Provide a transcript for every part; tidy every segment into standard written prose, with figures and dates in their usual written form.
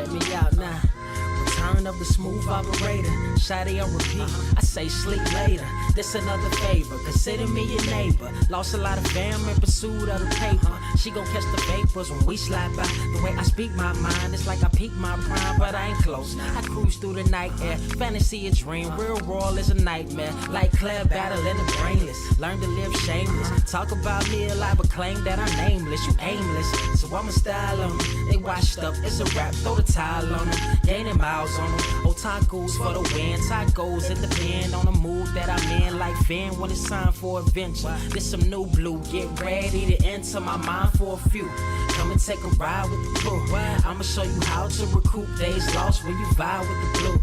check me out now. Return of the smooth operator. Shotty on repeat, I say sleep later. This another favor, consider me your neighbor. Lost a lot of fam in pursuit of the paper. She gon' catch the vapors when we slide by. The way I speak my mind, it's like I peak my prime, but I ain't close. I cruise through the night air, fantasy a dream, real world is a nightmare. Like Claire battling the brainless, learn to live shameless. Talk about me a lot, but claim that I'm nameless. You aimless, so I'ma style on them. They washed up, it's a rap, throw the towel on them. Gaining miles on them, otakus for the win. Tacos, it depend on the mood that I'm in. Like Finn when it's time for adventure. This some new blue, get ready to enter my mind for a few. Come and take a ride with the crew. I'ma show you how to recoup days lost when you vibe with the blue.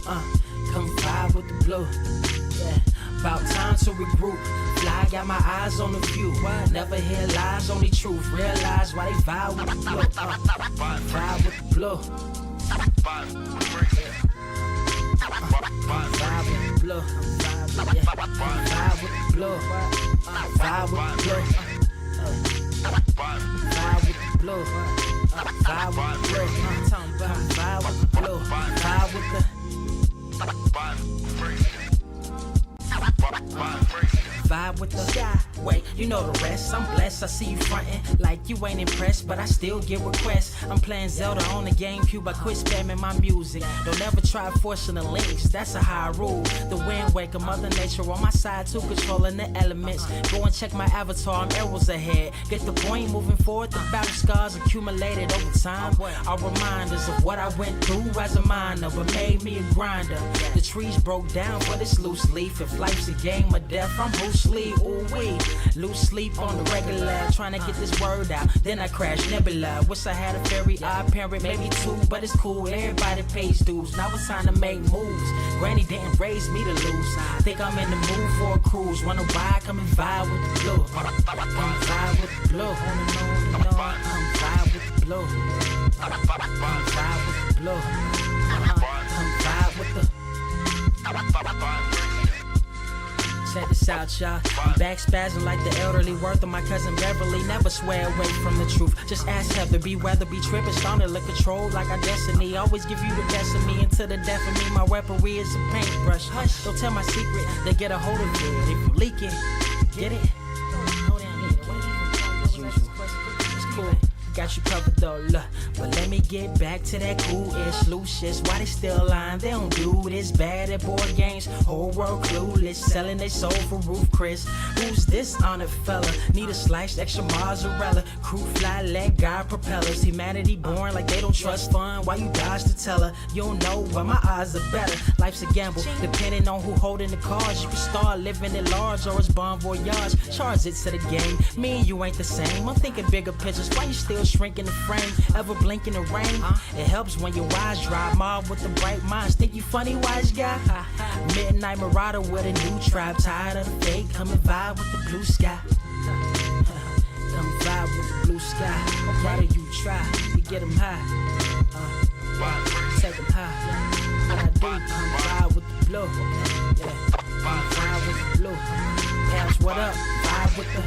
Come vibe with the blue. Yeah. About time to regroup. Fly, got my eyes on the view. Never hear lies, only truth. Realize why they vibe with the blue. Vibe with the blue. Vibe with the blue. Vibe with the blue. Vibe with the blue. Vibe with the blue. Vibe with the blue. Vibe with the blue. Vibe with the vibe with the sky. Wait, you know the rest. I'm blessed. I see you frontin' like you ain't impressed, but I still get requests. I'm playing Zelda on the GameCube. I quit spamming my music. Don't ever try forcing the links. That's a high rule. The wind waker, Mother Nature on my side too, controlling the elements. Go and check my avatar. I'm arrows ahead. Get the point. Moving forward. The battle scars accumulated over time are reminders of what I went through as a minor, but made me a grinder. The trees broke down for this loose leaf. If life's a game of death, I'm Bruce Lee. Ooh wee. Lose sleep on the regular, trying to get this word out. Then I crash nebula. Wish I had a very odd parent, maybe two, but it's cool. Everybody pays dues. Now it's time to make moves. Granny didn't raise me to lose. Think I'm in the mood for a cruise. Wanna ride? Come and vibe with the blue. Come vibe with the blue. Come vibe with the blue. Come vibe with the blue. Come vibe with the. Check this out, y'all. I'm back spazzing like the elderly worth of my cousin Beverly. Never swear away from the truth. Just ask Heather, be weather, be tripping, starting to control like our destiny. Always give you the best of me until the death of me. My weaponry is a paintbrush. Hush, don't tell my secret. They get a hold of it. If you leak it, get it. As usual, it's cool. Got you covered though, look. But let me get back to that cool-ish, loose-ish. Why they still lying? They don't do this bad at board games. Whole world clueless, selling their soul for Roof Chris. Who's this honored fella? Need a sliced extra mozzarella. Crew fly, let God propellers. Humanity born like they don't trust fun. Why you dodge the teller? You don't know, but my odds are better. Life's a gamble, depending on who holding the cards. You can start living at large or it's bon voyage. Charge it to the game. Me and you ain't the same. I'm thinking bigger pictures. Why you still shrinking the frame? Ever blink in the rain? It helps when your eyes dry. Mob with the bright minds. Think you funny, wise guy? Midnight marauder with a new tribe. Tired of the fake. Come and vibe with the blue sky. Come vibe with the blue sky. Why do you try? We get them high. Take them high. What I do? Come vibe with the blue. Yeah. Come vibe with the blue. Abs, what up? Vibe with the.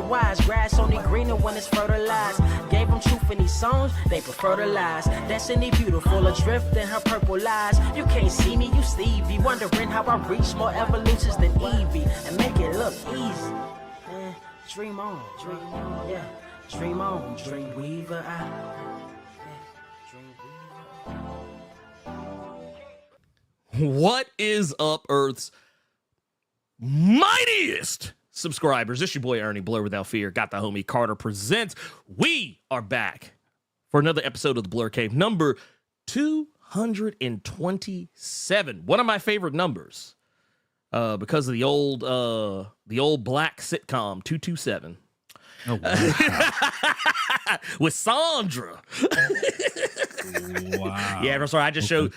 Wise grass only greener when it's fertilized. Gave them truth in these songs, they prefer to lies. Destiny beautiful, adrift in her purple lies. You can't see me, you Stevie, wondering how I reach more evolutions than Evie and make it look easy. Dream on, yeah. Dream on, dream weaver. What is up, Earth's mightiest subscribers? It's your boy Ernie, Blerd Without Fear. Got the homie Carter presents. We are back for another episode of the Blerd Cave, number 227. One of my favorite numbers, because of the old black sitcom 227. Oh, wow. With Sandra. Wow. Yeah, I'm sorry. I just showed.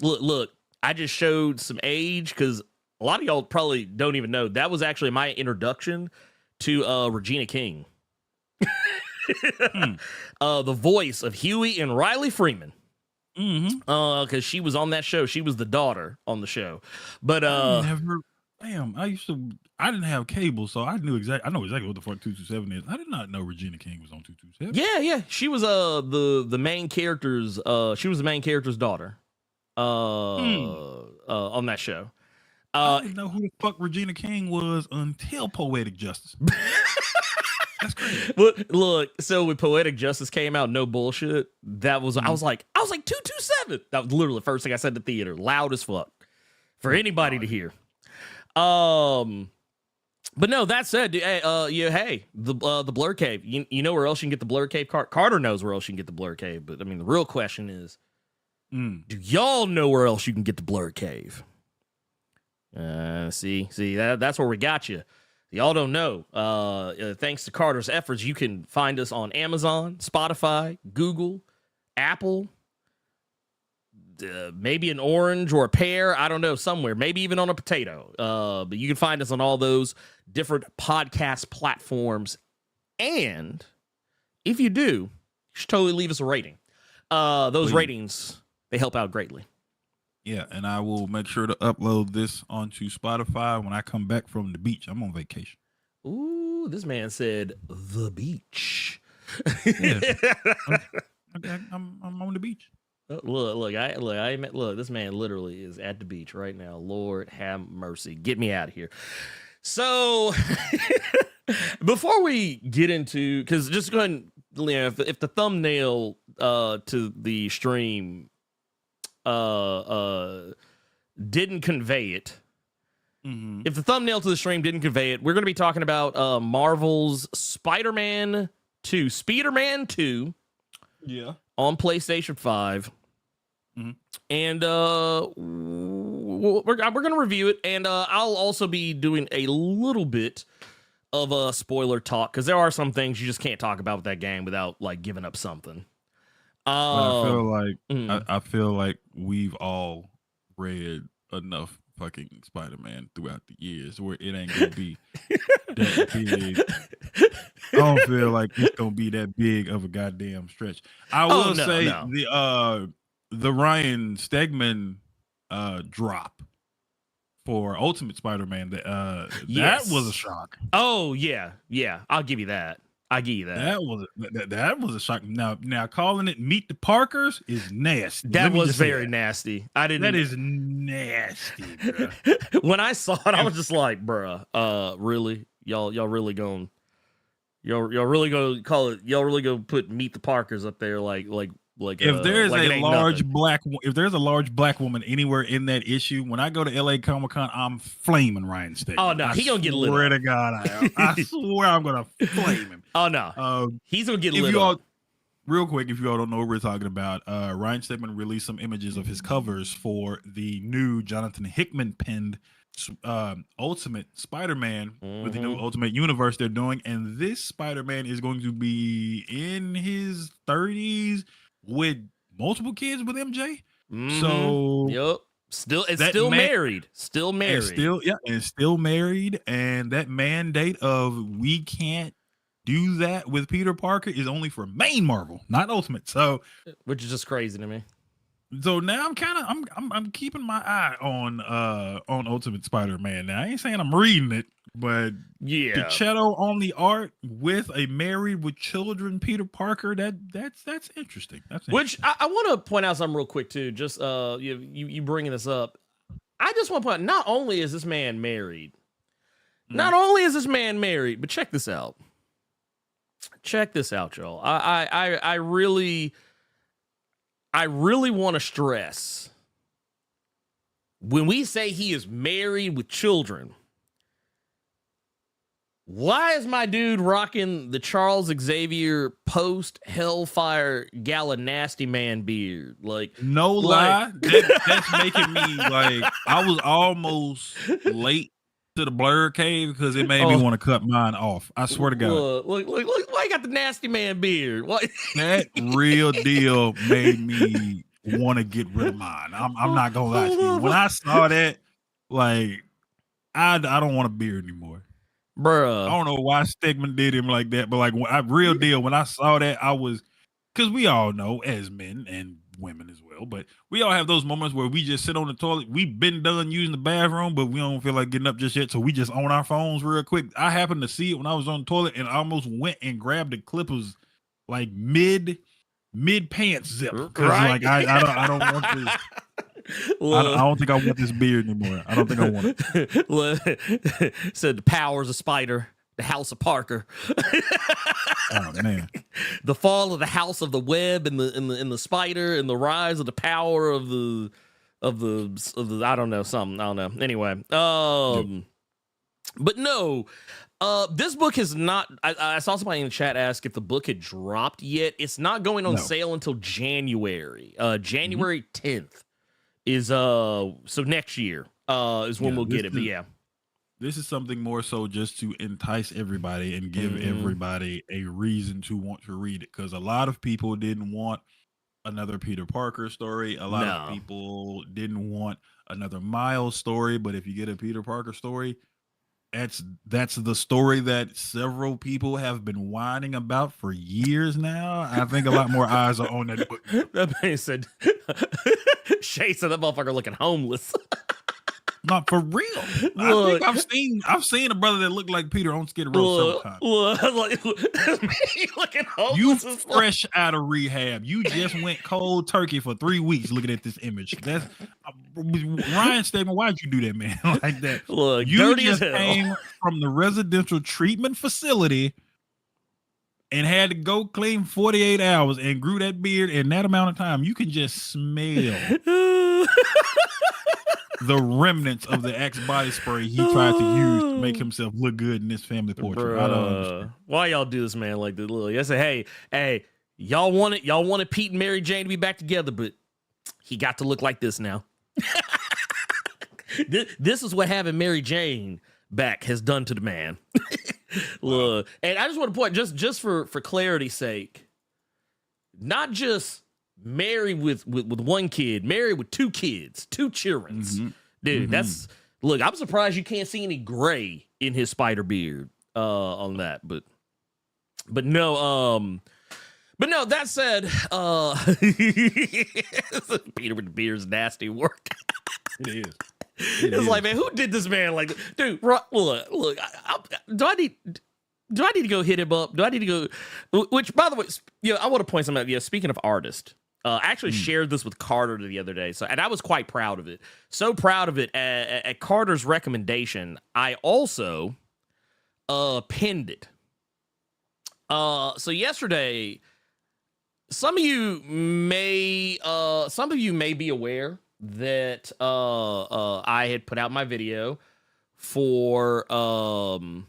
Look. I just showed some age because a lot of y'all probably don't even know that was actually my introduction to Regina King, the voice of Huey and Riley Freeman. Because she was on that show. She was the daughter on the show. But I didn't have cable, so I know exactly what the fuck 227 is. I did not know Regina King was on 227. Yeah. She was the main character's she was the main character's daughter. On that show. I didn't know who the fuck Regina King was until Poetic Justice. That's crazy. Look, so when Poetic Justice came out, no bullshit. That was I was like 227. That was literally the first thing I said in the theater, loud as fuck, for anybody to hear. But no, that said, the Blerd Cave. You know where else you can get the Blerd Cave? Carter knows where else you can get the Blerd Cave. But I mean, the real question is, do y'all know where else you can get the Blerd Cave? See, that's where we got you. Y'all don't know. Thanks to Carter's efforts, you can find us on Amazon, Spotify, Google, Apple, maybe an orange or a pear. I don't know, somewhere. Maybe even on a potato. But you can find us on all those different podcast platforms. And if you do, you should totally leave us a rating. Those ratings, they help out greatly. Yeah, and I will make sure to upload this onto Spotify when I come back from the beach. I'm on vacation. Ooh, this man said the beach. Yeah. I'm on the beach. Look, this man literally is at the beach right now. Lord have mercy. Get me out of here. So before we get into, because just go ahead and, if the thumbnail to the stream didn't convey it, if the thumbnail to the stream didn't convey it, we're going to be talking about Marvel's Spider-Man 2, Spider-Man 2, on PlayStation 5. And we're going to review it, and I'll also be doing a little bit of a spoiler talk, because there are some things you just can't talk about with that game without like giving up something. I feel like we've all read enough fucking Spider-Man throughout the years where it ain't gonna be that big. I don't feel like it's gonna be that big of a goddamn stretch. I will say the Ryan Stegman drop for Ultimate Spider-Man, that was a shock. Oh yeah, I'll give you that. That was a shock. Now calling it Meet the Parkers is nasty. That was very nasty. That is nasty, bro. When I saw it, I was just like, bruh, really? Y'all really gonna call it? Y'all really gonna put Meet the Parkers up there like if there's a large black woman anywhere in that issue, when I go to LA Comic-Con, I'm flaming Ryan Stegman. Oh no, he gonna get lit. Swear to God, I swear I'm gonna flame him. Oh no, he's gonna get lit. Real quick, if you all don't know what we're talking about, Ryan Stegman released some images of his covers for the new Jonathan Hickman penned Ultimate Spider-Man with the new Ultimate Universe they're doing, and this Spider-Man is going to be in his 30s with multiple kids with MJ. So still married, and still married, and that mandate of we can't do that with Peter Parker is only for main Marvel, not Ultimate. So, which is just crazy to me. So now I'm keeping my eye on Ultimate Spider-Man. Now I ain't saying I'm reading it, but yeah, Pichetto on the art with a married with children Peter Parker, that's interesting. Which I want to point out something real quick too. Just you bringing this up, I just want to point out, not only is this man married, but check this out. check this out, y'all. I really want to stress, when we say he is married with children, why is my dude rocking the Charles Xavier post Hellfire Gala Nasty Man beard? Like, no lie, that's making me like, I was almost late to the Blerd Cave because it made me want to cut mine off. I swear to God. Look, why you got the Nasty Man beard? Why? That real deal made me want to get rid of mine. I'm not gonna lie to you. When I saw that, like, I don't want a beard anymore. Bruh. I don't know why Stegman did him like that, but like, real deal, when I saw that, I was, because we all know, as men and women as well, but we all have those moments where we just sit on the toilet. We've been done using the bathroom, but we don't feel like getting up just yet, so we just on our phones real quick. I happened to see it when I was on the toilet, and I almost went and grabbed the clippers like mid pants zip, because like I don't want this. I don't think I want this beard anymore. I don't think I want it. Said the powers of Spider, the House of Parker. Oh man, the fall of the House of the Web and the Spider, and the rise of the power of the I don't know, something. I don't know. Anyway, but no. This book is not. I saw somebody in the chat ask if the book had dropped yet. It's not going on sale until January. January 10th is so next year is when we'll get it. But yeah, this is something more so just to entice everybody and give everybody a reason to want to read it, because a lot of people didn't want another Peter Parker story. A lot of people didn't want another Miles story. But if you get a Peter Parker story, that's the story that several people have been whining about for years now. I think a lot more eyes are on that book. That man said, Shay said that motherfucker looking homeless. Not for real. Look, I think I've seen a brother that looked like Peter on Skid Row sometimes. Looking homeless. You fresh out of rehab. You just went cold turkey for 3 weeks looking at this image. That's Ryan Stegman. Why'd you do that, man? Like that? Look, you just came from the residential treatment facility and had to go clean 48 hours and grew that beard in that amount of time. You can just smell the remnants of the Axe body spray he tried to use to make himself look good in this family portrait. I don't understand. Why y'all do this, man? Like the little, I say, hey, y'all wanted Pete and Mary Jane to be back together, but he got to look like this now. This is what having Mary Jane back has done to the man. Look, and I just want to point, just for clarity's sake, not just married with one kid, married with 2 kids, 2 children. Dude, that's, look, I'm surprised you can't see any gray in his spider beard on that, but no, that said, Peter with the beard's nasty work. It is. It's like, man, who did this man? Like, dude, look, do I need to go hit him up? Do I need to go? Which, by the way, I want to point something out. Yeah, speaking of artists, I actually shared this with Carter the other day, and I was quite proud of it. So proud of it. At Carter's recommendation, I also pinned it. So yesterday, some of you may be aware that I had put out my video for Jean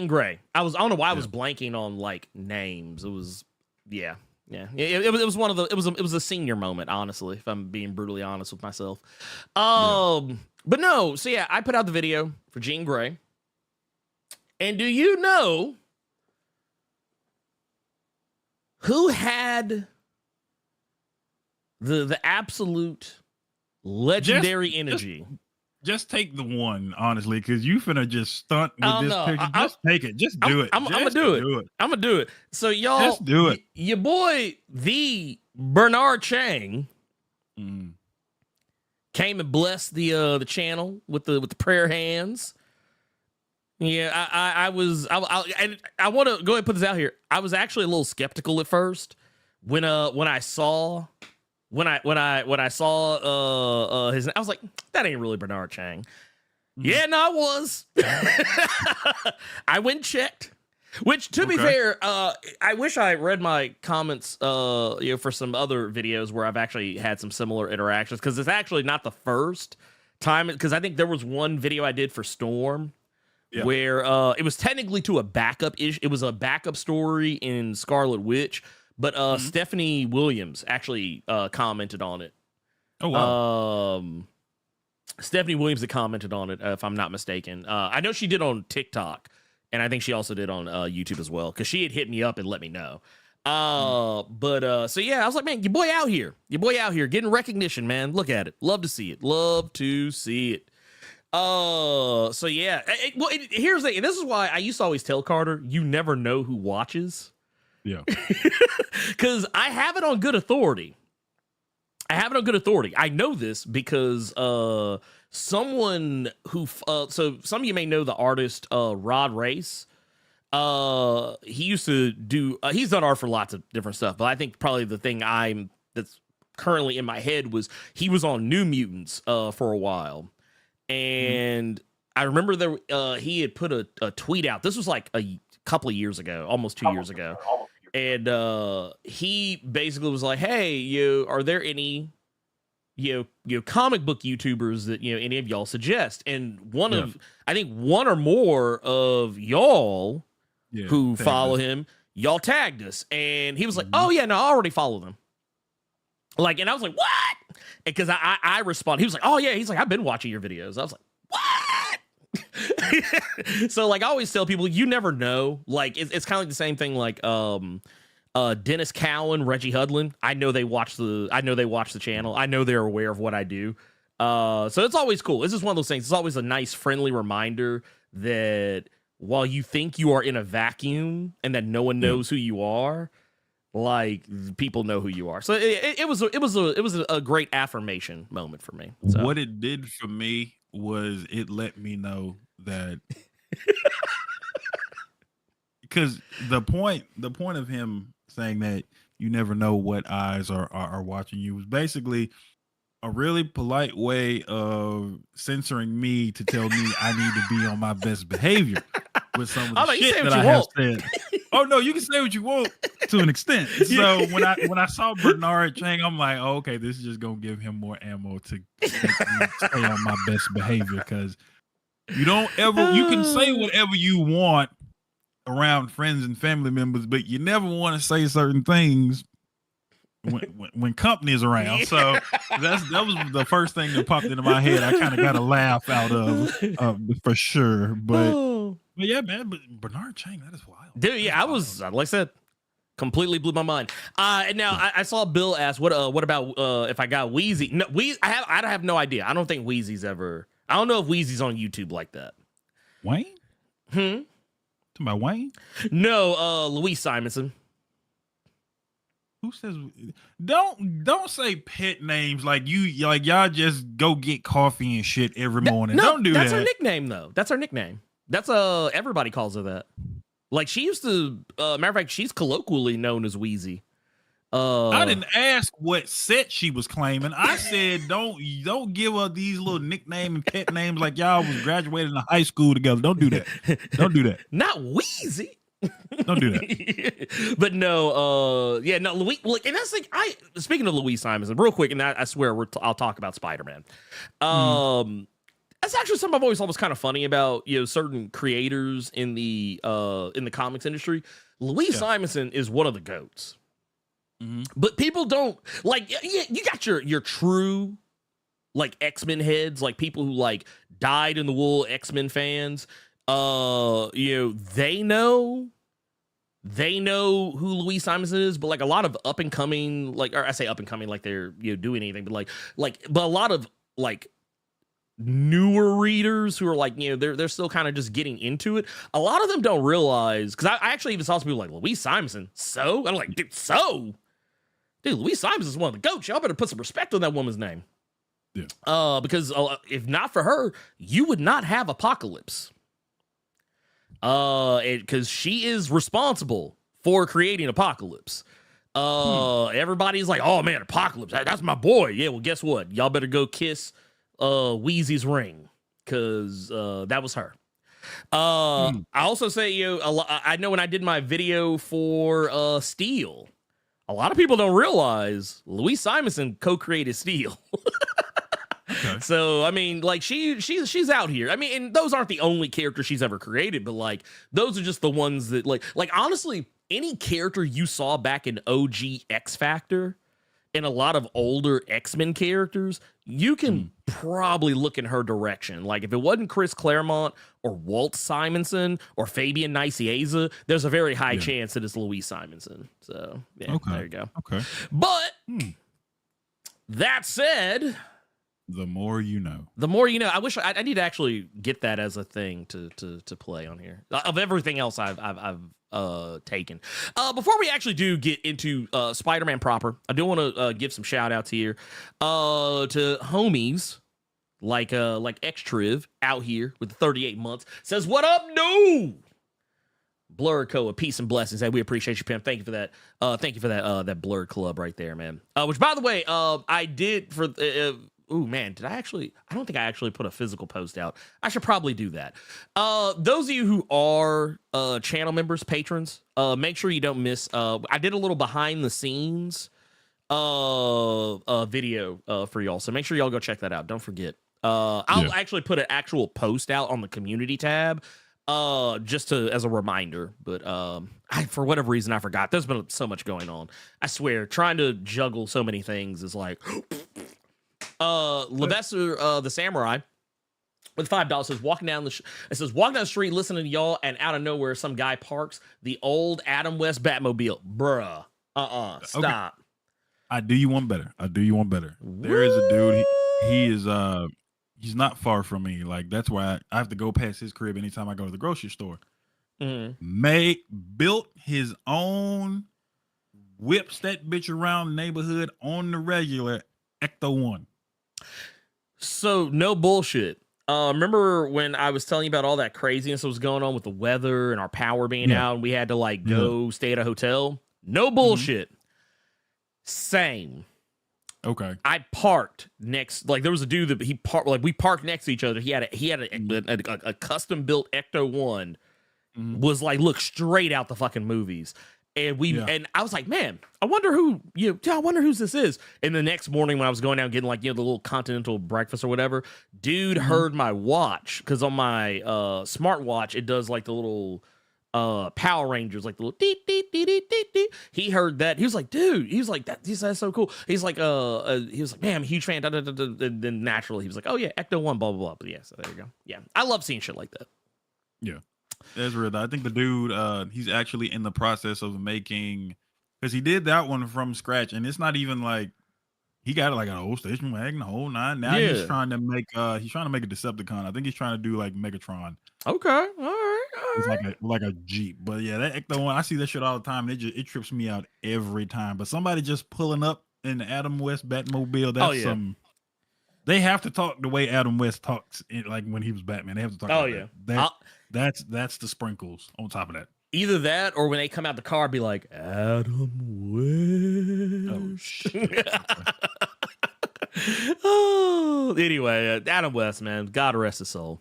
Grey. I don't know why I was blanking on like names. It was it was one of the it was a senior moment, honestly, if I'm being brutally honest with myself. But no, so yeah, I put out the video for Jean Grey. And do you know who had the absolute legendary energy? Just take the one, honestly, because you finna just stunt with this picture. Just take it. Just do it. I'm gonna do it. I'm gonna do it. So y'all, just do it. Your boy, the Bernard Chang, came and blessed the channel with the prayer hands. Yeah, I want to go ahead and put this out here. I was actually a little skeptical at first when I saw his, I was like, that ain't really Bernard Chang. Yeah, no, I was. I went and checked. Which, to be fair, I wish I read my comments, for some other videos where I've actually had some similar interactions, because it's actually not the first time. Because I think there was one video I did for Storm where it was technically to a backup ish. It was a backup story in Scarlet Witch, but Stephanie Williams actually commented on it. Oh wow. Stephanie Williams had commented on it, if I'm not mistaken. I know she did on TikTok. And I think she also did on YouTube as well, because she had hit me up and let me know. So yeah, I was like, man, your boy out here getting recognition, man. Look at it. Love to see it. So yeah, here's the, and this is why I used to always tell Carter, you never know who watches. Yeah. Because I have it on good authority. I know this because someone who so some of you may know the artist Rod Race. He used to do he's done art for lots of different stuff, but I think probably the thing that's currently in my head was he was on New Mutants for a while, and I remember there he had put a tweet out. This was like a couple of years ago, almost 2 years ago, and he basically was like, hey, are there any comic book YouTubers that any of y'all suggest? And I think one or more of y'all who follow him, y'all tagged us, and he was like, oh yeah, no, I already follow them. Like, and I was like, what? Because I responded. He was like, oh yeah, he's like, I've been watching your videos. I was like, what? So like, I always tell people, you never know. Like, it's kind of like the same thing. Like, Dennis Cowan, Reggie Hudlin. I know they watch the channel. I know they're aware of what I do. So it's always cool. It's just one of those things. It's always a nice, friendly reminder that while you think you are in a vacuum and that no one knows who you are, like, people know who you are. So it was a great affirmation moment for me. So. What it did for me was it let me know that because the point of him saying that you never know what eyes are watching you was basically a really polite way of censoring me to tell me I need to be on my best behavior with some of the shit that I have said. Oh no, you can say what you want to an extent. So when I saw Bernard Chang, I'm like, oh, okay, this is just gonna give him more ammo to make me stay on my best behavior, because you can say whatever you want around friends and family members, but you never want to say certain things when company is around. So that was the first thing that popped into my head. I kind of got a laugh out of for sure. But yeah, man. But Bernard Chang, that is wild. Dude, yeah, I was like I said, completely blew my mind. And now I saw Bill ask, what about if I got Wheezy? No, I have no idea. I don't think Wheezy's ever. I don't know if Wheezy's on YouTube like that. Wayne? Talking about Wayne? No, Louise Simonson. Who says don't say pet names like y'all just go get coffee and shit every morning. No, don't do that. That's her nickname though. That's her nickname. That's everybody calls her that. Like, she used to matter of fact, she's colloquially known as Wheezy. I didn't ask what set she was claiming. I said don't give her these little nickname and pet names like y'all was graduating in high school together. Don't do that. Don't do that. Not Wheezy. Don't do that. But no, Louise. Look, and that's like speaking of Louise Simonson, real quick, and I swear I'll talk about Spider-Man. That's actually something I've always thought was kind of funny about certain creators in the comics industry. Louise Simonson is one of the GOATs. But people don't like. You got your true like X-Men heads, like people who like dyed in the wool X-Men fans. They know who Louise Simonson is, but like a lot of up and coming, like, or I say up and coming, like they're doing anything, but but a lot of like newer readers who are like they're still kind of just getting into it. A lot of them don't realize, because I actually even saw some people like Louise Simonson. So I'm like, dude, Louise Simonson is one of the GOATs. Y'all better put some respect on that woman's name. Yeah. Because if not for her, you would not have Apocalypse. Because she is responsible for creating Apocalypse. Everybody's like, oh man, Apocalypse, that's my boy. Yeah, well, guess what? Y'all better go kiss Wheezy's ring. because that was her. I also say, I know when I did my video for Steel, a lot of people don't realize Louise Simonson co-created Steel. Okay. So I mean, like she's out here. I mean, and those aren't the only characters she's ever created, but like those are just the ones that like honestly, any character you saw back in OG X Factor and a lot of older X-Men characters, you can probably look in her direction. Like if it wasn't Chris Claremont or Walt Simonson or Fabian Nicieza, there's a very high chance that it's Louise Simonson. So yeah, there you go. Okay. But that said, the more you know. The more you know. I wish I need to actually get that as a thing to play on here. Of everything else I've taken. Before we actually do get into Spider-Man proper, I do want to give some shout outs here to homies like Xtriv out here with the 38 months. Says, what up, no? Blerd Co. Peace and blessings. Hey, we appreciate you, Pimp. Thank you for that. Thank you for that Blerd Club right there, man. Which, by the way, I did for. Ooh, man, I don't think I actually put a physical post out. I should probably do that. Those of you who are channel members, patrons, make sure you don't miss. I did a little behind the scenes video for y'all. So make sure y'all go check that out. Don't forget. I'll actually put an actual post out on the community tab just as a reminder. But for whatever reason, I forgot. There's been so much going on. I swear, trying to juggle so many things is like... Levester, the samurai, with $5 says walking down the street listening to y'all, and out of nowhere some guy parks the old Adam West Batmobile. Bruh. Stop. Okay. I do you one better. There is a dude. He is he's not far from me. Like that's why I have to go past his crib anytime I go to the grocery store. Built his own, whips that bitch around the neighborhood on the regular. Ecto 1. So no bullshit. Remember when I was telling you about all that craziness that was going on with the weather and our power being out and we had to like go stay at a hotel? No bullshit. Same. Okay. I parked next, like there was a dude that he parked, like we parked next to each other. He had a custom built Ecto 1 was like, look straight out the fucking movies. And and I was like, man, I wonder whose this is. And the next morning when I was going out getting like, the little continental breakfast or whatever, dude heard my watch. Because on my smartwatch, it does like the little Power Rangers, like the little dee, dee, dee, dee, dee, dee. He heard that. He was like, dude, he was like, that's so cool. He's like, he was like, man, I'm a huge fan. And then naturally, he was like, oh yeah, Ecto 1, blah, blah, blah. But yeah, so there you go. Yeah. I love seeing shit like that. Yeah. That's real. I think the dude, he's actually in the process of making, because he did that one from scratch, and it's not even like he got like an old station wagon, the whole nine. Now he's trying to make a Decepticon. I think he's trying to do like Megatron. Okay, all right. It's like a Jeep, but yeah, that Ecto 1, I see that shit all the time. And it trips me out every time. But somebody just pulling up in the Adam West Batmobile, that's some. They have to talk the way Adam West talks, like when he was Batman. They have to talk. That's the sprinkles on top of that. Either that, or when they come out the car, be like Adam West. Oh shit. Anyway, Adam West, man, God rest his soul.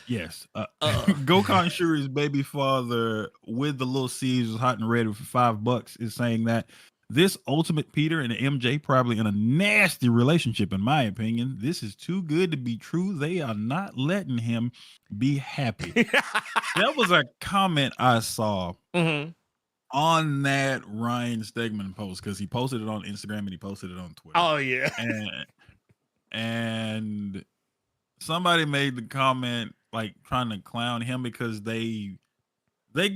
Yes. Gokhan Shuri's baby father with the little C's was hot and ready for $5 is saying that this Ultimate Peter and MJ probably in a nasty relationship, in my opinion. This is too good to be true. They are not letting him be happy. That was a comment I saw on that Ryan Stegman post, because he posted it on Instagram and he posted it on Twitter. Oh, yeah. And somebody made the comment like trying to clown him because they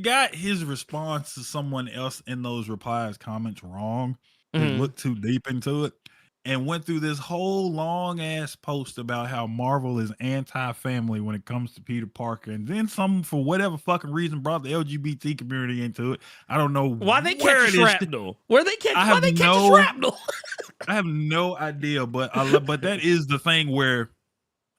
got his response to someone else in those replies comments wrong. They looked too deep into it and went through this whole long ass post about how Marvel is anti-family when it comes to Peter Parker. And then some, for whatever fucking reason, brought the LGBT community into it. I don't know why they catch shrapnel. Where they catch shrapnel? I have no idea, but that is the thing where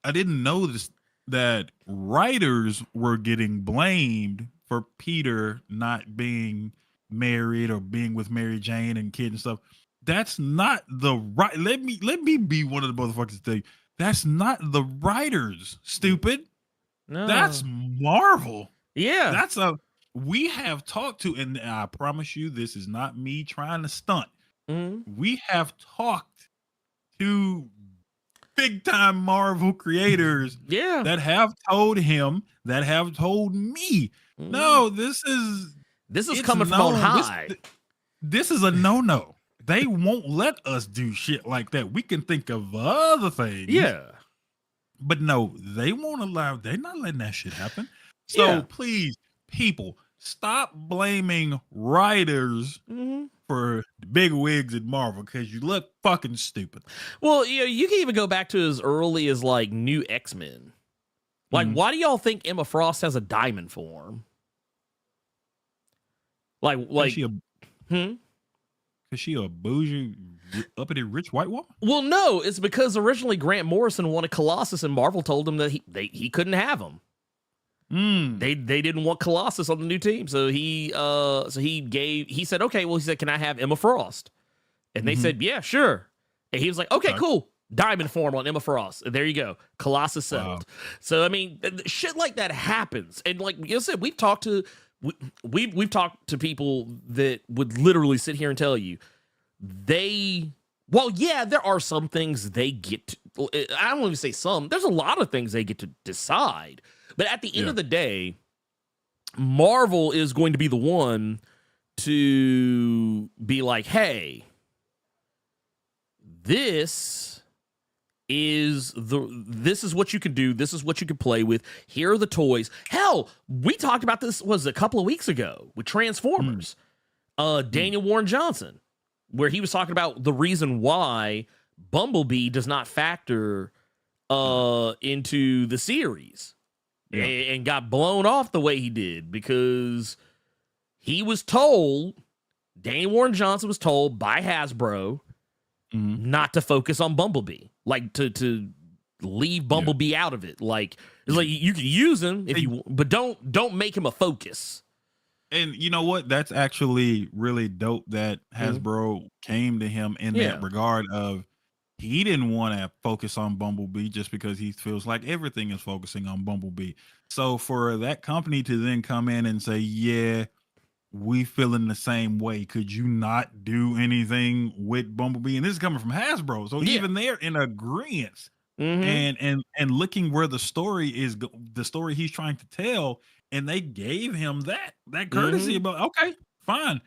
I didn't notice that writers were getting blamed for Peter not being married or being with Mary Jane and kids and stuff. That's not the right. Let me be one of the motherfuckers to tell you. That's not the writers, stupid. No. That's Marvel. Yeah. We have talked to, and I promise you, this is not me trying to stunt. We have talked to big time Marvel creators that have told him, that have told me, no, this is coming from on high. This is a no. They won't let us do shit like that. We can think of other things. Yeah. But no, they won't allow, they're not letting that shit happen. So please, people, stop blaming writers for the big wigs at Marvel, because you look fucking stupid. Well, you can even go back to as early as like New X-Men. Like, why do y'all think Emma Frost has a diamond form? Like, Is she a bougie, uppity, rich white woman? Well, no, it's because originally Grant Morrison wanted Colossus, and Marvel told him that he couldn't have him. They didn't want Colossus on the new team, so he said, okay, well, he said, can I have Emma Frost? And they said, yeah, sure. And he was like, okay, cool. Diamond form on Emma Frost. And there you go. Colossus settled. Wow. So I mean, shit like that happens, and like you said, we've talked to people that would literally sit here and tell you there are some things they get to, I don't even say some, there's a lot of things they get to decide. But at the end of the day, Marvel is going to be the one to be like, hey, this is what you can do. This is what you can play with. Here are the toys. Hell, we talked about this a couple of weeks ago with Transformers. Daniel Warren Johnson, where he was talking about the reason why Bumblebee does not factor into the series and got blown off the way he did, because he was told, Daniel Warren Johnson was told by Hasbro not to focus on Bumblebee, like to leave Bumblebee out of it. Like, it's like you can use him if you, but don't make him a focus. And you know what? That's actually really dope that Hasbro came to him in that regard of, he didn't want to focus on Bumblebee just because he feels like everything is focusing on Bumblebee. So for that company to then come in and say, yeah, we feeling the same way, could you not do anything with Bumblebee? And this is coming from Hasbro, so even they're in agreement. And looking where the story is, the story he's trying to tell, and they gave him that courtesy about, okay, fine,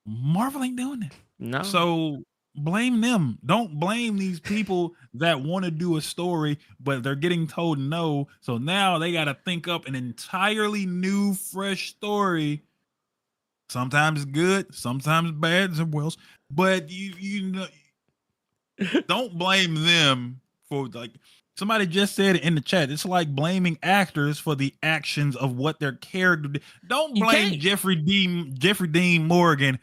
Marvel ain't doing it. No, so blame them. Don't blame these people that want to do a story, but they're getting told no. So now they got to think up an entirely new, fresh story. Sometimes good, sometimes bad, but you know, don't blame them for, like somebody just said in the chat, it's like blaming actors for the actions of what their character did. Don't blame Jeffrey Dean Morgan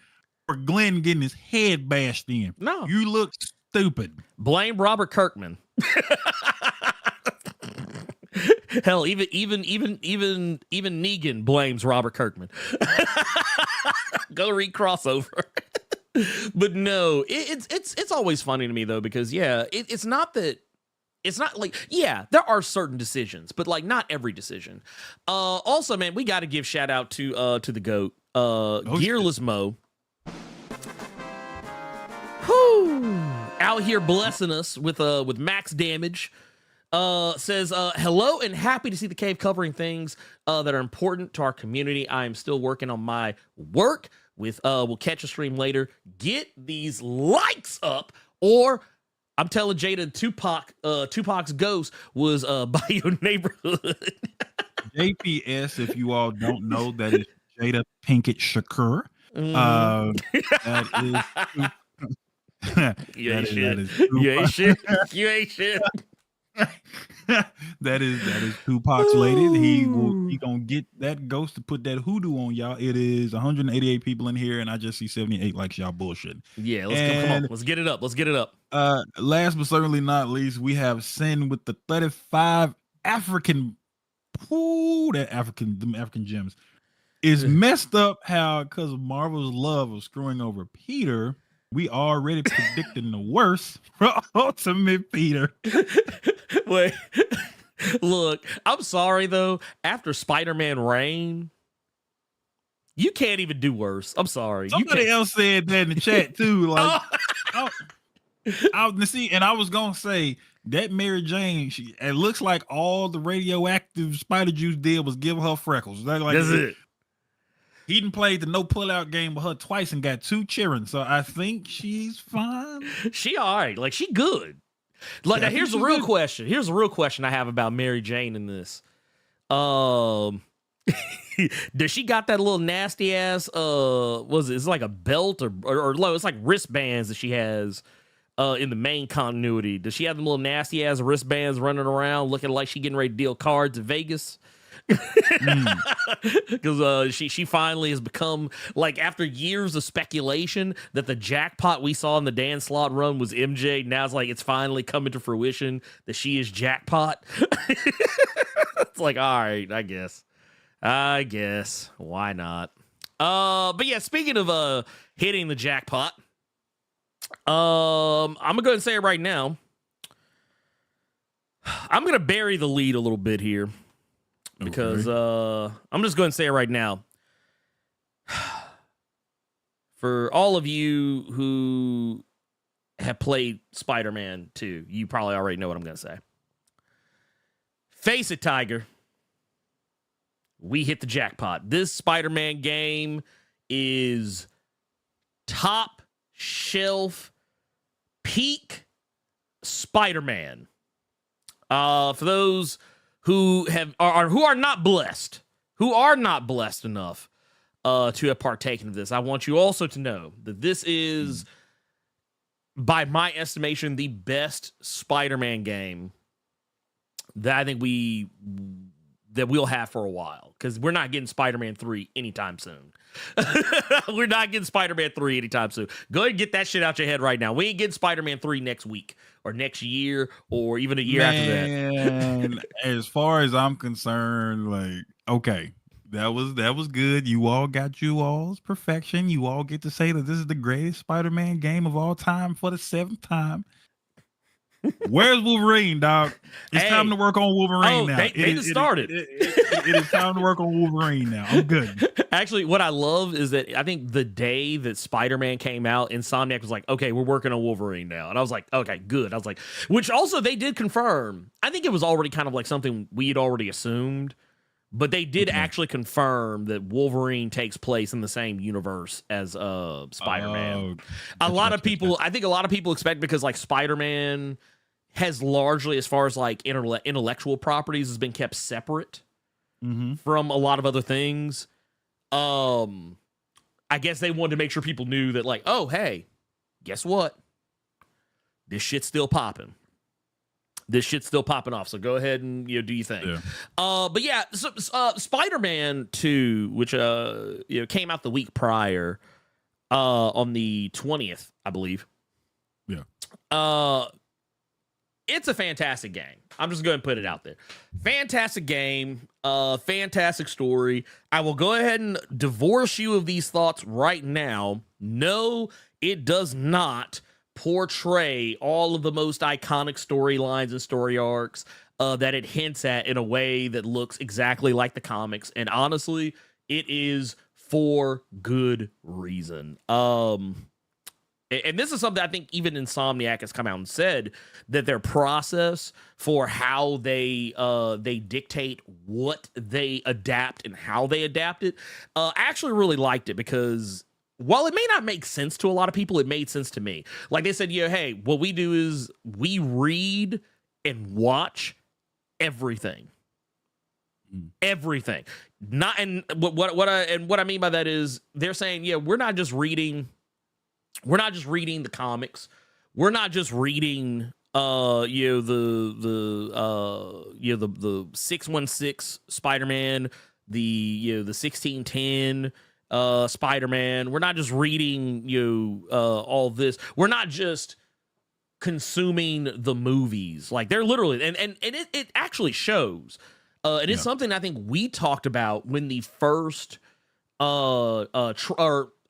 for Glenn getting his head bashed in. No, you look stupid. Blame Robert Kirkman. Hell, even Negan blames Robert Kirkman. Go read crossover. But no, it's always funny to me though, because it's not like, there are certain decisions, but like not every decision. Also, man, we got to give shout out to the GOAT, Gearless Mo. Whew, out here blessing us with max damage. Says, hello and happy to see the cave covering things that are important to our community. I am still working on my work with, we'll catch a stream later. Get these likes up, or I'm telling Jada Tupac's ghost was by your neighborhood. JPS, if you all don't know, that is Jada Pinkett Shakur. That is you ain't shit. You ain't shit. that is Tupac's lady. He gonna get that ghost to put that hoodoo on y'all. It is 188 people in here, and I just see 78 likes. Y'all bullshit. Yeah, come on. Let's get it up. Last but certainly not least, we have Sin with the 35 African. Them African gems. Is messed up how, because of Marvel's love of screwing over Peter, We already predicting the worst for Ultimate Peter. Wait, look, I'm sorry though. After Spider-Man Reign, you can't even do worse. I'm sorry. Somebody else said that in the chat too. Like, I was gonna say that Mary Jane. It looks like all the radioactive Spider Juice did was give her freckles. Like, that's it. He done played the no pullout game with her twice and got 2 cheering. So I think she's fine. She all right. Like, she good. Like, now here's the real question. Here's the real question I have about Mary Jane in this. Does she got that little nasty ass it's like a belt or it's like wristbands that she has in the main continuity? Does she have the little nasty ass wristbands running around looking like she getting ready to deal cards in Vegas? Because she finally has become, like, after years of speculation that the jackpot we saw in the Dan Slott run was MJ, now it's like it's finally coming to fruition that she is jackpot. It's like, all right, I guess why not? But yeah, speaking of hitting the jackpot, I'm gonna go ahead and say it right now. I'm gonna bury the lead a little bit here. Because I'm just going to say it right now. For all of you who have played Spider-Man 2, you probably already know what I'm going to say. Face it, Tiger. We hit the jackpot. This Spider-Man game is top shelf peak Spider-Man. For those who are not blessed enough to have partaken of this, I want you also to know that this is, by my estimation, the best Spider-Man game that I think we'll have for a while, because we're not getting Spider-Man 3 anytime soon. We're not getting Spider-Man 3 anytime soon. Go ahead and get that shit out your head right now. We ain't getting Spider-Man 3 next week or next year or even a year after that. As far as I'm concerned, like, okay, that was good. You all got you all's perfection. You all get to say that this is the greatest Spider-Man game of all time for the 7th time. Where's Wolverine, dog? It's time to work on Wolverine now. They just started. It is time to work on Wolverine now. I'm good. Actually, what I love is that I think the day that Spider-Man came out, Insomniac was like, okay, we're working on Wolverine now. And I was like, okay, good. I was like, which also they did confirm. I think it was already kind of like something we had already assumed, but they did actually confirm that Wolverine takes place in the same universe as Spider-Man. I think a lot of people expect, because like Spider-Man has largely, as far as like intellectual properties, has been kept separate from a lot of other things. I guess they wanted to make sure people knew that, like, oh, hey, guess what? This shit's still popping. This shit's still popping off. So go ahead and do your thing. Yeah. But yeah, so, Spider-Man 2, which came out the week prior, on the 20th, I believe. Yeah. It's a fantastic game. I'm just going to put it out there. Fantastic game. Fantastic story. I will go ahead and divorce you of these thoughts right now. No, it does not portray all of the most iconic storylines and story arcs that it hints at in a way that looks exactly like the comics. And honestly, it is for good reason. And this is something I think even Insomniac has come out and said, that their process for how they dictate what they adapt and how they adapt it, I actually really liked it, because while it may not make sense to a lot of people, it made sense to me. Like they said, hey, what we do is we read and watch everything. Everything. Not, and what I mean by that is they're saying, we're not just reading the comics. We're not just reading the 616 Spider-Man, the 1610 Spider-Man. We're not just reading all this. We're not just consuming the movies. Like, they're literally, and it actually shows. And it's something I think we talked about when the first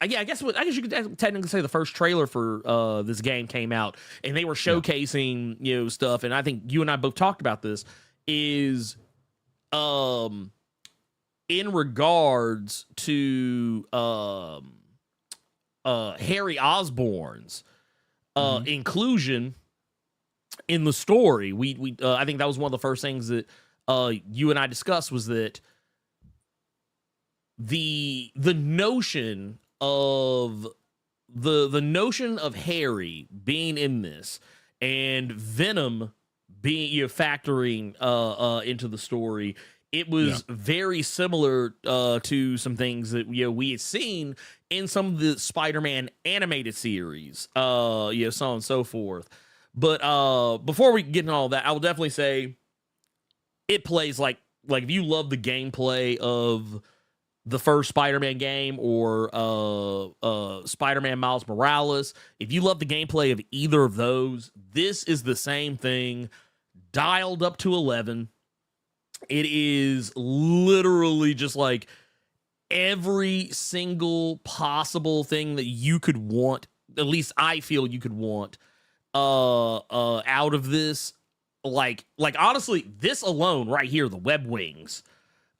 I guess you could technically say the first trailer for this game came out, and they were showcasing stuff. And I think you and I both talked about this. Is in regards to Harry Osborn's inclusion in the story. We I think that was one of the first things that you and I discussed, was that the notion of the notion of Harry being in this and Venom being factoring into the story. It was very similar to some things that we had seen in some of the Spider-Man animated series, so on and so forth. But before we get into all that, I will definitely say it plays like if you love the gameplay of the first Spider-Man game or Spider-Man Miles Morales, if you love the gameplay of either of those, this is the same thing dialed up to 11. It is literally just like every single possible thing that you could want, at least I feel you could want out of this. Like honestly, this alone right here, the web wings,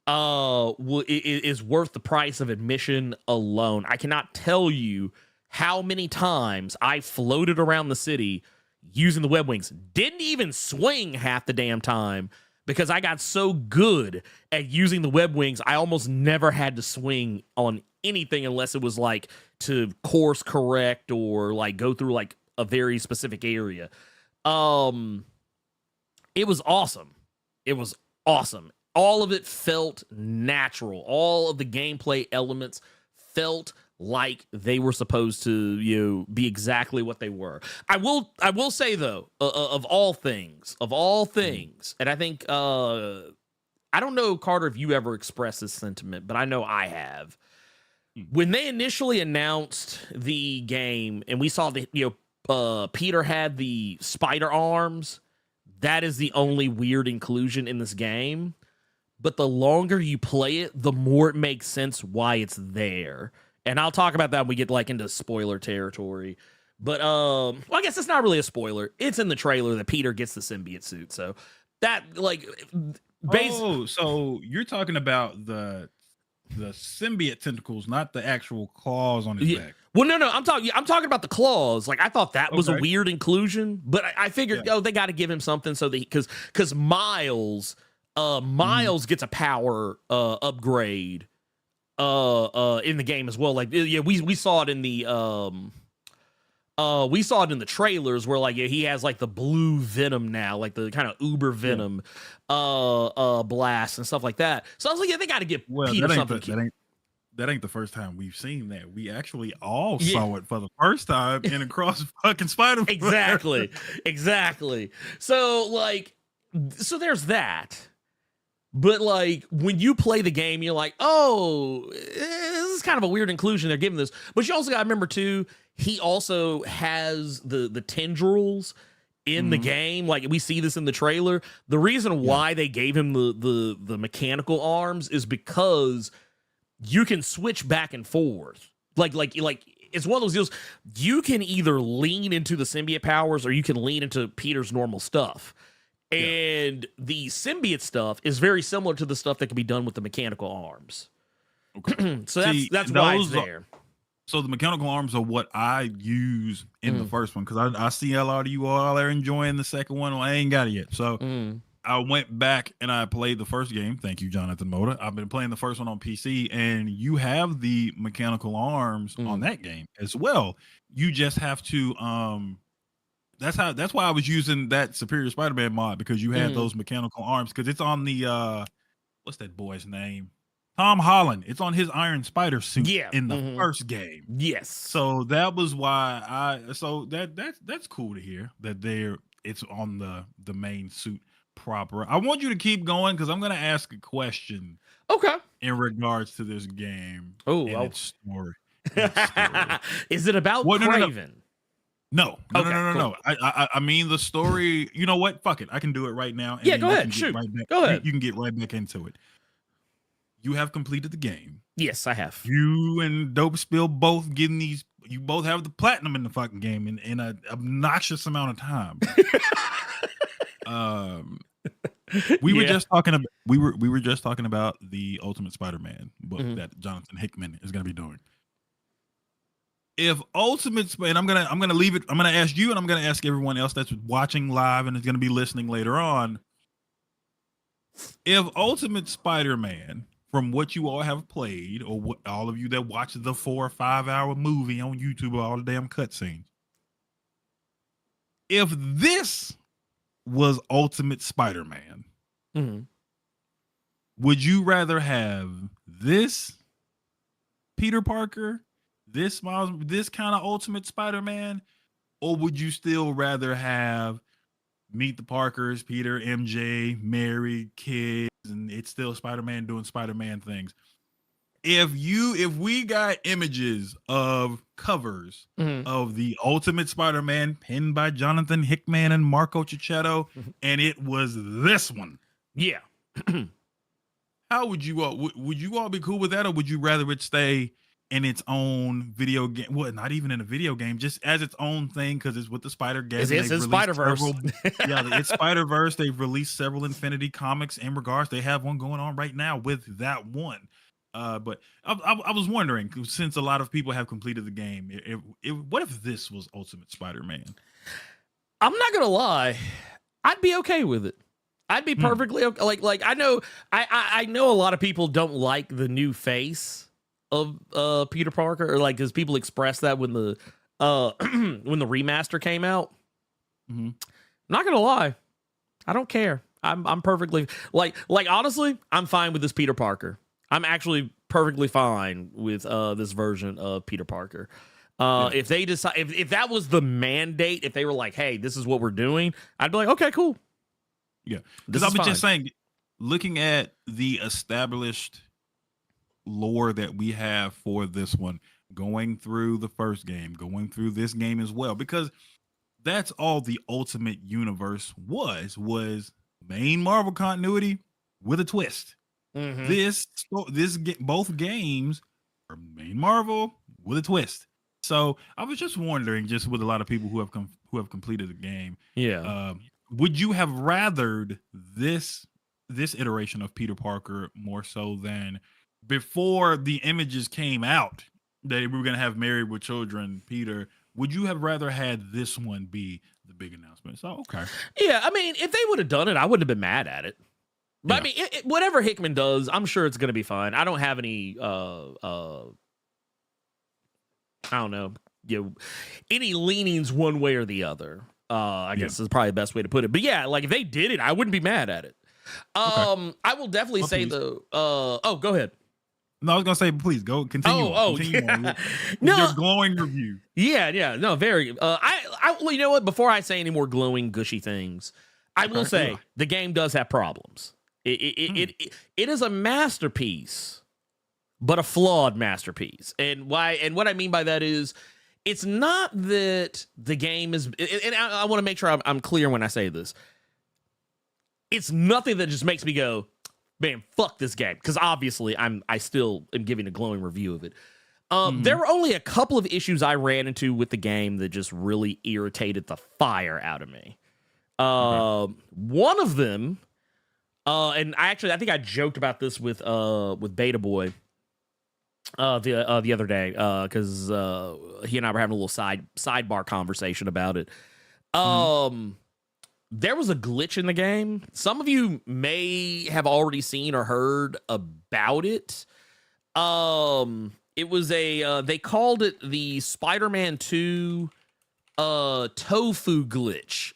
is worth the price of admission alone. I cannot tell you how many times I floated around the city using the web wings. Didn't even swing half the damn time because I got so good at using the web wings. I almost never had to swing on anything unless it was like to course correct or like go through like a very specific area. It was awesome. It was awesome. All of it felt natural. All of the gameplay elements felt like they were supposed to be exactly what they were. I will say though, of all things, and I think I don't know, Carter, if you ever expressed this sentiment, but I know I have. When they initially announced the game and we saw the Peter had the spider arms, that is the only weird inclusion in this game. But the longer you play it, the more it makes sense why it's there. And I'll talk about that when we get like into spoiler territory. But well, I guess it's not really a spoiler. It's in the trailer that Peter gets the symbiote suit. So that like so you're talking about the symbiote tentacles, not the actual claws on his back. Well, no, I'm talking about the claws. Like I thought that was a weird inclusion, but I figured they got to give him something so that because Miles gets a power upgrade in the game as well. Like we saw it in the trailers where like he has like the blue venom now, like the kind of uber venom blast and stuff like that. So I was like, they got to give Peter something. That ain't the first time we've seen that. We actually all saw it for the first time in Across fucking Spider-Man. Exactly. So there's that. But like when you play the game, you're like, oh, this is kind of a weird inclusion they're giving this. But you also got to remember too, he also has the tendrils in the game. Like we see this in the trailer. The reason why they gave him the mechanical arms is because you can switch back and forth. Like it's one of those deals. You can either lean into the symbiote powers or you can lean into Peter's normal stuff. And the symbiote stuff is very similar to the stuff that can be done with the mechanical arms. Okay. So that's why it's there. So the mechanical arms are what I use in the first one, because I see a lot of you all are enjoying the second one. Well, I ain't got it yet. So I went back and I played the first game. Thank you, Jonathan Moda. I've been playing the first one on PC, and you have the mechanical arms on that game as well. You just have to that's why I was using that Superior Spider-Man mod, because you had those mechanical arms, because it's on the what's that boy's name? Tom Holland. It's on his Iron Spider suit in the first game. Yes. So that was why that's cool to hear that it's on the main suit proper. I want you to keep going because I'm going to ask a question. Okay. In regards to this game. Oh, its story. Is it about Kraven? No. I mean the story. You know what? Fuck it. I can do it right now. And go ahead. Shoot. Go ahead. You can get right back into it. you have completed the game. Yes, I have. You and Dope Spill both getting these. You both have the platinum in the fucking game in an obnoxious amount of time. We were just talking about we were just talking about the Ultimate Spider-Man book that Jonathan Hickman is going to be doing. If Ultimate, and I'm gonna leave it. I'm gonna ask you, and I'm gonna ask everyone else that's watching live and is going to be listening later on. If Ultimate Spider-Man, from what you all have played, or what all of you that watch the 4 or 5 hour movie on YouTube, all the damn cutscenes, if this was Ultimate Spider-Man, would you rather have this Peter Parker, this Miles, this kind of Ultimate Spider-Man, or would you still rather have Meet the Parkers, Peter, MJ, Mary, kids, and it's still Spider-Man doing Spider-Man things? If we got images of covers of the Ultimate Spider-Man penned by Jonathan Hickman and Marco Cicchetto, and it was this one, yeah, how would you all be cool with that, or would you rather it stay in its own video game? Well, not even in a video game, just as its own thing, because it's with the Spider-Verse. It's Spider-Verse. Yeah, it's Spider-Verse. They've released several Infinity comics in regards. They have one going on right now with that one. But I was wondering, since a lot of people have completed the game, what if this was Ultimate Spider-Man? I'm not gonna lie, I'd be okay with it. I'd be perfectly okay. Like I know a lot of people don't like the new face of Peter Parker, or like, because people expressed that when the when the remaster came out. Not gonna lie, I don't care. I'm perfectly like honestly, I'm fine with this Peter Parker. I'm actually perfectly fine with this version of Peter Parker. If they decide, if that was the mandate, if they were like, hey, this is what we're doing, I'd be like, okay, cool. Yeah, because I was just saying, looking at the established lore that we have for this one, going through the first game, going through this game as well, because that's all the Ultimate Universe was main Marvel continuity with a twist. Both games are main Marvel with a twist. So I was just wondering, just with a lot of people who have completed the game, would you have rathered this iteration of Peter Parker more so than before the images came out that we were going to have Married with Children Peter? Would you have rather had this one be the big announcement? So, okay. Yeah, I mean, if they would have done it, I wouldn't have been mad at it. But I mean, whatever Hickman does, I'm sure it's going to be fine. I don't have any, I don't know, any leanings one way or the other. I guess is probably the best way to put it. But yeah, like if they did it, I wouldn't be mad at it. I will definitely say go ahead. No, I was gonna say, please go continue. Continue on your glowing review. Yeah, no, very. Well, you know what? Before I say any more glowing, gushy things, I will say the game does have problems. It is a masterpiece, but a flawed masterpiece. And why? And what I mean by that is, it's not that the game is. And I want to make sure I'm clear when I say this. It's nothing that just makes me go, man, fuck this game. Because obviously I still am giving a glowing review of it. There were only a couple of issues I ran into with the game that just really irritated the fire out of me. One of them, and I think I joked about this with Beta Boy the other day, because he and I were having a little sidebar conversation about it. There was a glitch in the game. Some of you may have already seen or heard about it. It was they called it the Spider-Man 2 tofu glitch.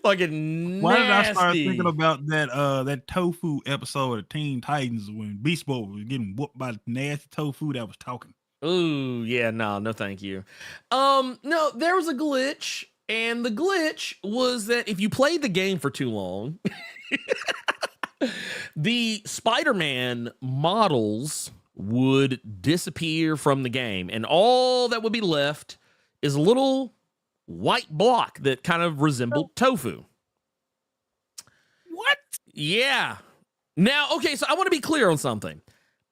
Fucking nasty. Why did I start thinking about that tofu episode of Teen Titans when Beast Boy was getting whooped by nasty tofu that was talking? Ooh, yeah, no, thank you. No, there was a glitch. And the glitch was that if you played the game for too long, the Spider-Man models would disappear from the game. And all that would be left is a little white block that kind of resembled tofu. What? Yeah. Now, okay, so I want to be clear on something.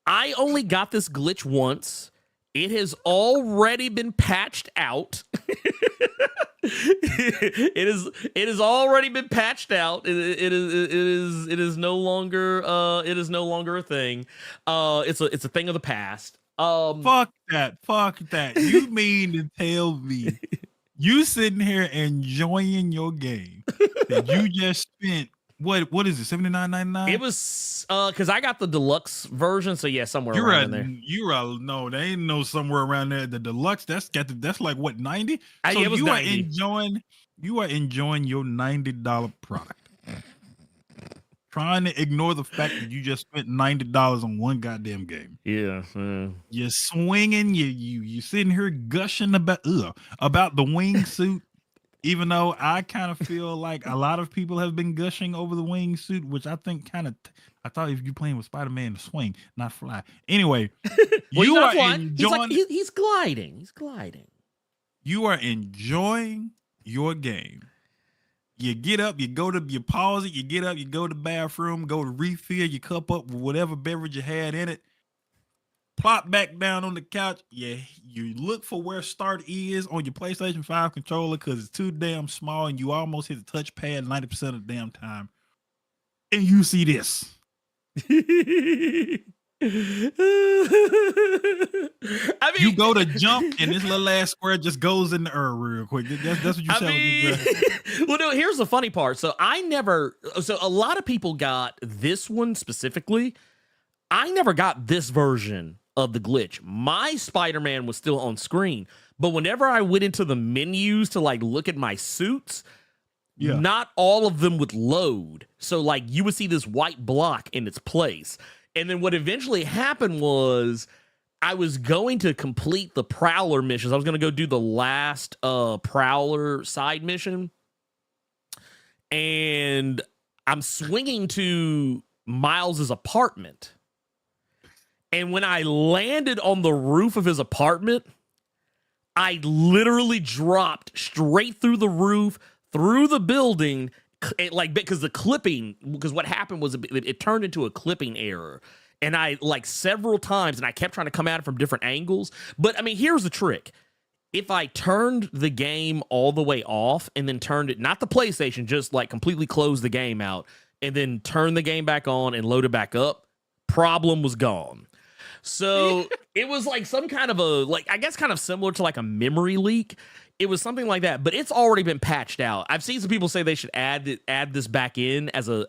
I only got this glitch once. It has already been patched out. It has already been patched out. It is no longer a thing. It's a thing of the past. Fuck that. You mean to tell me you sitting here enjoying your game that you just spent what is it, $79.99? It was because I got the deluxe version, so yeah, somewhere around there. No, there ain't no somewhere around there. The deluxe, that's like what, 90? So it was you 90. are enjoying your $90 product. Trying to ignore the fact that you just spent $90 on one goddamn game. Yeah. You're swinging, you sitting here gushing about the wingsuit. Even though I kind of feel like a lot of people have been gushing over the wingsuit, which I think I thought if you're playing with Spider-Man to swing, not fly. Anyway, well, you are enjoying. He's gliding. He's gliding. You are enjoying your game. You get up, you pause it, you get up, you go to the bathroom, go to refill your cup up with whatever beverage you had in it. Plop back down on the couch. You look for where start is on your PlayStation 5 controller because it's too damn small and you almost hit the touchpad 90% of the damn time. And you see this. I mean, you go to jump and this little ass square just goes in the air real quick. That's what you say. Well, no, here's the funny part. So a lot of people got this one specifically. I never got this version of the glitch. My Spider-Man was still on screen, but whenever I went into the menus to like look at my suits, not all of them would load. So like you would see this white block in its place. And then what eventually happened was I was going to complete the Prowler missions. I was going to go do the last Prowler side mission. And I'm swinging to Miles's apartment. And when I landed on the roof of his apartment, I literally dropped straight through the roof, through the building, because what happened was it turned into a clipping error. And I, like, several times, and I kept trying to come at it from different angles. But, I mean, here's the trick. If I turned the game all the way off and then turned it, not the PlayStation, just, like, completely closed the game out, and then turned the game back on and loaded back up, problem was gone. So it was like some kind of I guess kind of similar to like a memory leak. It was something like that, but it's already been patched out. I've seen some people say they should add this back in as an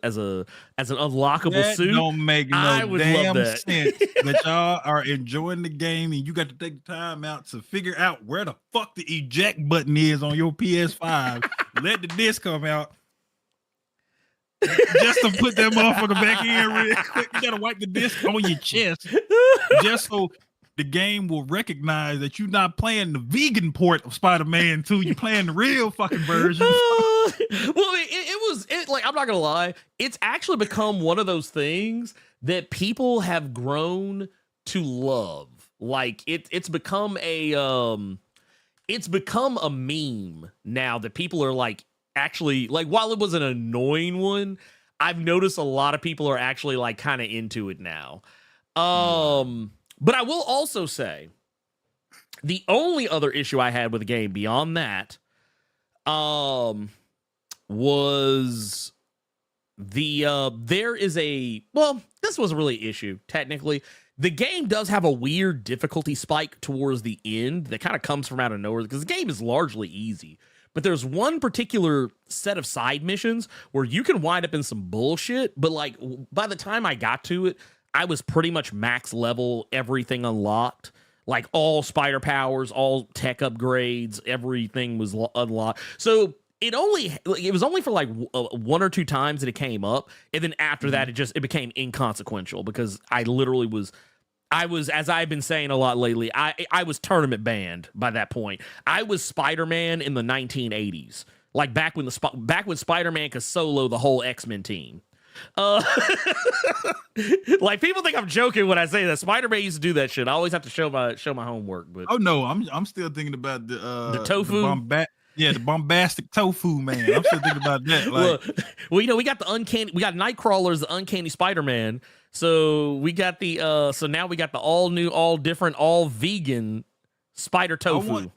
unlockable suit. That don't make no damn sense that y'all are enjoying the game and you got to take the time out to figure out where the fuck the eject button is on your PS5. Let the disc come out. Just to put that motherfucker back in real quick. You gotta wipe the disc on your chest just so the game will recognize that you're not playing the vegan port of Spider-Man 2. You're playing the real fucking version. Well, it was like, I'm not gonna lie, it's actually become one of those things that people have grown to love. Like it's become a meme now that people are like, actually, like, while it was an annoying one, I've noticed a lot of people are actually like kind of into it now. But I will also say the only other issue I had with the game beyond that was this was really an issue technically. The game does have a weird difficulty spike towards the end that kind of comes from out of nowhere because the game is largely easy. But there's one particular set of side missions where you can wind up in some bullshit. But like by the time I got to it, I was pretty much max level, everything unlocked, like all spider powers, all tech upgrades, everything was unlocked. So it was only for like one or two times that it came up. And then after that, it became inconsequential because I was, as I've been saying a lot lately, I was tournament banned by that point. I was Spider-Man in the 1980s, like back when Spider-Man could solo the whole X-Men team. Like people think I'm joking when I say that. Spider-Man used to do that shit. I always have to show my homework. But oh no, I'm still thinking about the tofu. Yeah, the bombastic tofu man. I'm still thinking about that. Like, well, you know, we got Nightcrawler's the uncanny Spider-Man. So we got the so now we got the all new, all different, all vegan spider tofu.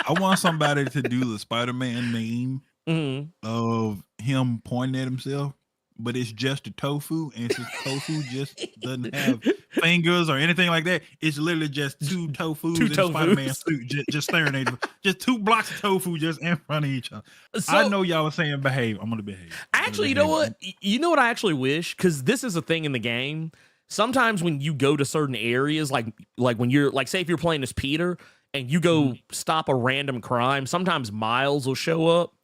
I want somebody to do the Spider-Man meme of him pointing at himself, but it's just a tofu, and since tofu just doesn't have fingers or anything like that, it's literally just two tofus in Spider-Man suit just staring at him. Just 2 blocks of tofu just in front of each other. So, I know y'all are saying behave. I'm gonna behave. Actually, you know what? You know what I actually wish? Because this is a thing in the game. Sometimes when you go to certain areas, like when you're like, say if you're playing as Peter and you go stop a random crime, sometimes Miles will show up.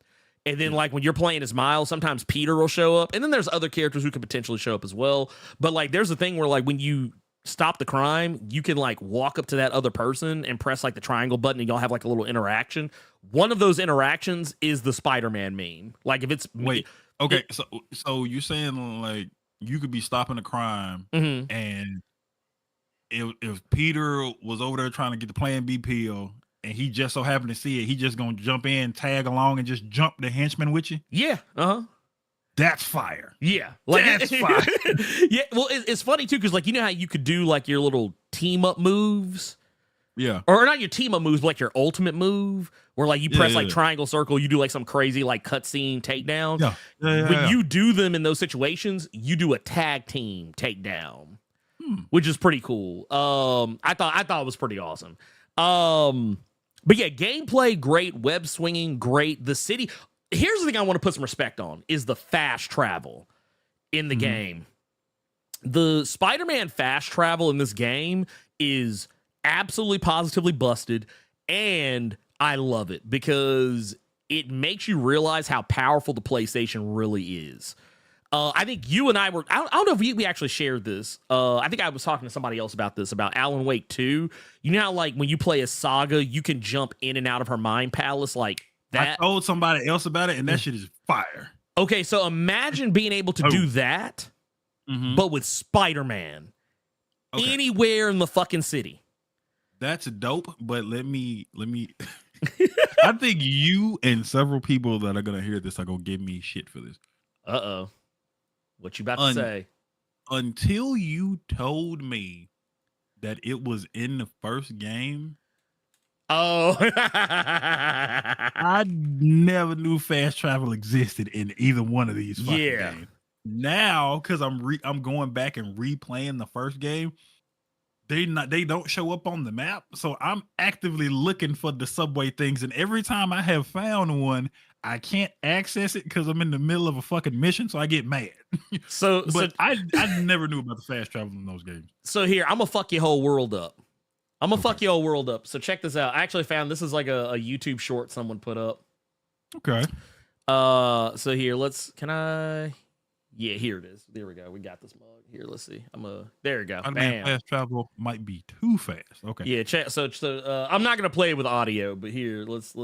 And then, like, when you're playing as Miles, sometimes Peter will show up. And then there's other characters who could potentially show up as well. But, like, there's a thing where, like, when you stop the crime, you can, like, walk up to that other person and press, like, the triangle button, and y'all have, like, a little interaction. One of those interactions is the Spider-Man meme. Like, if it's... Wait, okay, so you're saying, like, you could be stopping a crime, and if Peter was over there trying to get the Plan B pill, and he just so happened to see it, he just gonna jump in, tag along, and just jump the henchman with you? Yeah. That's fire. Yeah. Like, that's fire. Yeah. Well, it's funny, too, because, like, you know how you could do, like, your little team-up moves? Yeah. Or not your team-up moves, but, like, your ultimate move, where, like, you press, like, triangle, circle, you do, like, some crazy, like, cutscene takedown. Yeah. When you do them in those situations, you do a tag team takedown, which is pretty cool. I thought it was pretty awesome. But yeah, gameplay great, web swinging great. The city. Here's the thing I want to put some respect on is the fast travel in the game. The Spider-Man fast travel in this game is absolutely positively busted, and I love it because it makes you realize how powerful the PlayStation really is. I think you and I were, I don't know if we actually shared this. I think I was talking to somebody else about this, about Alan Wake 2. You know how, like, when you play a Saga, you can jump in and out of her mind palace like that? I told somebody else about it, and that shit is fire. Okay, so imagine being able to do that, but with Spider-Man. Anywhere in the fucking city. That's dope, but let me I think you and several people that are gonna hear this are gonna give me shit for this. Uh-oh. What you about to say? Until you told me that it was in the first game. Oh. I never knew fast travel existed in either one of these fucking games. Now, because I'm going back and replaying the first game, they don't show up on the map. So I'm actively looking for the subway things, and every time I have found one, I can't access it because I'm in the middle of a fucking mission, so I get mad. But I never knew about the fast travel in those games. So here, I'm gonna fuck your whole world up. So check this out. I actually found this is like a YouTube short someone put up. Okay. So here, here it is. There we go. We got this mug. Here, let's see. There we go. Bam. Fast travel might be too fast. Okay. Yeah, check. So I'm not gonna play it with audio, but here, let's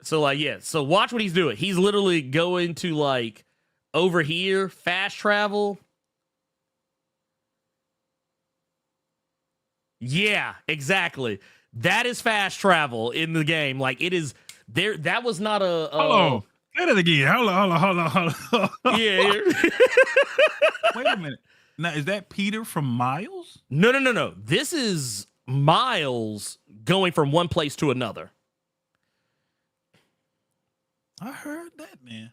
So like, yeah, so watch what he's doing. He's literally going to like over here, fast travel. Yeah, exactly. That is fast travel in the game. Like, it is there. That was not a. Hold on. Say that again. Hold on. Yeah. Wait a minute. Now, is that Peter from Miles? No. This is Miles going from one place to another. I heard that, man.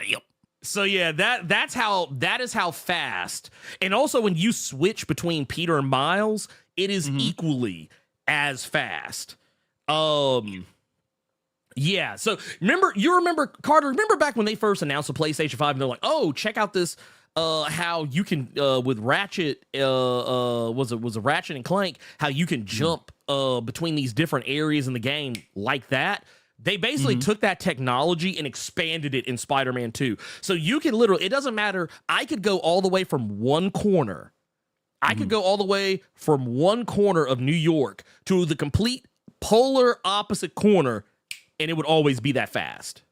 Yep. So yeah, that is how fast. And also when you switch between Peter and Miles, it is equally as fast. Yeah. So remember Carter, back when they first announced the PlayStation 5 and they're like, "Oh, check out this how you can with Ratchet was a Ratchet and Clank, how you can jump between these different areas in the game like that." They basically took that technology and expanded it in Spider-Man 2. So you can literally, it doesn't matter. I could go all the way from one corner. I could go all the way from one corner of New York to the complete polar opposite corner, and it would always be that fast.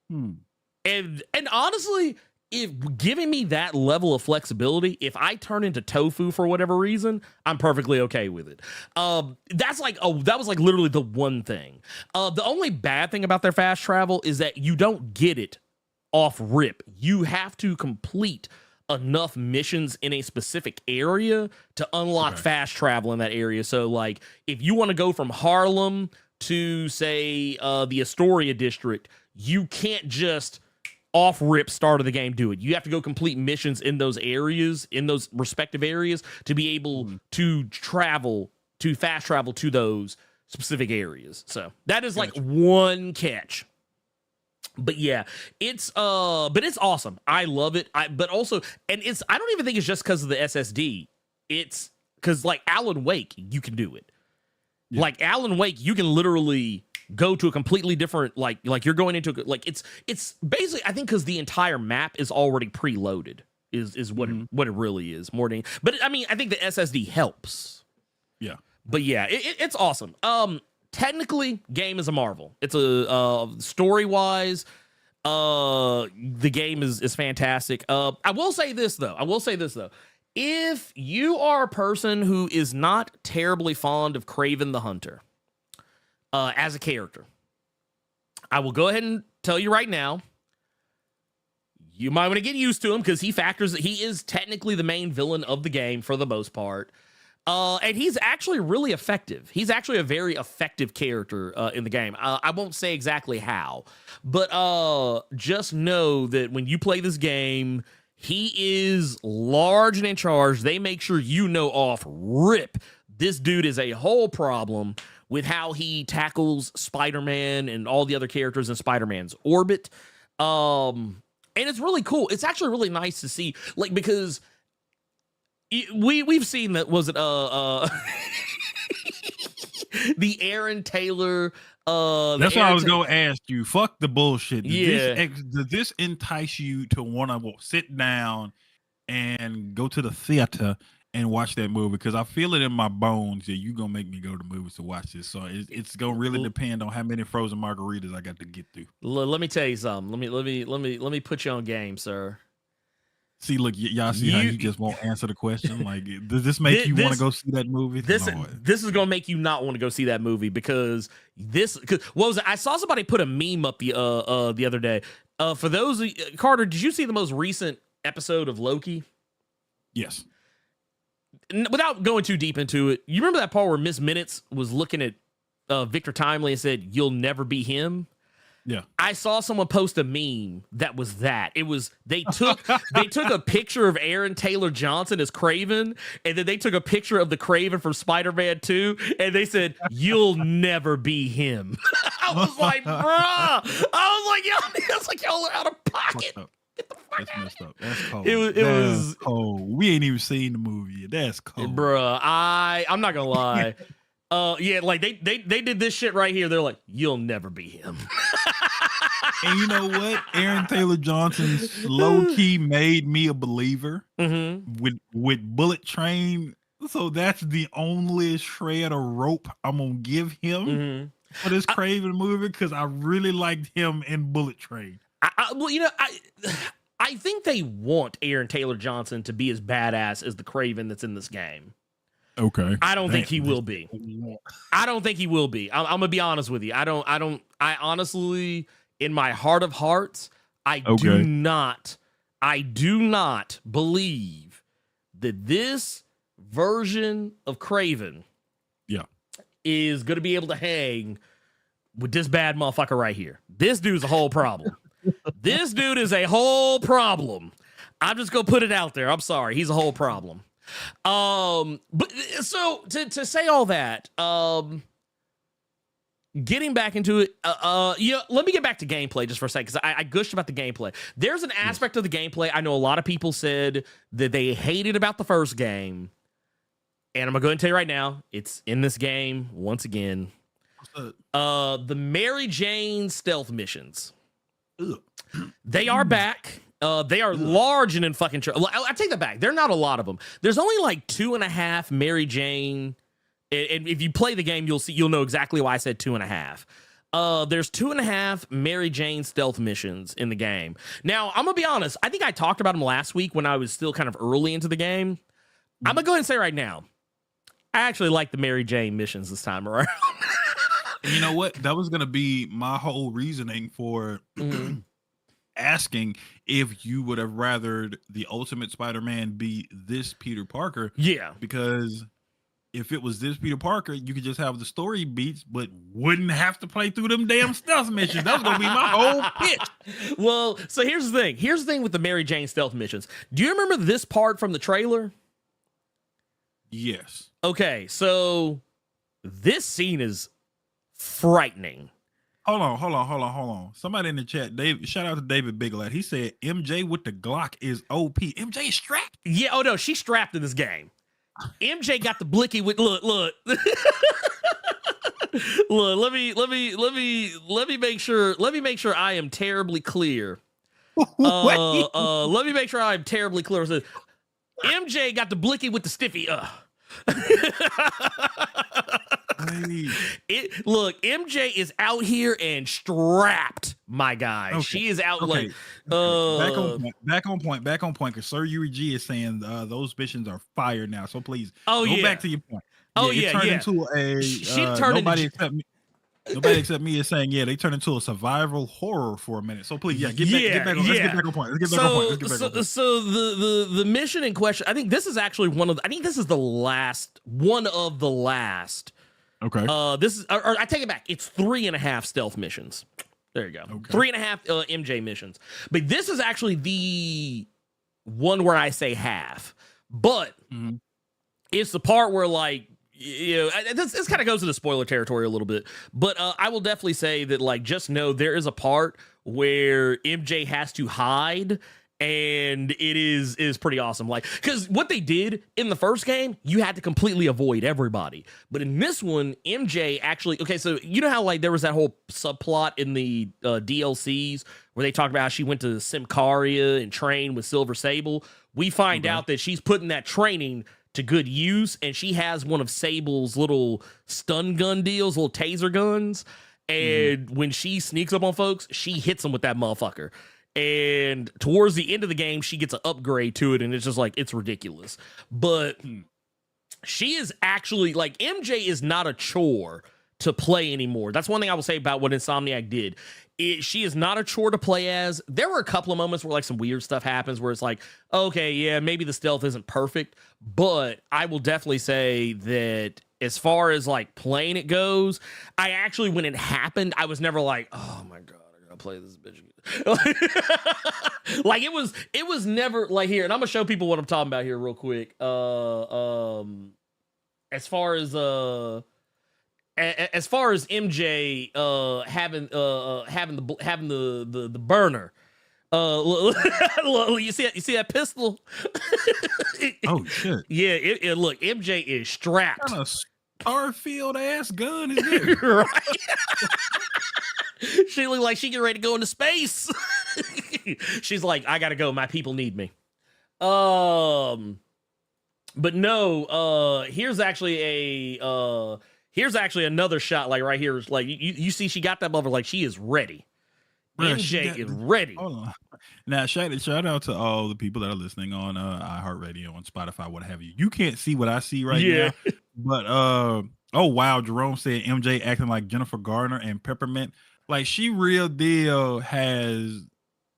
And honestly, if giving me that level of flexibility, if I turn into tofu for whatever reason, I'm perfectly okay with it. That was like literally the one thing. The only bad thing about their fast travel is that you don't get it off rip. You have to complete enough missions in a specific area to unlock fast travel in that area. So like if you want to go from Harlem to say the Astoria district, you can't just off rip start of the game do it. You have to go complete missions in those areas, in those respective areas, to be able to fast travel to those specific areas. So that is like one catch. But yeah, it's awesome. I love it. But also, and I don't even think it's just because of the SSD. It's because like Alan Wake, you can do it. Yeah. Like Alan Wake, you can literally go to a completely different, like you're going into like it's basically, I think because the entire map is already preloaded is what it really is more than. But I mean, I think the SSD helps. Yeah. But yeah, it's awesome. Technically, game is a marvel. It's a story wise, the game is fantastic. I will say this though. If you are a person who is not terribly fond of Kraven the Hunter as a character, I will go ahead and tell you right now, you might want to get used to him because he is technically the main villain of the game for the most part. And he's actually really effective. He's actually a very effective character in the game. I won't say exactly how, but just know that when you play this game, he is large and in charge. They make sure you know off rip, this dude is a whole problem with how he tackles Spider-Man and all the other characters in Spider-Man's orbit. And it's really cool. It's actually really nice to see, like, because we've seen that, was it the Aaron Taylor that's what I was gonna ask you. Fuck the bullshit. Did this entice you to want to sit down and go to the theater and watch that movie? Because I feel it in my bones that you gonna make me go to movies to watch this. So it's gonna really depend on how many frozen margaritas I got to get through. Let me tell you something. Let me put you on game, sir. See, look, y'all see how you just won't answer the question? Like, does this make you want to go see that movie? This is going to make you not want to go see that movie because what was it? I saw somebody put a meme up the other day. For those, Carter, did you see the most recent episode of Loki? Yes. Without going too deep into it, you remember that part where Miss Minutes was looking at Victor Timely and said, "You'll never be him"? Yeah, I saw someone post a meme that was that. It was they took a picture of Aaron Taylor Johnson as Kraven, and then they took a picture of the Kraven from Spider-Man 2, and they said, "You'll never be him." I was like, bruh. Y'all are out of pocket. Get the fuck That's out. Messed up. That's cold. It was cold. We ain't even seen the movie yet. That's cold, bruh. I'm not gonna lie. Yeah, like they did this shit right here. They're like, "You'll never be him." And you know what? Aaron Taylor Johnson low key made me a believer with Bullet Train. So that's the only shred of rope I'm gonna give him for this Kraven movie because I really liked him in Bullet Train. I think they want Aaron Taylor Johnson to be as badass as the Kraven that's in this game. Okay. I don't think he will be. I'm gonna be honest with you. I honestly, in my heart of hearts, I do not believe that this version of Kraven is gonna be able to hang with this bad motherfucker right here. This dude's a whole problem. This dude is a whole problem. I'm just gonna put it out there. I'm sorry. He's a whole problem. But so to say all that, getting back into it, let me get back to gameplay just for a second, because I gushed about the gameplay. There's an aspect of the gameplay I know a lot of people said that they hated about the first game, and I'm gonna go ahead and tell you right now, it's in this game once again. The Mary Jane stealth missions. They are back. They are large and in fucking I take that back. There are not a lot of them. There's only like 2.5 Mary Jane. And if you play the game, you'll know exactly why I said 2.5. There's 2.5 Mary Jane stealth missions in the game. Now, I'm gonna be honest. I think I talked about them last week when I was still kind of early into the game. I'm gonna go ahead and say right now, I actually like the Mary Jane missions this time around. You know what? That was gonna be my whole reasoning for asking if you would have rathered the Ultimate Spider-Man be this Peter Parker. Yeah, because if it was this Peter Parker, you could just have the story beats, but wouldn't have to play through them damn stealth missions. That was gonna be my whole pitch. Well, so here's the thing. Here's the thing with the Mary Jane stealth missions. Do you remember this part from the trailer? Yes. Okay, so this scene is frightening. Hold on. Somebody in the chat, Dave, shout out to David Bigelow. He said MJ with the Glock is OP. MJ is strapped. Yeah, oh no, she's strapped in this game. MJ got the blicky with look. Look, let me make sure I am terribly clear. Let me make sure I'm terribly clear. MJ got the blicky with the stiffy. Look, MJ is out here and strapped, my guy. Okay. She is out like back on point. Because Sir Yuri G is saying those missions are fire now. So please go back to your point. It turned into a nobody except me is saying they turned into a survival horror for a minute. So please, get back on. Let's get back on point. So the mission in question, I think this is actually this is the last one of the last. Okay. This is, or I take it back. It's 3.5 stealth missions. There you go. Okay. 3.5 MJ missions. But this is actually the one where I say half. But it's the part where this kind of goes into spoiler territory a little bit. But I will definitely say that just know there is a part where MJ has to hide. And it is pretty awesome. Because what they did in the first game, you had to completely avoid everybody. But in this one, MJ actually, so you know how there was that whole subplot in the DLCs where they talked about how she went to Symkaria and trained with Silver Sable. We find out that she's putting that training to good use, and she has one of Sable's little stun gun deals, little taser guns. And when she sneaks up on folks, she hits them with that motherfucker. And towards the end of the game, she gets an upgrade to it, and it's just it's ridiculous. But she is actually MJ is not a chore to play anymore. That's one thing I will say about what Insomniac did. She is not a chore to play as. There were a couple of moments where some weird stuff happens where it's okay, yeah, maybe the stealth isn't perfect, but I will definitely say that as far as playing it goes, I actually, when it happened, I was never oh my God, I gotta play this bitch again. It was never here, and I'm gonna show people what I'm talking about here real quick. As far as MJ having the burner. You see that pistol? Oh shit! Yeah, look, MJ is strapped. What kind of Starfield ass gun is this? Right. She looked like she get ready to go into space. She's I gotta go. My people need me. But no. Here's actually another shot. Right here. You see, she got that mother. She is ready. MJ is ready. Hold on. Now, shout out to all the people that are listening on iHeartRadio, on Spotify, what have you. You can't see what I see right now, but oh wow, Jerome said MJ acting like Jennifer Garner and Peppermint. She real deal has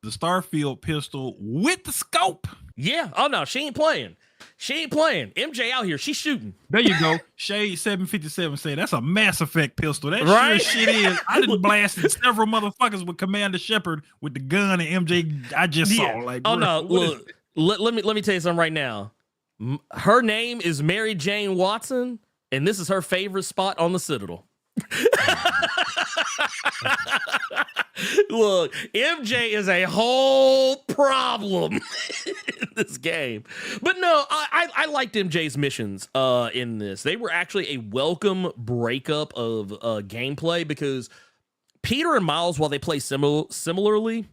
the Starfield pistol with the scope. Yeah. Oh no, she ain't playing. MJ out here, she's shooting. There you go. Shade 757 said that's a Mass Effect pistol. That right? Sure shit is. I done blasted several motherfuckers with Commander Shepard with the gun and MJ. I just saw no, look. Let me tell you something right now. Her name is Mary Jane Watson, and this is her favorite spot on the Citadel. Look, MJ is a whole problem in this game. But no, I liked MJ's missions in this. They were actually a welcome breakup of gameplay, because Peter and Miles, while they play similarly,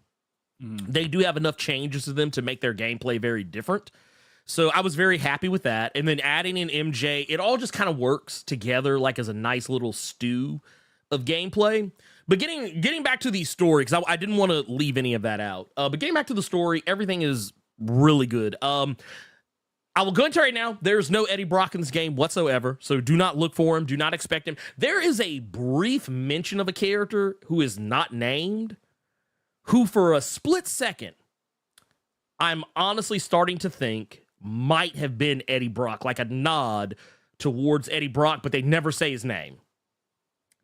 they do have enough changes to them to make their gameplay very different. So I was very happy with that. And then adding in MJ, it all just kind of works together as a nice little stew of gameplay. But getting back to the story, because I didn't want to leave any of that out. But getting back to the story, everything is really good. I will go into right now. There's no Eddie Brock in this game whatsoever, so do not look for him. Do not expect him. There is a brief mention of a character who is not named, who for a split second, I'm honestly starting to think might have been Eddie Brock, like a nod towards Eddie Brock, but they never say his name.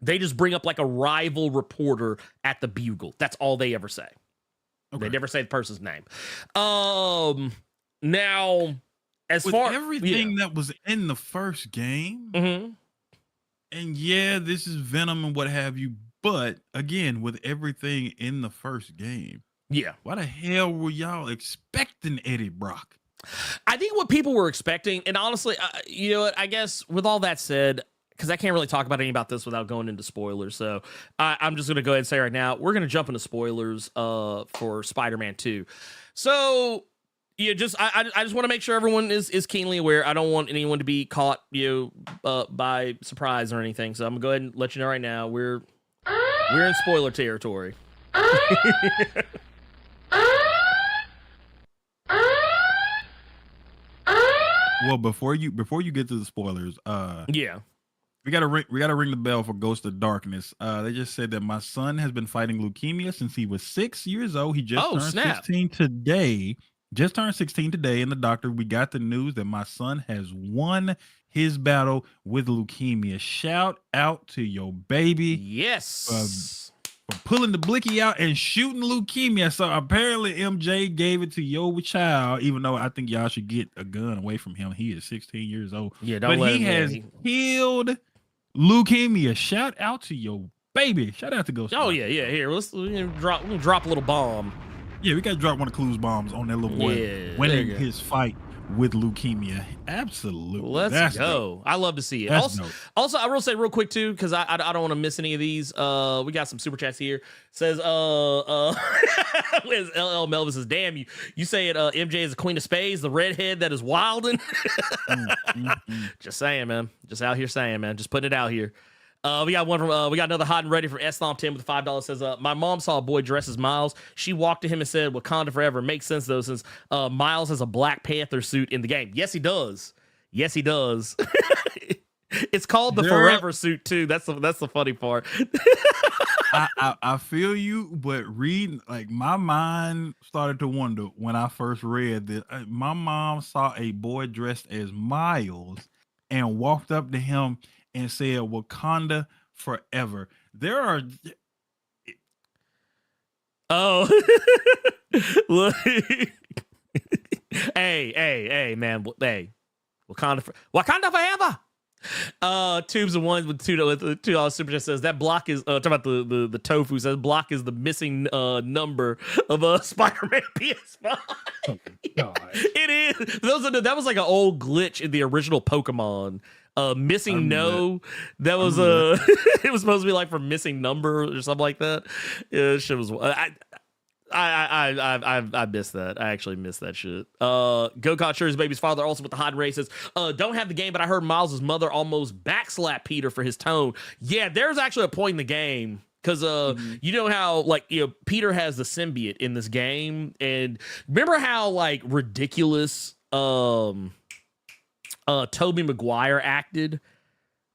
They just bring up like a rival reporter at the Bugle. That's all they ever say. Okay. They never say the person's name. Now, as with far everything that was in the first game, and yeah, this is Venom and what have you, but again, with everything in the first game, why the hell were y'all expecting Eddie Brock? I think what people were expecting, and honestly, you know what, I guess with all that said, because I can't really talk about any about this without going into spoilers, so I'm just going to go ahead and say right now, we're going to jump into spoilers for Spider-Man 2. So, yeah, I just want to make sure everyone is keenly aware. I don't want anyone to be caught, by surprise or anything. So I'm gonna go ahead and let you know right now we're in spoiler territory. Well, before you get to the spoilers, we gotta ring the bell for Ghost of Darkness. They just said that my son has been fighting leukemia since he was 6 years old. He just turned 16 today. Just turned 16 today, and the doctor, we got the news that my son has won his battle with leukemia. Shout out to your baby. Yes. For pulling the blicky out and shooting leukemia. So apparently MJ gave it to your child, even though I think y'all should get a gun away from him. He is 16 years old. Yeah, don't let him. He has healed leukemia. Shout out to your baby. Shout out to Ghost. Oh, yeah. Here, let's drop a little bomb. Yeah, we got to drop one of Clue's bombs on that little boy winning his fight with leukemia. Absolutely. Let's go. Dope. I love to see it. Also, I will say real quick, too, because I don't want to miss any of these. We got some super chats here. Says, LL Melvin says, damn, you say it, MJ is the queen of spades, the redhead that is wilding. Just saying, man. Just out here saying, man. Just putting it out here. We got another hot and ready from Eslam 10 with $5. Says, my mom saw a boy dressed as Miles. She walked to him and said, Wakanda forever. Makes sense though, since Miles has a Black Panther suit in the game. Yes, he does. Yes, he does. It's called the Forever suit too. That's the funny part. I feel you, but reading, like, my mind started to wonder when I first read that. My mom saw a boy dressed as Miles and walked up to him and said, Wakanda forever. There are... Oh. Look. Hey, man. Hey. Wakanda forever. Tubes of ones with $2 super chat says that block is talking about the tofu, says block is the missing number of a Spider-Man PS5. Oh, God. It is. That was like an old glitch in the original Pokemon. Missing that was it was supposed to be like for missing number or something like that. Yeah, shit was I missed that. I actually missed that shit. Go-Kart sure his baby's father also with the hot races. Don't have the game, but I heard Miles' mother almost backslap Peter for his tone. Yeah, there's actually a point in the game. Because you know how, like, Peter has the symbiote in this game, and remember how, like, ridiculous Tobey Maguire acted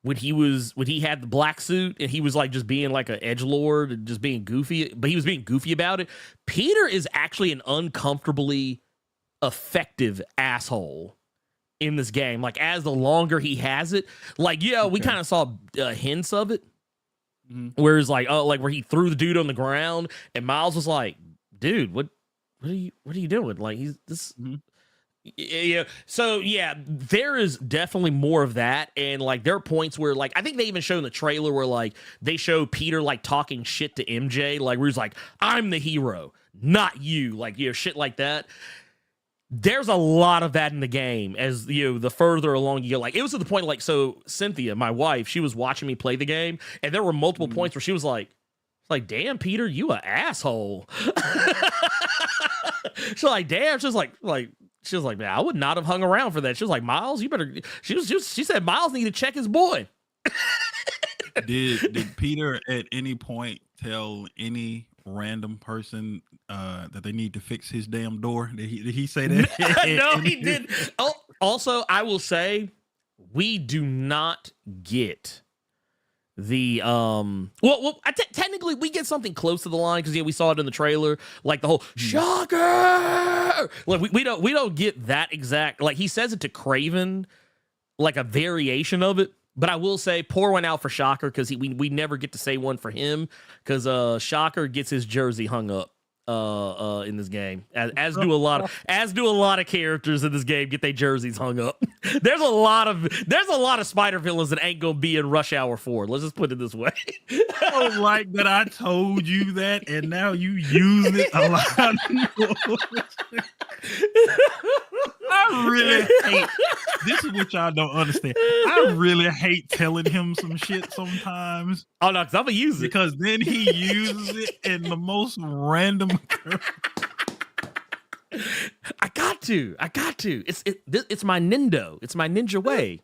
when he had the black suit and he was like just being like an edgelord and just being goofy, but he was being goofy about it. Peter is actually an uncomfortably effective asshole in this game. Like, as the longer he has it, like, we kind of saw hints of it. Where it's like, where he threw the dude on the ground and Miles was like, dude, what are you doing? Like, he's this. Yeah. So yeah, there is definitely more of that, and like there are points where, like, I think they even show in the trailer where like they show Peter like talking shit to MJ, like where he's like, "I'm the hero, not you," like shit like that. There's a lot of that in the game as the further along you go. Like, it was to the point, like, so Cynthia, my wife, she was watching me play the game, and there were multiple points where she was like, "Damn, Peter, you an asshole." She's like, "Damn," she's like. She was like, man, I would not have hung around for that. She was like, Miles, you better. She said Miles needed to check his boy. Did Peter at any point tell any random person that they need to fix his damn door? Did he say that? No, he did. Oh, also, I will say we do not get the technically we get something close to the line because we saw it in the trailer, like the whole shocker. Like we don't get that exact. Like he says it to Kraven, like a variation of it. But I will say, pour one out for Shocker because we never get to say one for him because Shocker gets his jersey hung up in this game, as do a lot of characters in this game get their jerseys hung up. There's a lot of spider villains that ain't gonna be in Rush Hour 4. Let's just put it this way. I don't like that I told you that, and now you use it a lot. I really hate. This is what y'all don't understand. I really hate telling him some shit sometimes. Oh no, because I'm gonna use it because then he uses it in the most random. I got to. It's my Nindo. It's my ninja way.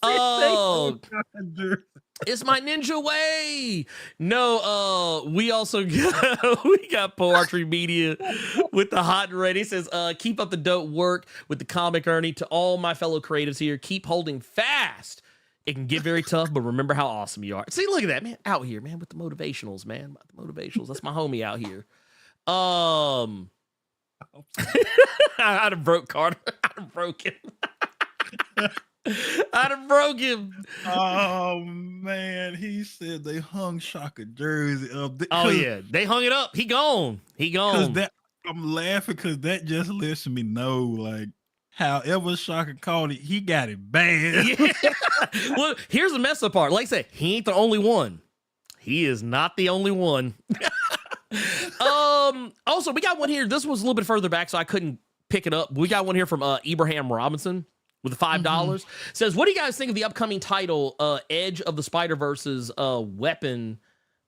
Oh, it's my ninja way. No, we also got Poetry Media with the hot and ready. It says, keep up the dope work with the comic, Ernie. To all my fellow creatives here, keep holding fast. It can get very tough, but remember how awesome you are. See, look at that, man. Out here, man, with the motivationals, man. The motivationals. That's my homie out here. I'd have broke Carter. I'd have broke him. I'd have broke him. Oh man, he said they hung Shaka jersey up. Oh yeah, they hung it up. He gone. I'm laughing because that just lets me know, like, however Shaka called it, he got it bad. Yeah. Well, here's the mess up part. Like I said, he ain't the only one. He is not the only one. Also, we got one here. This was a little bit further back, so I couldn't pick it up. We got one here from Abraham Robinson with the $5. Says, what do you guys think of the upcoming title, Edge of the Spider-Verse's weapon?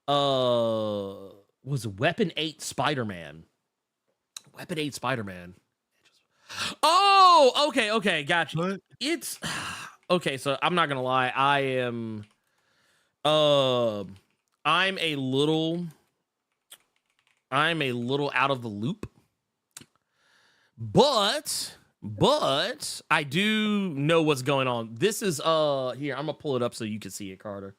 Was Weapon 8 Spider-Man? Weapon 8 Spider-Man. Oh, okay, gotcha. What? It's okay. So I'm not gonna lie. I'm a little out of the loop, but I do know what's going on. This is here. I'm gonna pull it up so you can see it, Carter.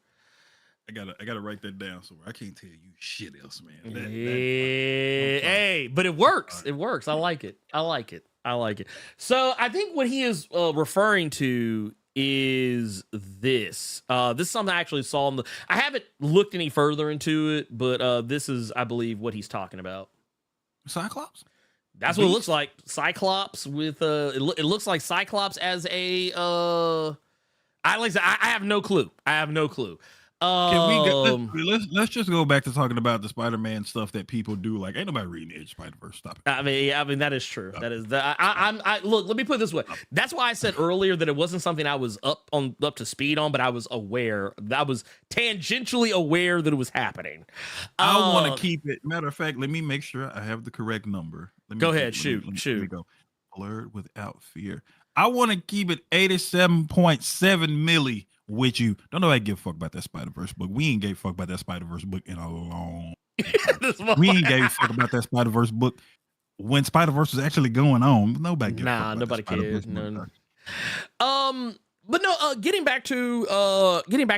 I gotta write that down somewhere. I can't tell you shit else, man. Hey, but it works. It works. I like it. So I think what he is referring to is this. This is something I actually saw I haven't looked any further into it, but this is, I believe, what he's talking about. Cyclops? That's what it looks like. Cyclops with it looks like Cyclops as a I have no clue. Can we go, let's just go back to talking about the Spider-Man stuff that people do. Like, ain't nobody reading Edge Spider-Verse. Stop it. I mean that is true. That is that. I look. Let me put it this way. That's why I said earlier that it wasn't something I was up to speed on, but I was aware. I was tangentially aware that it was happening. I want to keep it. Matter of fact, let me make sure I have the correct number. Go ahead. Shoot. Let me go. Blerd Without Fear. I want to keep it 87.7 milli. With you. Don't nobody give a fuck about that Spider-Verse book. We ain't gave a fuck about that Spider-Verse book in a long time. We ain't gave a fuck about that Spider-Verse book when Spider-Verse was actually going on. Nobody gives a fuck about nobody cares. No. But no, getting back to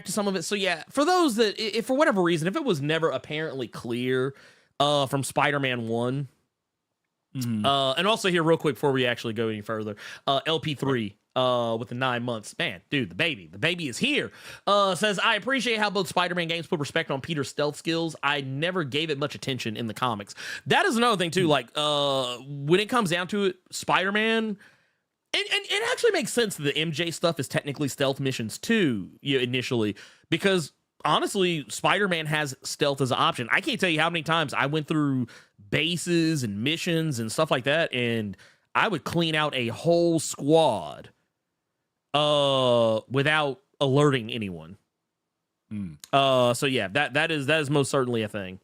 some of it. So yeah, for those that, if for whatever reason, if it was never apparently clear from Spider-Man 1, and also here real quick before we actually go any further, LP3 with the 9 months, man, dude, the baby is here. Says, I appreciate how both Spider-Man games put respect on Peter's stealth skills. I never gave it much attention in the comics. That is another thing too. Like when it comes down to it, Spider-Man, and it actually makes sense that the MJ stuff is technically stealth missions too, initially, because honestly, Spider-Man has stealth as an option. I can't tell you how many times I went through bases and missions and stuff like that, and I would clean out a whole squad without alerting anyone. So yeah, that is most certainly a thing.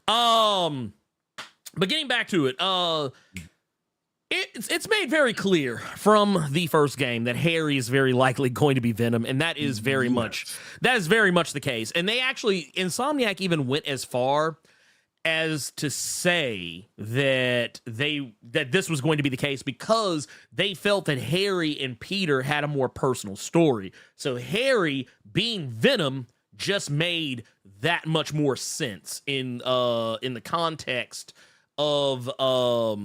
But getting back to it, It's made very clear from the first game that Harry is very likely going to be Venom, and that is very much the case. And they actually, Insomniac even went as far as to say that this was going to be the case because they felt that Harry and Peter had a more personal story. So Harry being Venom just made that much more sense in the context of all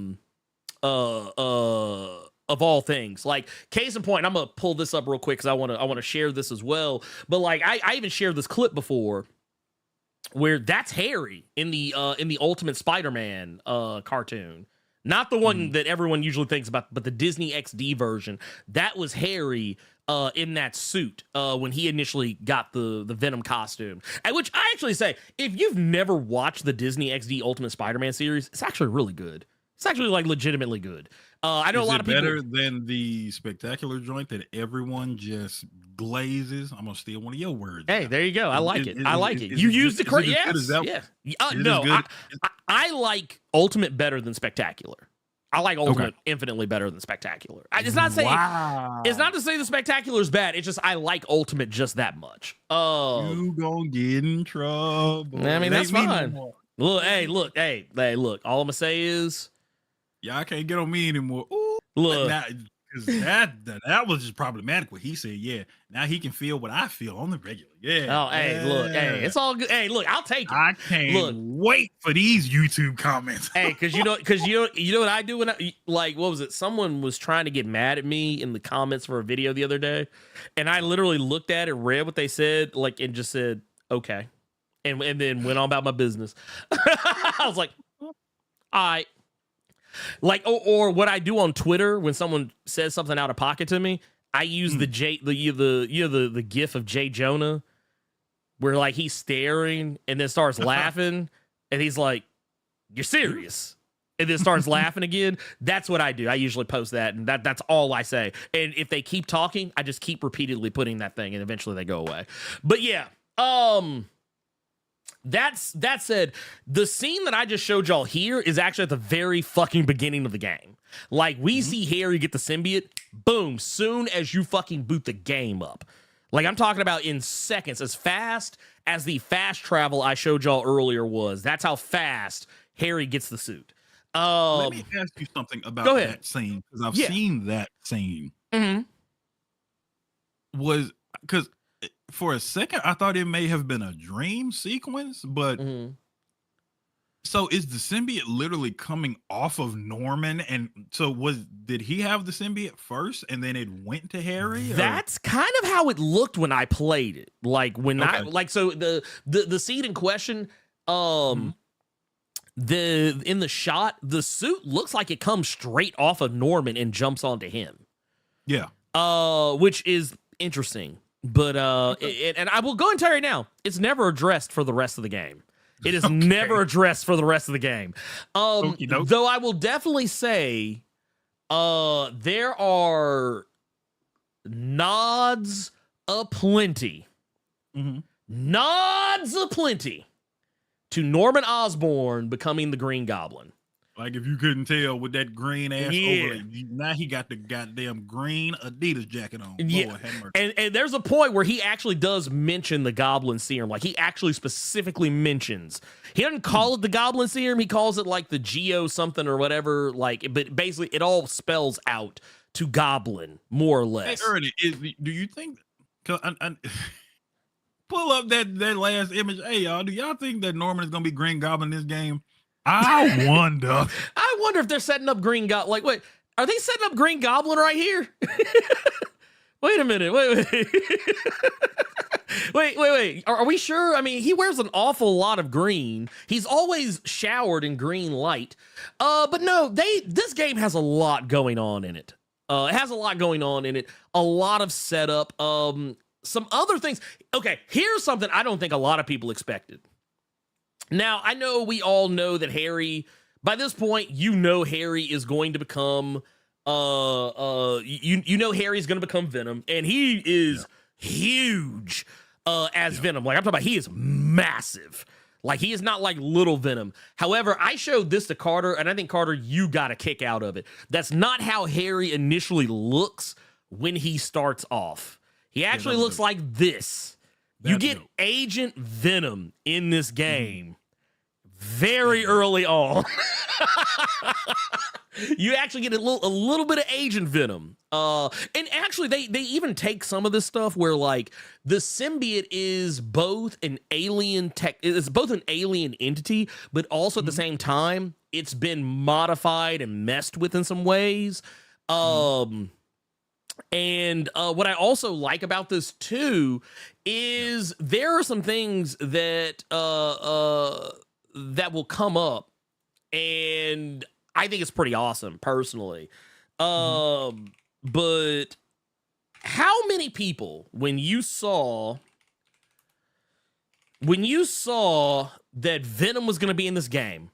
things. Like, case in point, I'm gonna pull this up real quick because I want to share this as well. But like, I even shared this clip before where that's Harry in the Ultimate Spider-Man cartoon, not the one that everyone usually thinks about, but the Disney XD version. That was Harry in that suit when he initially got the Venom costume. At which I actually say, if you've never watched the Disney XD Ultimate Spider-Man series, it's actually really good. It's actually like legitimately good. I know a lot of people better than the spectacular joint that everyone just glazes. I'm gonna steal one of your words. Hey, there you go. I like it. I like it. You used the correct. Yes. No, I like Ultimate better than Spectacular. I like Ultimate infinitely better than Spectacular. It's not saying it's not to say the Spectacular is bad. It's just I like Ultimate just that much. You gonna get in trouble. I mean, that's fine. Look. All I'm gonna say is, y'all can't get on me anymore. Ooh, look, because that was just problematic. What he said, yeah. Now he can feel what I feel on the regular. Yeah. Oh, hey, look, hey, it's all good. Hey, look, I'll take it. I can't wait for these YouTube comments. Hey, because you know what I do when what was it? Someone was trying to get mad at me in the comments for a video the other day, and I literally looked at it, read what they said, and just said okay, and then went on about my business. I was like, all right. Or what I do on Twitter when someone says something out of pocket to me, I use the gif of Jay Jonah, where he's staring and then starts laughing, and he's like, "You're serious," and then starts laughing again. That's what I do. I usually post that, and that's all I say. And if they keep talking, I just keep repeatedly putting that thing, and eventually they go away. But yeah, that said, the scene that I just showed y'all here is actually at the very fucking beginning of the game. We see Harry get the symbiote, boom, soon as you fucking boot the game up. I'm talking about in seconds, as fast as the fast travel I showed y'all earlier was. That's how fast Harry gets the suit. Let me ask you something about that scene, because I've seen that scene. Because for a second, I thought it may have been a dream sequence, but so is the symbiote literally coming off of Norman? And so did he have the symbiote first and then it went to Harry? That's kind of how it looked when I played it. So the scene in question, in the shot, the suit looks like it comes straight off of Norman and jumps onto him. Yeah. Which is interesting. But and I will go and tell you right now, it's never addressed for the rest of the game. It is never addressed for the rest of the game. Though I will definitely say there are nods aplenty. Nods aplenty to Norman Osborn becoming the Green Goblin. If you couldn't tell with that green ass overlay, now he got the goddamn green Adidas jacket on. Yeah. And there's a point where he actually does mention the Goblin Serum. He actually specifically mentions. He doesn't call it the Goblin Serum. He calls it the Geo something or whatever. But basically it all spells out to Goblin, more or less. Hey, Ernie, do you think... pull up that last image. Hey, y'all, do y'all think that Norman is going to be Green Goblin in this game? I wonder. I wonder if they're setting up Green Goblin. Wait, are they setting up Green Goblin right here? Wait a minute. Wait. Are we sure? I mean, he wears an awful lot of green. He's always showered in green light. But no, this game has a lot going on in it. It has a lot going on in it. A lot of setup. Some other things. Okay, here's something I don't think a lot of people expected. Now, I know we all know that Harry, by this point, Harry is going to become, Harry's going to become Venom, and he is huge as Venom. I'm talking about he is massive. Like, he is not like little Venom. However, I showed this to Carter, and I think, Carter, you got a kick out of it. That's not how Harry initially looks when he starts off. He actually looks like this. You get Agent Venom in this game very early on. You actually get a little bit of Agent Venom. And actually, they even take some of this stuff where, like, the symbiote is both an alien it's both an alien entity, but also at the same time, it's been modified and messed with in some ways. And what I also like about this too is there are some things that that will come up, and I think it's pretty awesome personally. But how many people, when you saw that Venom was going to be in this game,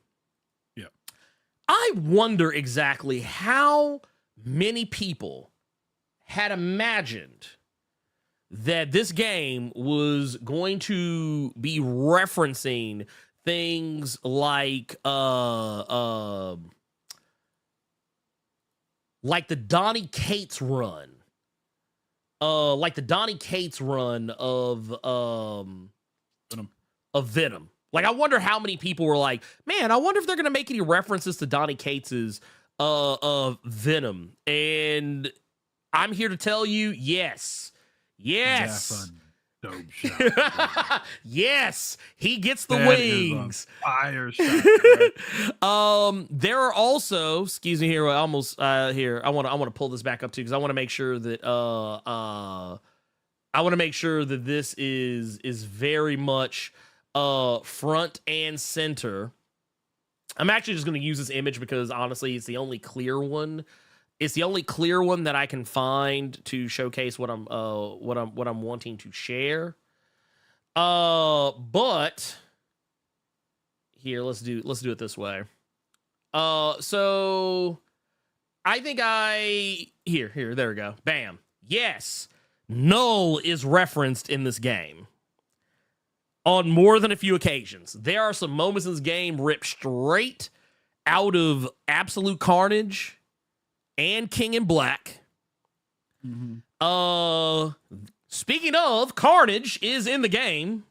I wonder exactly how many people had imagined that this game was going to be referencing things like the Donny Cates run. Like the Donny Cates run of Venom. Like, I wonder how many people were like, man, I wonder if they're gonna make any references to Donny Cates's Venom. And I'm here to tell you, yes. Dope shot. Yes, he gets the wings. Fire shot. There are also, excuse me here, I almost here. I want to pull this back up too, because I want to make sure that this is very much front and center. I'm actually just going to use this image because honestly, it's the only clear one. It's the only clear one that I can find to showcase what I'm wanting to share. But here, let's do it this way. So I think here, there we go. Bam. Yes. Null is referenced in this game on more than a few occasions. There are some moments in this game ripped straight out of Absolute Carnage and King in Black. Speaking of, Carnage is in the game.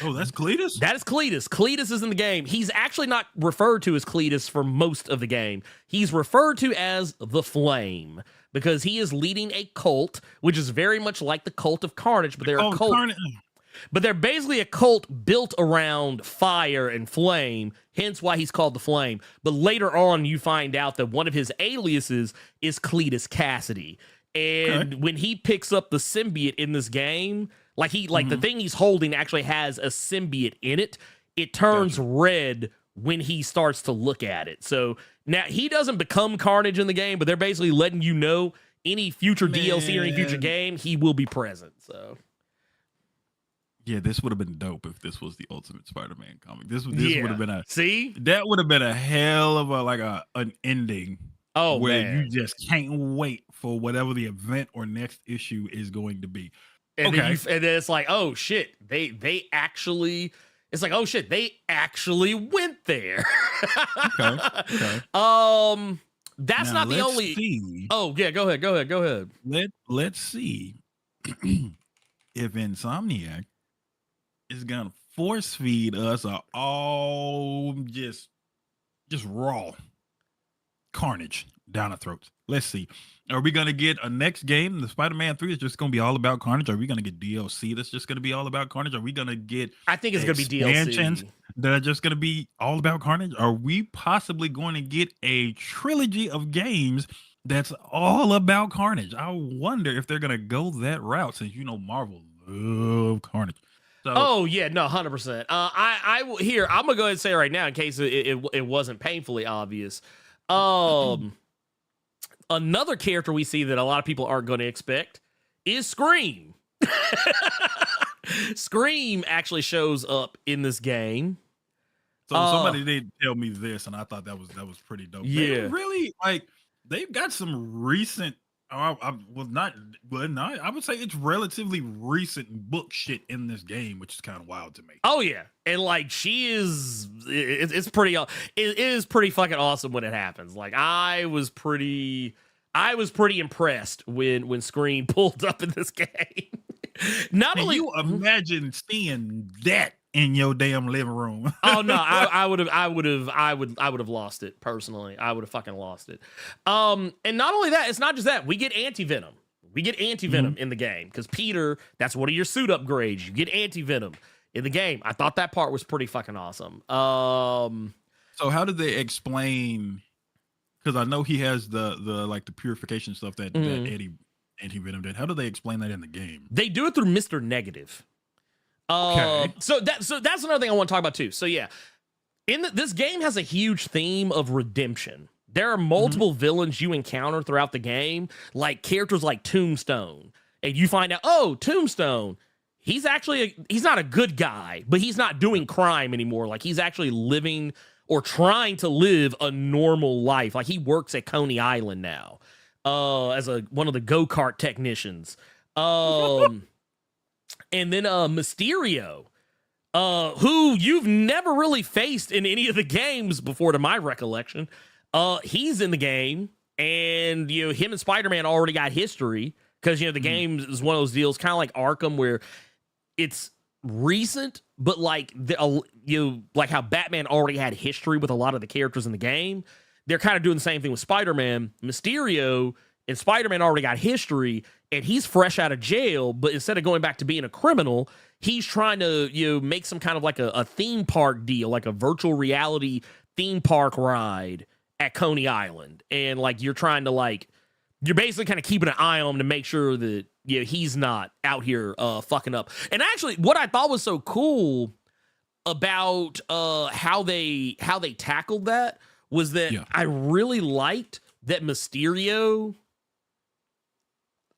Oh, that's Cletus? That is Cletus. Cletus is in the game. He's actually not referred to as Cletus for most of the game. He's referred to as the Flame because he is leading a cult, which is very much like the cult of Carnage, but they're a cult. But they're basically a cult built around fire and flame, hence why he's called the Flame. But later on, you find out that one of his aliases is Cletus Cassidy. And when he picks up the symbiote in this game, the thing he's holding actually has a symbiote in it. It turns red when he starts to look at it. So now he doesn't become Carnage in the game, but they're basically letting you know any future DLC or any future game, he will be present. So. Yeah, this would have been dope if this was the Ultimate Spider-Man comic. This would have been that would have been a hell of an ending. Oh, where man. you just can't wait for whatever the event or next issue is going to be. And then it's like, oh shit, they actually. It's like, oh shit, they actually went there. Okay. That's now, not the only. See. Oh yeah, go ahead. Let's see if Insomniac is gonna force feed us all just raw carnage down our throats. Let's see. Are we gonna get a next game? The Spider-Man 3 is just gonna be all about Carnage. Are we gonna get DLC that's just gonna be all about Carnage? Are we gonna get I think it's gonna be expansions DLC that are just gonna be all about Carnage? Are we possibly going to get a trilogy of games that's all about Carnage? I wonder if they're gonna go that route, since Marvel love Carnage. So, oh yeah, no, 100%. I'm gonna go ahead and say right now, in case it wasn't painfully obvious. Another character we see that a lot of people aren't going to expect is Scream. Scream actually shows up in this game. So somebody did tell me this, and I thought that was pretty dope. Yeah, they really they've got some recent I would say it's relatively recent book shit in this game, which is kind of wild to me. Oh yeah, and like she is, it's pretty. It is pretty fucking awesome when it happens. Like I was pretty impressed when Screen pulled up in this game. Not Can only you imagine seeing that in your damn living room. Oh no, I would have lost it personally. I would have fucking lost it. And not only that, it's not just that. We get anti-venom. In the game because Peter, that's one of your suit upgrades. You get anti-venom in the game. I thought that part was pretty fucking awesome. So how did they explain? Because I know he has the like the purification stuff that Eddie anti-venom did. How do they explain that in the game? They do it through Mr. Negative. Okay. So that's another thing I want to talk about too. So yeah, this game has a huge theme of redemption. There are multiple villains you encounter throughout the game, like characters like Tombstone, and you find out, oh, Tombstone, he's not a good guy, but he's not doing crime anymore. Like he's actually living or trying to live a normal life. Like he works at Coney Island now, as one of the go-kart technicians. And then Mysterio, who you've never really faced in any of the games before, to my recollection. He's in the game, and him and Spider-Man already got history because the game is one of those deals, kind of like Arkham, where it's recent, but like like how Batman already had history with a lot of the characters in the game. They're kind of doing the same thing with Spider-Man. Mysterio and Spider-Man already got history, and he's fresh out of jail, but instead of going back to being a criminal, he's trying to make some kind of like a theme park deal, like a virtual reality theme park ride at Coney Island. And like you're trying to you're basically kind of keeping an eye on him to make sure that he's not out here fucking up. And actually, what I thought was so cool about how they tackled that was that I really liked that Mysterio.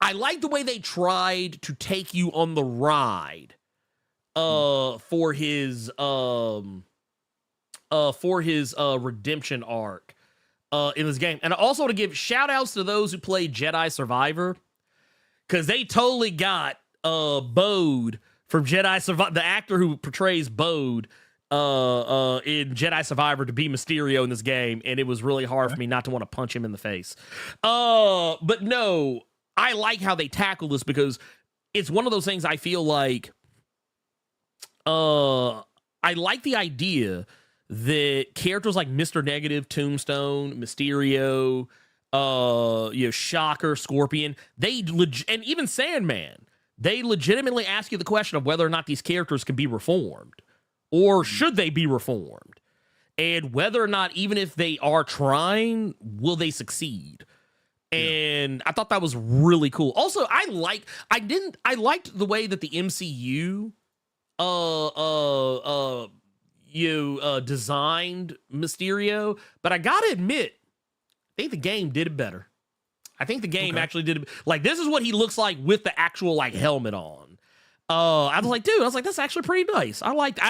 I like the way they tried to take you on the ride for his redemption arc in this game. And also to give shout outs to those who played Jedi Survivor, because they totally got Bode from Jedi Survivor, the actor who portrays Bode in Jedi Survivor, to be Mysterio in this game, and it was really hard for me not to want to punch him in the face. But no, I like how they tackle this because it's one of those things I feel like I like the idea that characters like Mr. Negative, Tombstone, Mysterio, Shocker, Scorpion, and even Sandman, they legitimately ask you the question of whether or not these characters can be reformed, or should they be reformed, and whether or not, even if they are trying, will they succeed. And I thought that was really cool. Also, I liked the way that the MCU designed Mysterio, but I gotta admit, I think the game did it better. I think the game actually did it. Like, this is what he looks like with the actual helmet on. I was like, that's actually pretty nice. I like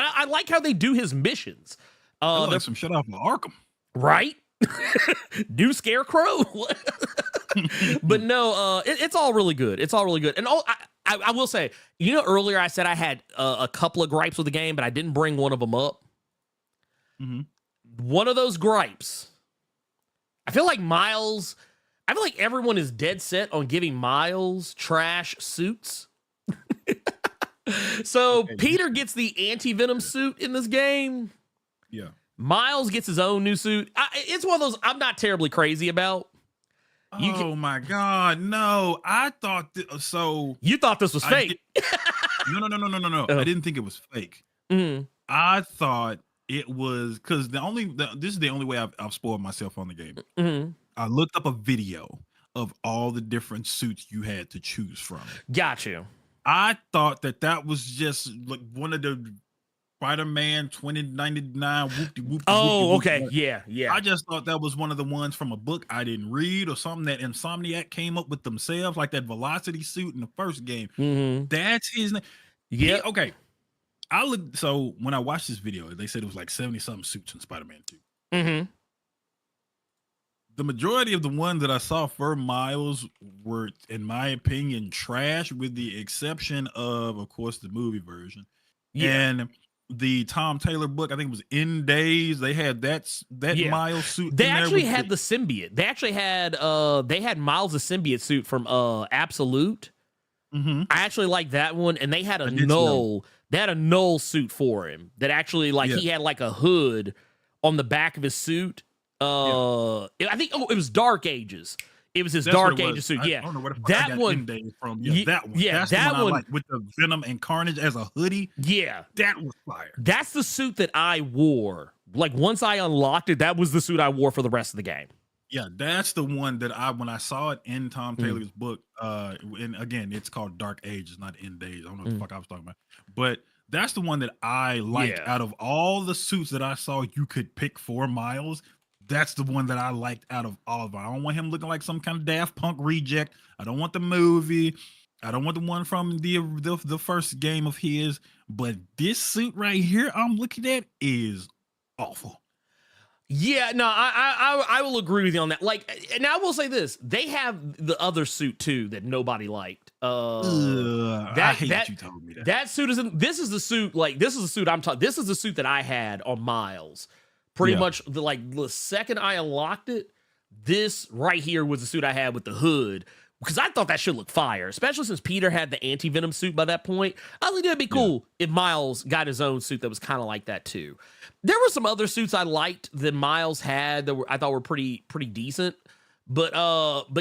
how they do his missions. Like some shit off of Arkham, right? New Scarecrow. But no, it's all really good. It's all really good. And I will say, earlier I said I had a couple of gripes with the game, but I didn't bring one of them up. One of those gripes, I feel like everyone is dead set on giving Miles trash suits. So Peter gets the anti-venom suit in this game. Yeah. Miles gets his own new suit. It's one of those I'm not terribly crazy about. My God, no! I thought so. You thought this was fake? No. I didn't think it was fake. I thought it was because this is the only way I've spoiled myself on the game. I looked up a video of all the different suits you had to choose from. Got you. I thought that was just like one of the Spider-Man 2099 whoop-de-whoop. Oh, okay. Yeah. I just thought that was one of the ones from a book I didn't read, or something that Insomniac came up with themselves, like that Velocity suit in the first game. That's his name. Yeah. Okay. So when I watched this video, they said it was like 70-something suits in Spider-Man 2. the majority of the ones that I saw for Miles were, in my opinion, trash, with the exception of course, the movie version. Yeah. And the Tom Taylor book, I think it was In Days. They had that Miles suit. They actually had the symbiote. They actually had Miles' symbiote suit from Absolute. Mm-hmm. I actually like that one, and they had a null. They had a null suit for him that actually he had like a hood on the back of his suit. I think it was Dark Ages. It was his Dark Ages suit. Yeah, I don't know where the fuck that I got one. In Days from. Yeah, that one. Yeah, that's that the one one I like, with the Venom and Carnage as a hoodie. Yeah, that was fire. That's the suit that I wore. Like once I unlocked it, that was the suit I wore for the rest of the game. Yeah, that's the one that when I saw it in Tom Taylor's book, and again, it's called Dark Ages, not In Days. I don't know what the fuck I was talking about. But that's the one that I liked out of all the suits that I saw you could pick for Miles. That's the one that I liked out of all of them. I don't want him looking like some kind of Daft Punk reject. I don't want the movie. I don't want the one from the first game of his. But this suit right here I'm looking at is awful. Yeah, no, I will agree with you on that. Like, and I will say this: they have the other suit too that nobody liked. I hate that you told me that. That suit isn't. This is the suit. Like, this is the suit I'm talking. This is the suit that I had on Miles. Pretty much, the second I unlocked it, this right here was the suit I had with the hood. Because I thought that should look fire, especially since Peter had the anti-venom suit by that point. I think it'd be cool if Miles got his own suit that was kind of like that too. There were some other suits I liked that Miles had that I thought were pretty decent. But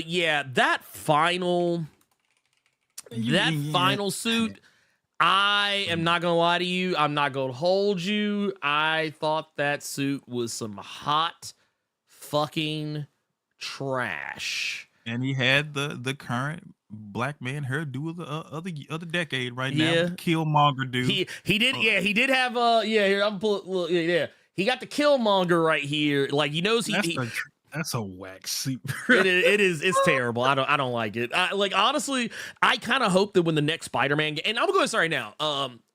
yeah, that final suit, I am not gonna lie to you. I'm not gonna hold you. I thought that suit was some hot fucking trash. And he had the current black man hairdo of the other decade right now. Killmonger dude. He did. He did have here I'm pull. Yeah. He got the Killmonger right here. Like, he knows that's a whack suit. it is. It's terrible. I don't like it. Like, honestly, I kind of hope that when the next Spider-Man game, and I'm going to say right now,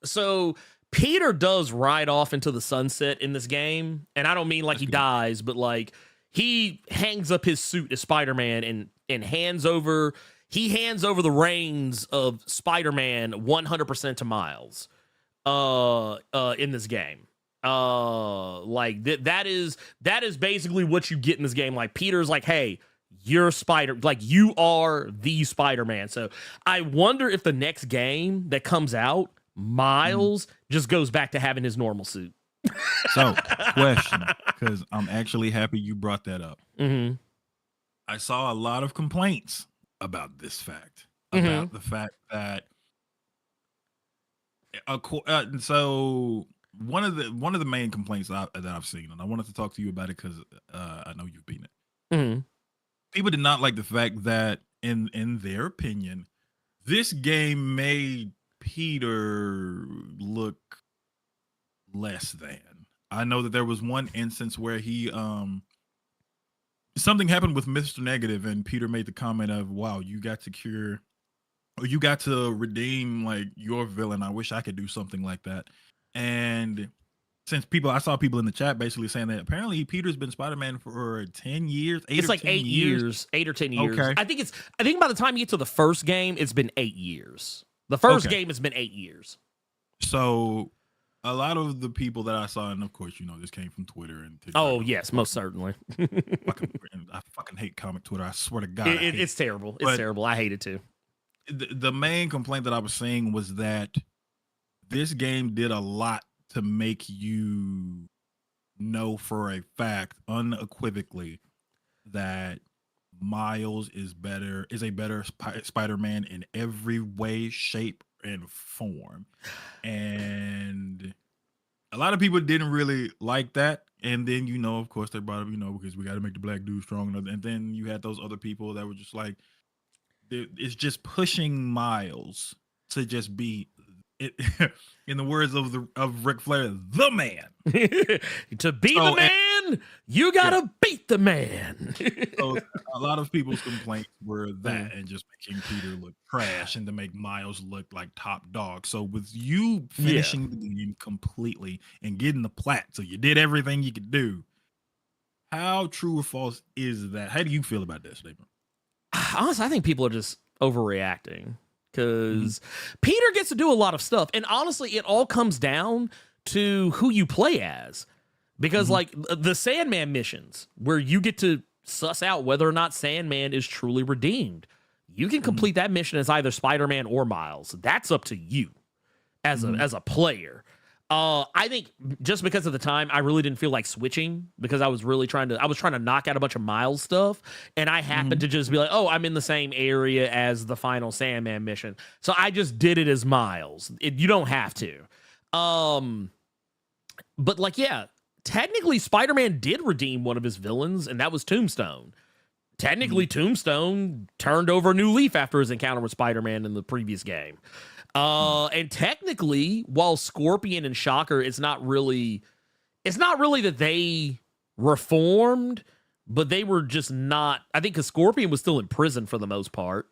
so Peter does ride off into the sunset in this game, and I don't mean like he dies, but like he hangs up his suit as Spider-Man and hands over the reins of Spider-Man 100% to Miles in this game. Like that is basically what you get in this game. Like, Peter's like, hey, you're you are the Spider-Man. So I wonder if the next game that comes out, Miles just goes back to having his normal suit. So, question, because I'm actually happy you brought that up. I saw a lot of complaints about this fact, about the fact that so one of the main complaints that I've seen, and I wanted to talk to you about it because I know you've been it. People did not like the fact that, in their opinion, this game made Peter look less than. I know that there was one instance where he something happened with Mr. Negative, and Peter made the comment of, wow, you got to redeem like your villain. I wish I could do something like that. And since I saw people in the chat basically saying that apparently Peter's been Spider-Man for 10 years. It's like 8 years, 8 or 10 years. Okay. I think by the time you get to the first game, it's been 8 years. The first game has been 8 years. So a lot of the people that I saw, and of course, this came from Twitter and TikTok. Oh, yes, most certainly. I fucking hate comic Twitter. I swear to God. It's terrible. It's terrible. I hate it too. The main complaint that I was seeing was that this game did a lot to make you know for a fact, unequivocally, that Miles is a better Spider-Man in every way, shape, and form. And a lot of people didn't really like that. And then, of course, they brought up, because we got to make the black dude strong. And then you had those other people that were just like, it's just pushing Miles to just be, in the words of Ric Flair, the man. To be the man, you gotta beat the man. So a lot of people's complaints were that, and just making Peter look trash, and to make Miles look like top dog. So with you finishing the game completely and getting the plat, so you did everything you could do, How true or false is that? How do you feel about that statement? Honestly, I think people are just overreacting because Peter gets to do a lot of stuff. And honestly, it all comes down to who you play as. Because like the Sandman missions where you get to suss out whether or not Sandman is truly redeemed. You can complete that mission as either Spider-Man or Miles. That's up to you as a player. I think just because of the time, I really didn't feel like switching because I was trying to knock out a bunch of Miles stuff, and I happened to just be like, oh, I'm in the same area as the final Sandman mission, so I just did it as Miles. You don't have to. But like, yeah, technically Spider-Man did redeem one of his villains, and that was Tombstone. Technically, Tombstone turned over a new leaf after his encounter with Spider-Man in the previous game. And technically, while Scorpion and Shocker, it's not really that they reformed, but they were just not, I think because Scorpion was still in prison for the most part.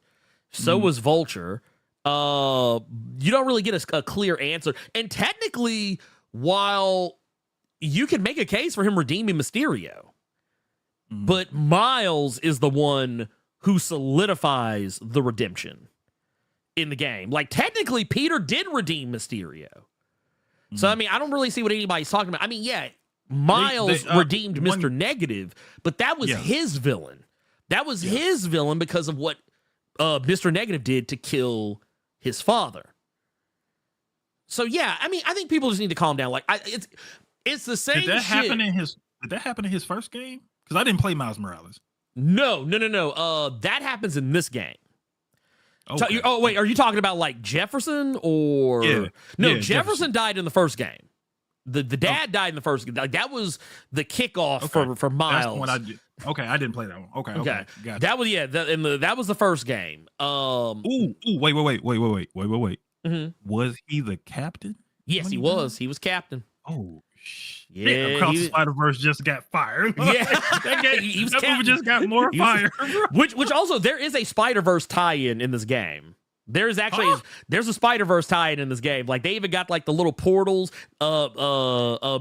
So was Vulture. You don't really get a clear answer. And technically, while you can make a case for him redeeming Mysterio, but Miles is the one who solidifies the redemption in the game. Like, technically, Peter did redeem Mysterio. So, I mean, I don't really see what anybody's talking about. I mean, yeah, Miles redeemed Mr. Negative, but that was his villain. That was his villain because of what Mr. Negative did to kill his father. So, yeah, I mean, I think people just need to calm down. Like, it's the same Did that shit. Did that happen in his first game? Because I didn't play Miles Morales. No. That happens in this game. Okay. Oh, wait, are you talking about like Jefferson or? Yeah. No, Yeah, Jefferson died in the first game. The dad died in the first game. Like, that was the kickoff for Miles. That's the one I did. Okay, I didn't play that one. Okay. Gotcha. That was that was the first game. Wait. Was he the captain? Yes, he was. He was captain. Oh shit. Yeah, Across the Spider-Verse just got fired. Yeah, that movie just got more fire. Which also, there is a Spider-Verse tie-in in this game. There's actually there's a Spider-Verse tie-in in this game. Like, they even got like the little portals.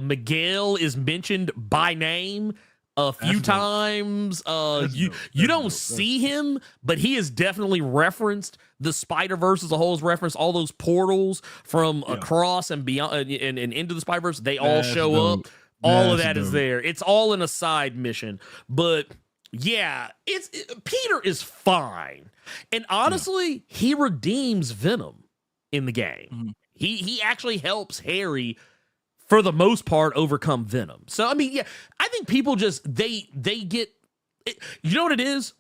Miguel is mentioned by name a few times. You don't see him, but he is definitely referenced. The Spider-Verse as a whole is referenced. All those portals from across and beyond and into the Spider-Verse, they all show up. All of that is there. It's all in a side mission. But yeah, Peter is fine. And honestly, he redeems Venom in the game. He actually helps Harry, for the most part, overcome Venom. So, I mean, yeah, I think people just, they get, you know what it is?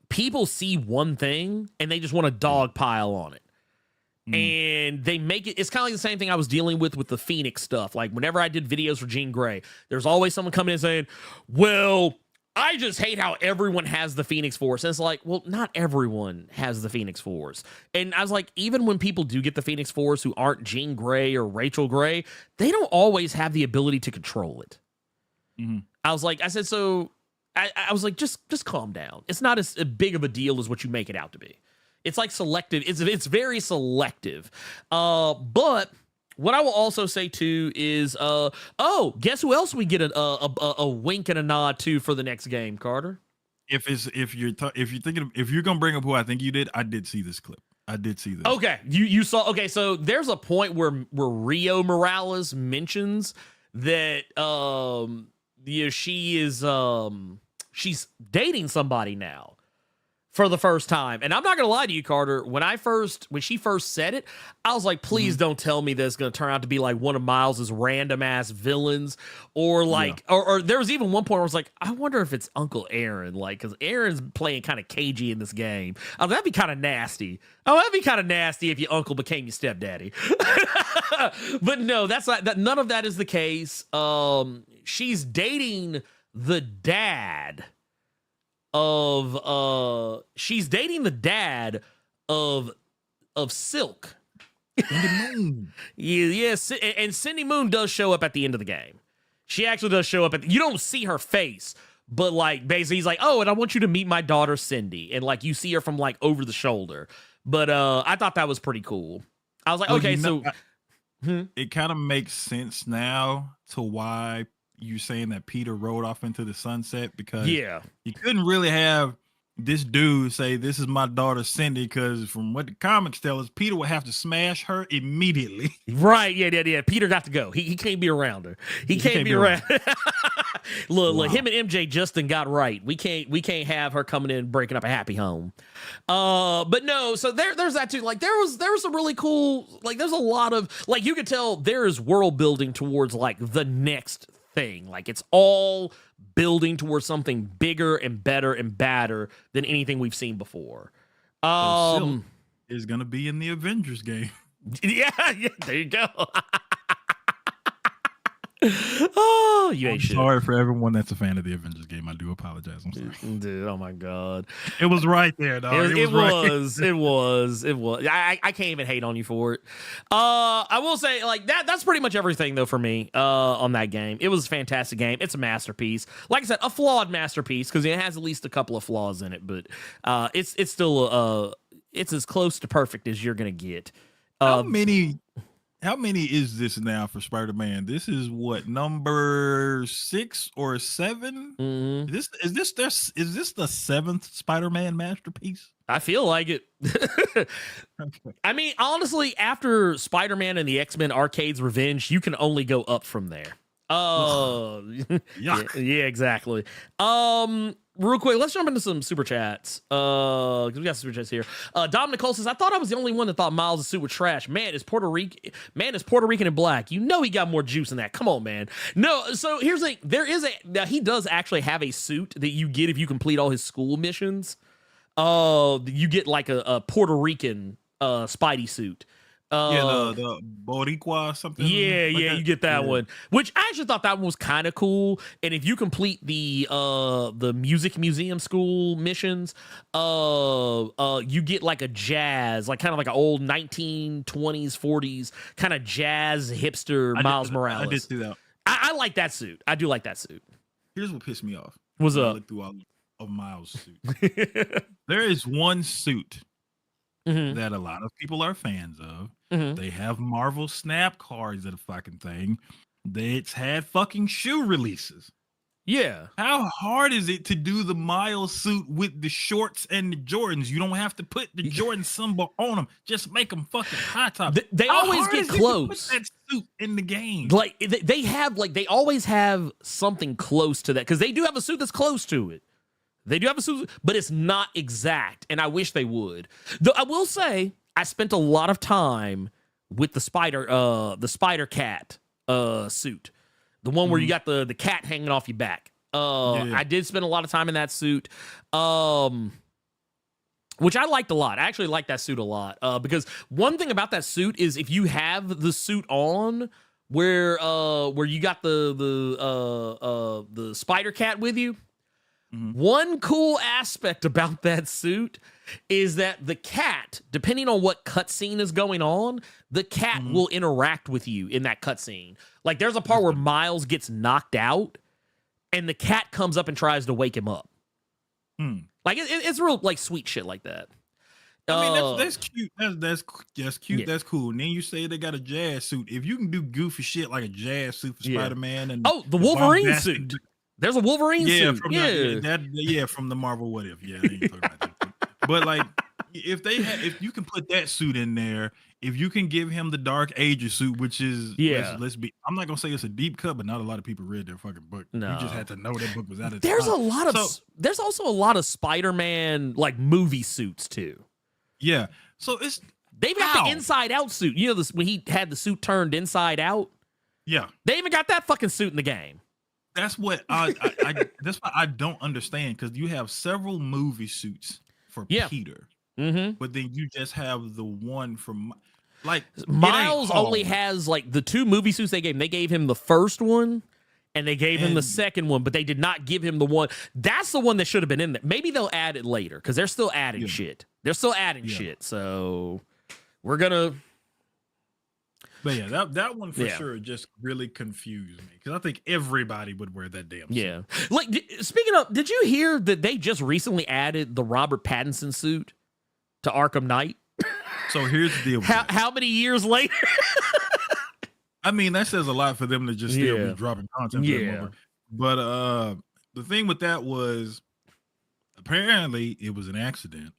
People see one thing and they just want to dogpile on it. And they make it, it's kind of like the same thing I was dealing with the Phoenix stuff. Like, whenever I did videos for Jean Grey, there's always someone coming in saying, well, I just hate how everyone has the Phoenix Force. And it's like, well, not everyone has the Phoenix Force. And I was like, even when people do get the Phoenix Force who aren't Jean Grey or Rachel Grey, they don't always have the ability to control it. I was like, I was like, just calm down. It's not as big of a deal as what you make it out to be. It's like selective. It's very selective. But what I will also say too is, guess who else we get a wink and a nod to for the next game, Carter? If you're gonna bring up who I think you did, I did see this clip. I did see this. Okay, you saw. Okay, so there's a point where Rio Morales mentions that she is she's dating somebody now for the first time. And I'm not gonna lie to you, Carter, when she first said it, I was like, please don't tell me that's gonna turn out to be like one of Miles's random ass villains, or like or there was even one point where I was like, I wonder if it's Uncle Aaron, like, because Aaron's playing kind of cagey in this game. Oh, that'd be kind of nasty. If your uncle became your stepdaddy. But no, that's not that. None of that is the case. She's dating the dad of Silk. Cindy Moon. Yes, and Cindy Moon does show up at the end of the game. She actually does show up you don't see her face, but like basically he's like, oh, and I want you to meet my daughter Cindy, and like you see her from like over the shoulder. But I thought that was pretty cool. I was like, okay, so it kind of makes sense now to why you saying that Peter rode off into the sunset, because Yeah. you couldn't really have this dude say, "This is my daughter Cindy," because from what the comics tell us, Peter would have to smash her immediately. Right. Yeah. Peter got to go. He can't be around her. He can't be around. Look, him and MJ Justin got right. We can't have her coming in breaking up a happy home. But no, so there's that too. Like there was some really cool, like there's a lot of, like, you could tell there is world building towards like the next thing. Like it's all building towards something bigger and better and badder than anything we've seen before. Is gonna be in the Avengers game. Yeah, there you go. Oh, you ain't shit. Sorry for everyone that's a fan of the Avengers game. I do apologize. I'm sorry. Dude, oh my God. It was right there, dog. It was. I can't even hate on you for it. I will say, like, that's pretty much everything though for me on that game. It was a fantastic game. It's a masterpiece. Like I said, a flawed masterpiece because it has at least a couple of flaws in it, but it's still it's as close to perfect as you're gonna get. How many is this now for Spider-Man? This is what, number 6 or 7? Mm-hmm. Is this the 7th Spider-Man masterpiece? I feel like it. I mean, honestly, after Spider-Man and the X-Men Arcade's Revenge, you can only go up from there. Yeah, exactly. Real quick, let's jump into some super chats. Because we got super chats here. Dom Nicole says, I thought I was the only one that thought Miles' suit was trash. Man, is Puerto Rican and black. You know he got more juice than that. Come on, man. No, so here's the thing. Now he does actually have a suit that you get if you complete all his school missions. You get like a Puerto Rican Spidey suit. The Boricua or something. Yeah, like that. you get that one. Which I actually thought that one was kind of cool. And if you complete the music museum school missions, you get like a jazz, like kind of like an old 1920s, 40s kind of jazz hipster Miles Morales. I did see that. I like that suit. I do like that suit. Here's what pissed me off. What's up? I looked through all of Miles' suit. There is one suit that a lot of people are fans of. They have Marvel Snap cards at a fucking thing. It's had fucking shoe releases. Yeah. How hard is it to do the Miles suit with the shorts and the Jordans? You don't have to put the Jordan symbol on them. Just make them fucking high top. They always get close. Put that suit in the game. Like they always have something close to that because they do have a suit that's close to it. They do have a suit, but it's not exact, and I wish they would. Though I will say, I spent a lot of time with the Spider Cat suit, the one where you got the cat hanging off your back. I did spend a lot of time in that suit, which I liked a lot. I actually liked that suit a lot because one thing about that suit is if you have the suit on where you got the Spider Cat with you. One cool aspect about that suit is that the cat, depending on what cutscene is going on, the cat will interact with you in that cutscene. Like there's a part where Miles gets knocked out and the cat comes up and tries to wake him up. Like it's real like sweet shit like that. I mean, that's cute. That's cute. Yeah. That's cool. And then you say they got a jazz suit. If you can do goofy shit like a jazz suit for Spider-Man and the Wolverine suit. There's a Wolverine suit. From the Marvel What If. Yeah, I ain't talking about that. But like, if you can put that suit in there, if you can give him the Dark Ages suit, which is I'm not gonna say it's a deep cut, but not a lot of people read their fucking book. No. You just had to know that book was out of There's also a lot of Spider-Man like movie suits too. Yeah. So they've got the inside out suit. You know this when he had the suit turned inside out? Yeah. They even got that fucking suit in the game. That's what that's why I don't understand, because you have several movie suits for Peter, but then you just have the one from like Miles only has like the 2 movie suits they gave him. They gave him the first one and they gave him the second one, but they did not give him the one. That's the one that should have been in there. Maybe they'll add it later because they're still adding shit. They're still adding shit. So we're gonna. But yeah, that one for sure just really confused me because I think everybody would wear that damn suit. Yeah. Like, speaking of, did you hear that they just recently added the Robert Pattinson suit to Arkham Knight? So here's the deal. How many years later? I mean, that says a lot for them to just still be dropping content. Yeah. But the thing with that was apparently it was an accident.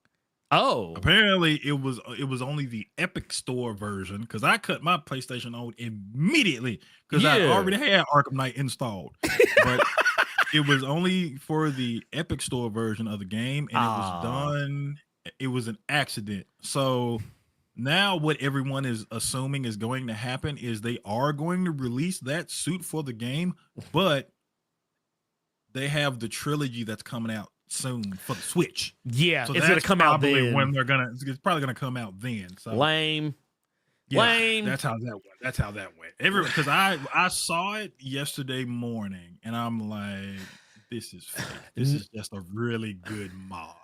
Oh. Apparently it was only the Epic Store version because I cut my PlayStation on immediately because I already had Arkham Knight installed. But it was only for the Epic Store version of the game, and it was an accident. So now what everyone is assuming is going to happen is they are going to release that suit for the game, but they have the trilogy that's coming out soon for the Switch. Yeah, so it's gonna come out then. It's probably gonna come out then. So lame. That's how that went. Because I saw it yesterday morning, and I'm like, this is fake. This is just a really good mod.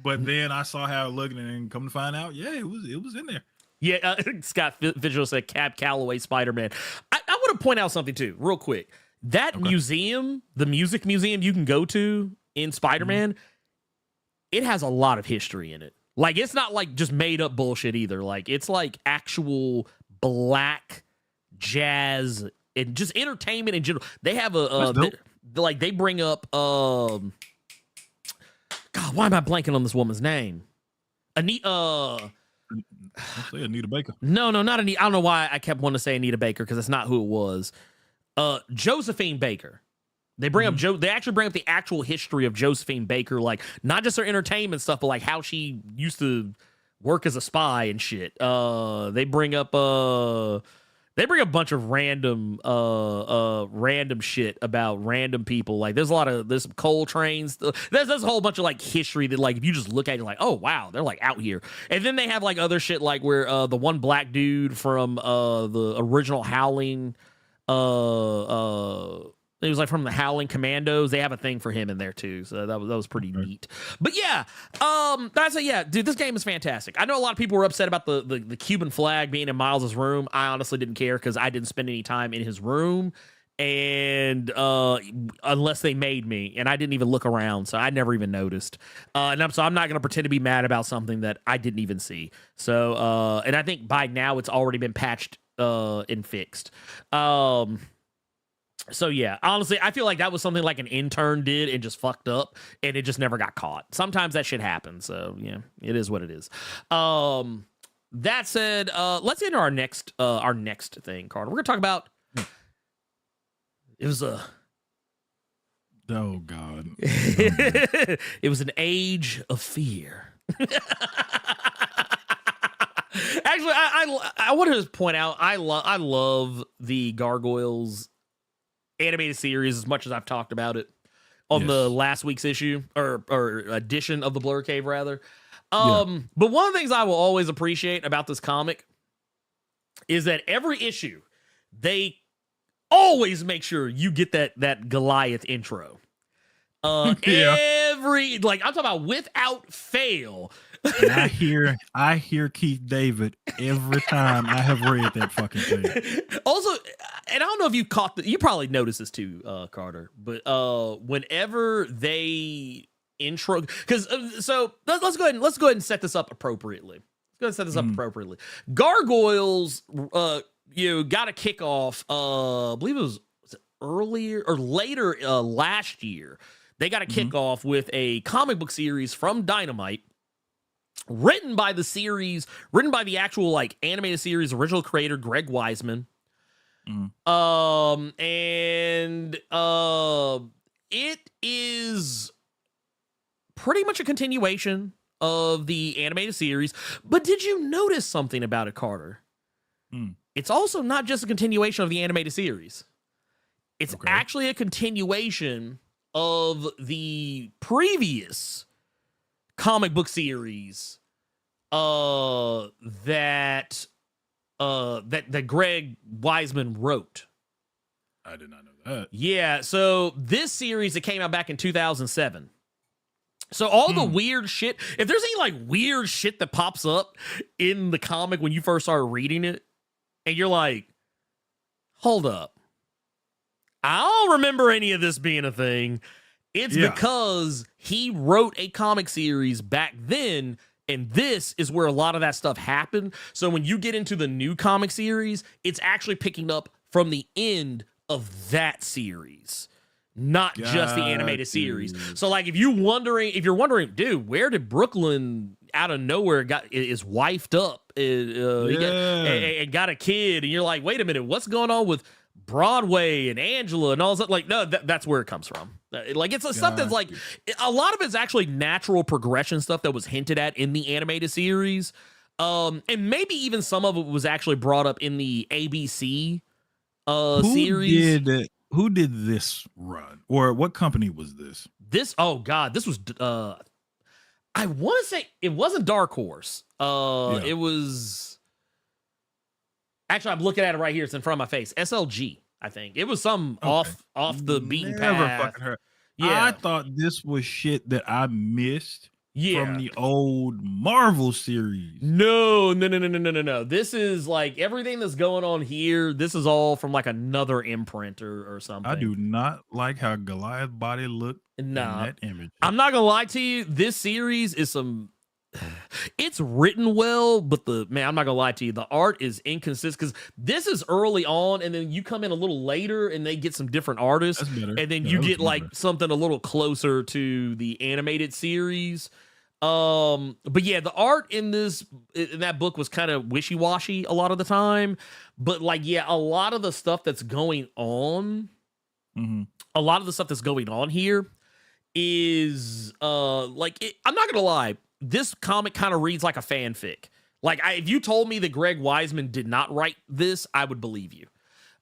But then I saw how it looked, and come to find out, it was in there. Yeah, Scott Visual said Cab Calloway Spider-Man. I want to point out something too, real quick. That museum, the music museum you can go to in Spider-Man, it has a lot of history in it. Like, it's not like just made up bullshit either. Like, it's like actual black jazz and just entertainment in general. They have they bring up God, why am I blanking on this woman's name? I'll say Anita Baker. No, not Anita. I don't know why I kept wanting to say Anita Baker because that's not who it was. Josephine Baker. They bring up They actually bring up the actual history of Josephine Baker, like not just her entertainment stuff, but like how she used to work as a spy and shit. They bring up a bunch of random shit about random people. Like there's some coal trains. There's a whole bunch of like history that like if you just look at it, you're like, oh wow, they're like out here. And then they have like other shit like where the one black dude from the original Howling. It was like from the Howling Commandos. They have a thing for him in there too, so that was pretty neat. But yeah, dude, this game is fantastic. I know a lot of people were upset about the Cuban flag being in Miles's room. I honestly didn't care because I didn't spend any time in his room, and unless they made me, and I didn't even look around, so I never even noticed. I'm not gonna pretend to be mad about something that I didn't even see. So, and I think by now it's already been patched and fixed. So yeah, honestly, I feel like that was something like an intern did and just fucked up, and it just never got caught. Sometimes that shit happens. So yeah, it is what it is. That said, let's enter our next thing, Carter. We're gonna talk about. It was a. Oh God. It was an age of fear. Actually, I want to just point out I love the Gargoyles animated series as much as I've talked about it on the last week's issue or edition of the Blerd Cave rather. But one of the things I will always appreciate about this comic is that every issue they always make sure you get that Goliath intro. Every I'm talking about without fail. And I hear Keith David every time I have read that fucking thing. Also, and I don't know if you you probably noticed this too, Carter, but whenever they intro, because so let's go ahead and set this up appropriately. Gargoyles, got a kickoff. I believe it was earlier or later last year. They got a kickoff with a comic book series from Dynamite. Written by the actual like animated series original creator Greg Weisman. It is pretty much a continuation of the animated series. But did you notice something about it, Carter? It's also not just a continuation of the animated series. It's actually a continuation of the previous comic book series that Greg Weisman wrote. I did not know that. Yeah, so this series, it came out back in 2007. So all the weird shit, if there's any like weird shit that pops up in the comic when you first start reading it, and you're like, hold up, I don't remember any of this being a thing. It's because he wrote a comic series back then And this is where a lot of that stuff happened. So when you get into the new comic series, it's actually picking up from the end of that series, not just the animated series. So like if you're wondering, dude, where did Brooklyn out of nowhere is wifed up and got a kid, and you're like, wait a minute, what's going on with Broadway and Angela and all that? Like, no, that's where it comes from. Like, it's stuff that's like, a lot of it's actually natural progression stuff that was hinted at in the animated series. And maybe even some of it was actually brought up in the ABC series. Who did this run, or what company was this? This was I want to say it wasn't Dark Horse. It was actually, I'm looking at it right here. It's in front of my face. SLG, I think. It was some off the beaten path. Fucking heard. Yeah, I thought this was shit that I missed from the old Marvel series. No. This is like everything that's going on here. This is all from like another imprint or something. I do not like how Goliath body looked in that image. I'm not gonna lie to you. This series is it's written well, but I'm not gonna lie to you. The art is inconsistent because this is early on, and then you come in a little later, and they get some different artists, and then you get like something a little closer to the animated series. But yeah, the art in that book was kind of wishy-washy a lot of the time. But like, yeah, a lot of the stuff that's going on, a lot of the stuff that's going on here is I'm not gonna lie. This comic kind of reads like a fanfic. Like, if you told me that Greg Weisman did not write this, I would believe you.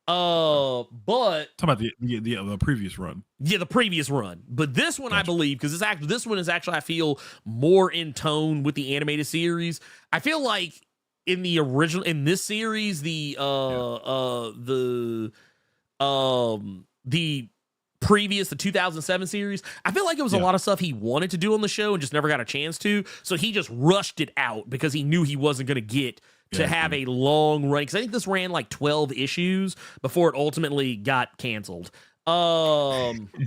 But talk about the previous run. Yeah, the previous run. But this one, I believe, because this one is actually, I feel, more in tone with the animated series. I feel like in this series, the previous, the 2007 series, I feel like it was a lot of stuff he wanted to do on the show and just never got a chance to. So he just rushed it out because he knew he wasn't going to get to have a long run. Because I think this ran like 12 issues before it ultimately got canceled. Kitty,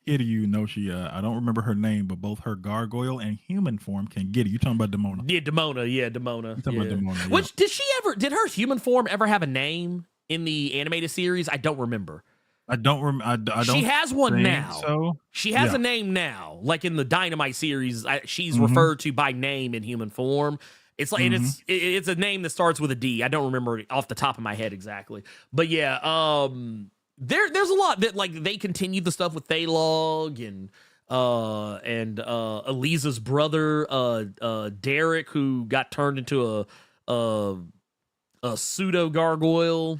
I don't remember her name, but both her gargoyle and human form can get it. You talking about Demona? Yeah, Demona. You talking about Demona? Which did her human form ever have a name in the animated series? I don't remember. I don't remember. She has one now. So. She has a name now. Like in the Dynamite series, she's referred to by name in human form. It's like it's a name that starts with a D. I don't remember off the top of my head exactly. But yeah, there's a lot that like they continue the stuff with Thalog and Eliza's brother, Derek, who got turned into a pseudo gargoyle.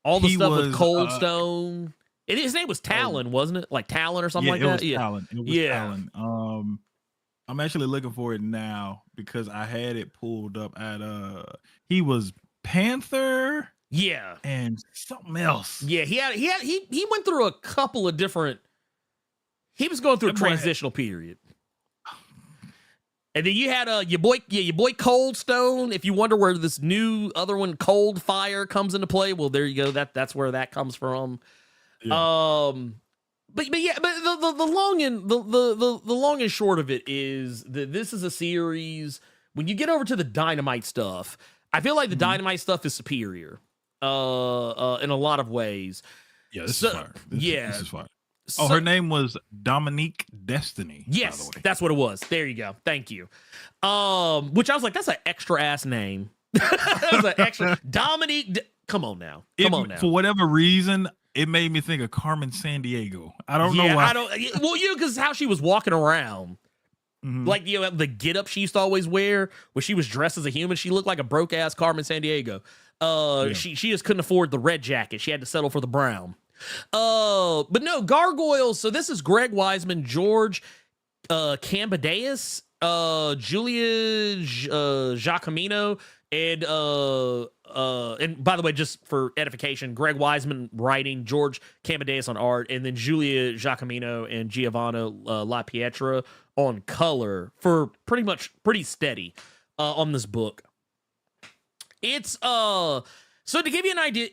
All the stuff with Cold Stone. His name was Talon, wasn't it? Like Talon or something like that? Talon. It was Talon. I'm actually looking for it now because I had it pulled up at he was Panther. Yeah. And something else. Yeah, he went through a couple of different. He was going through a transitional period. And then you had your boy Cold Stone. If you wonder where this new other one, Cold Fire, comes into play, well, there you go. That's where that comes from. Yeah. But the long and short of it is that this is a series. When you get over to the Dynamite stuff, I feel like the Dynamite stuff is superior, in a lot of ways. Yeah, this is fire. This is fire. So, her name was Dominique Destiny. Yes, by the way. That's what it was. There you go. Thank you. Which I was like, that's an extra ass name. That was an extra Dominique. Come on now. For whatever reason, it made me think of Carmen Sandiego. I don't know why. Because how she was walking around. Like, the get up she used to always wear when she was dressed as a human, she looked like a broke ass Carmen Sandiego. She just couldn't afford the red jacket. She had to settle for the brown. But no, Gargoyles. So this is Greg Weisman, George Cambadeus, Julia Giacomino, and by the way, just for edification, Greg Weisman writing, George Cambadeus on art, and then Julia Giacomino and Giovanna La Pietra on color for pretty steady on this book. It's so to give you an idea,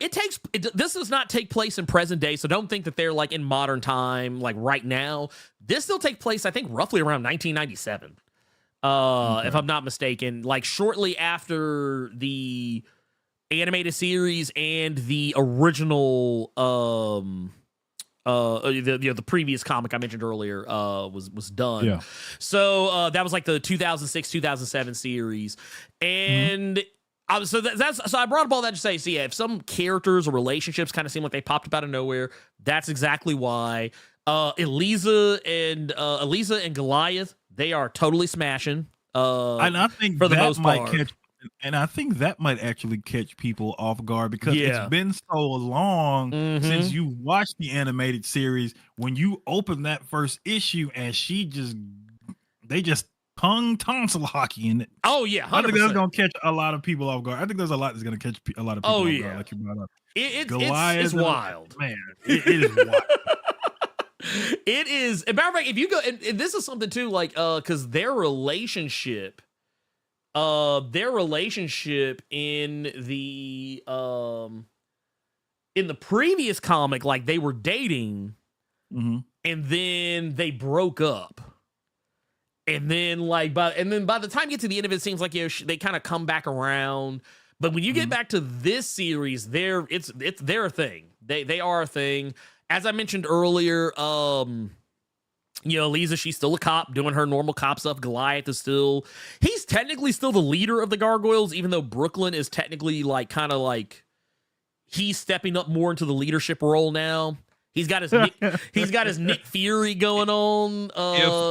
this does not take place in present day, so don't think that they're like in modern time, like right now. This still takes place, I think, roughly around 1997. if I'm not mistaken, like shortly after the animated series and the original the previous comic I mentioned earlier was done. Yeah. So that was like the 2006-2007 series. And so I brought up all that to say, so yeah, if some characters or relationships kind of seem like they popped up out of nowhere, that's exactly why. Elisa and Goliath, they are totally smashing. And I think for the that most might part. catch, and I think that might actually catch people off guard because Yeah. it's been so long since you watched the animated series. When you open that first issue and they just tonsil hockey in it. Oh yeah, 100%. I think that's gonna catch a lot of people off guard. I think there's a lot that's gonna catch a lot of people off guard, like you brought up. It's wild, man. It is wild. It is. As a matter of fact, if you go, and this is something too, like, because their relationship in the previous comic, like they were dating, and then they broke up. And then by the time you get to the end of it, it seems like they kind of come back around. But when you get back to this series, it's their thing. They are a thing. As I mentioned earlier, Lisa, she's still a cop doing her normal cop stuff. Goliath he's technically still the leader of the Gargoyles, even though Brooklyn is technically he's stepping up more into the leadership role now. He's got his Nick Fury going on.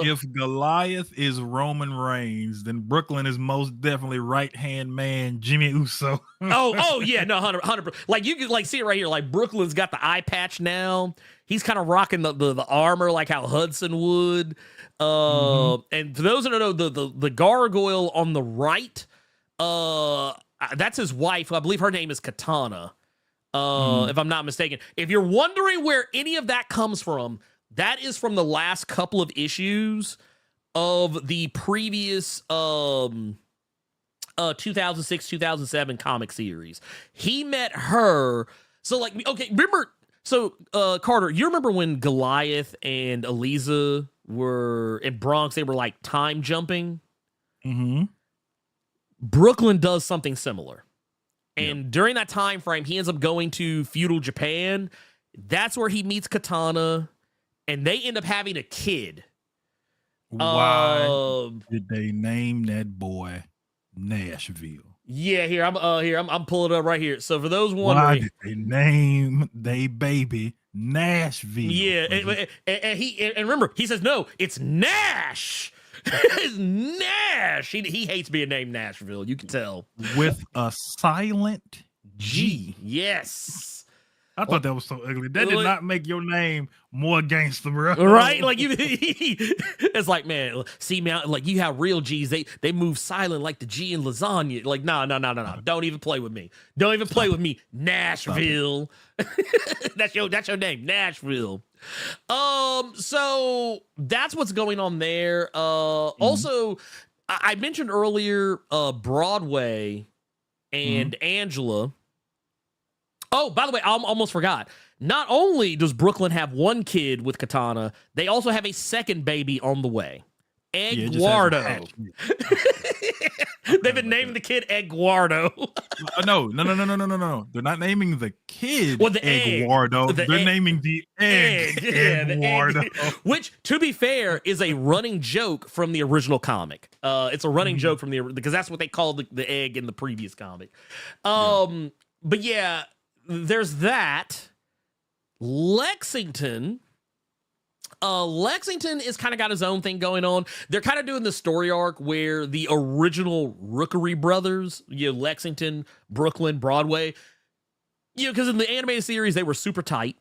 If Goliath is Roman Reigns, then Brooklyn is most definitely right-hand man Jimmy Uso. oh yeah, no, 100%. Like you can see it right here. Like Brooklyn's got the eye patch now. He's kind of rocking the armor like how Hudson would. And for those that don't know, the gargoyle on the right, that's his wife. I believe her name is Katana. If I'm not mistaken. If you're wondering where any of that comes from, that is from the last couple of issues of the previous 2006-2007 comic series. He met her. So remember, Carter, you remember when Goliath and Elisa were in Bronx, they were like time jumping? Brooklyn does something similar. And during that time frame, he ends up going to feudal Japan. That's where he meets Katana, and they end up having a kid. Why did they name that boy Nashville? Yeah, I'm pulling it up right here. So for those wondering, why did they name they baby Nashville? Yeah, and remember, he says no, it's Nash. It's Nash. He hates being named Nashville. You can tell. With a silent G. Yes. I thought that was so ugly. That did not make your name more gangster, bro. Right? Like it's like, man, see, man, like you have real G's. They move silent like the G in lasagna. Like, no. Don't even play with me. Don't even play with me, Nashville. That's your name, Nashville. So that's what's going on there. Also, I mentioned earlier, Broadway and Angela. Oh, by the way, I almost forgot. Not only does Brooklyn have one kid with Katana, they also have a second baby on the way. Eduardo. They've been naming the kid Eduardo. No. They're not naming the kid Eduardo. They're naming the egg Eduardo. Which, to be fair, is a running joke from the original comic. It's a running joke from because that's what they called the egg in the previous comic. But yeah, there's that. Lexington is kind of got his own thing going on. They're kind of doing the story arc where the original Rookery brothers, Lexington, Brooklyn, Broadway, because in the animated series, they were super tight.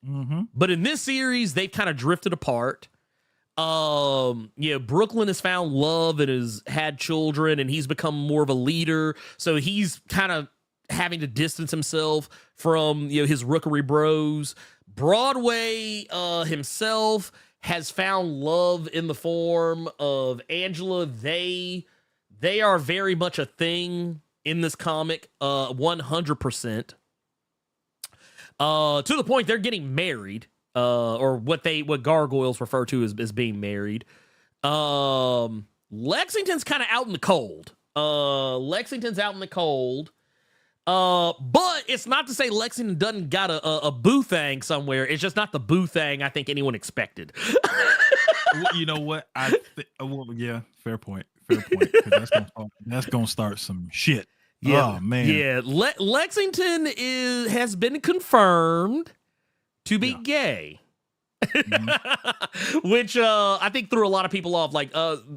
But in this series, they've kind of drifted apart. Brooklyn has found love and has had children, and he's become more of a leader. So he's kind of having to distance himself from his Rookery bros. Broadway himself has found love in the form of Angela. They are very much a thing in this comic, 100%. To the point they're getting married, or what Gargoyles refer to as being married. Lexington's kind of out in the cold. Lexington's out in the cold. But it's not to say Lexington doesn't got a boo thing somewhere. It's just not the boo thing I think anyone expected. You know what? Yeah, fair point. Fair point. That's gonna start some shit. Yeah, oh man. Yeah, Lexington has been confirmed to be gay. Mm-hmm. Which I think threw a lot of people off. Like,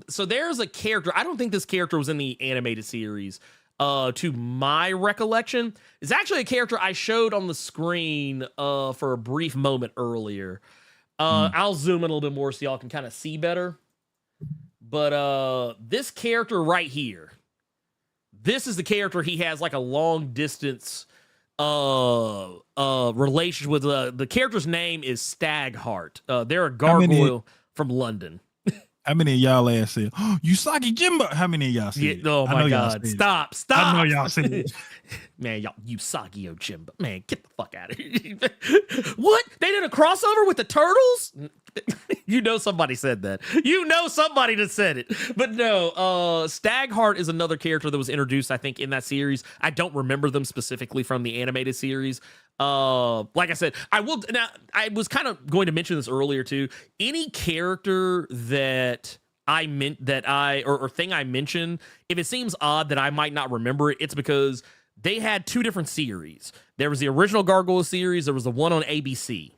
so there's a character. I don't think this character was in the animated series. To my recollection, it's actually a character I showed on the screen for a brief moment earlier. I'll zoom in a little bit more so y'all can kind of see better. But this character right here, this is the character he has like a long distance relationship with. The character's name is Stagheart. They're a gargoyle from London. How many of y'all ass said, oh, Usagi Jimbo? How many of y'all said it? Oh my God. Stop. I know y'all said it. Man, y'all, Usagi Jimbo. Man, get the fuck out of here. What? They did a crossover with the Turtles? You know somebody said that. You know somebody that said it. But no, Stagheart is another character that was introduced, I think, in that series. I don't remember them specifically from the animated series. Like I said, I was kind of going to mention this earlier too. Any character that I meant or thing I mentioned, if it seems odd that I might not remember it, it's because they had two different series. There was the original Gargoyle series. There was the one on ABC.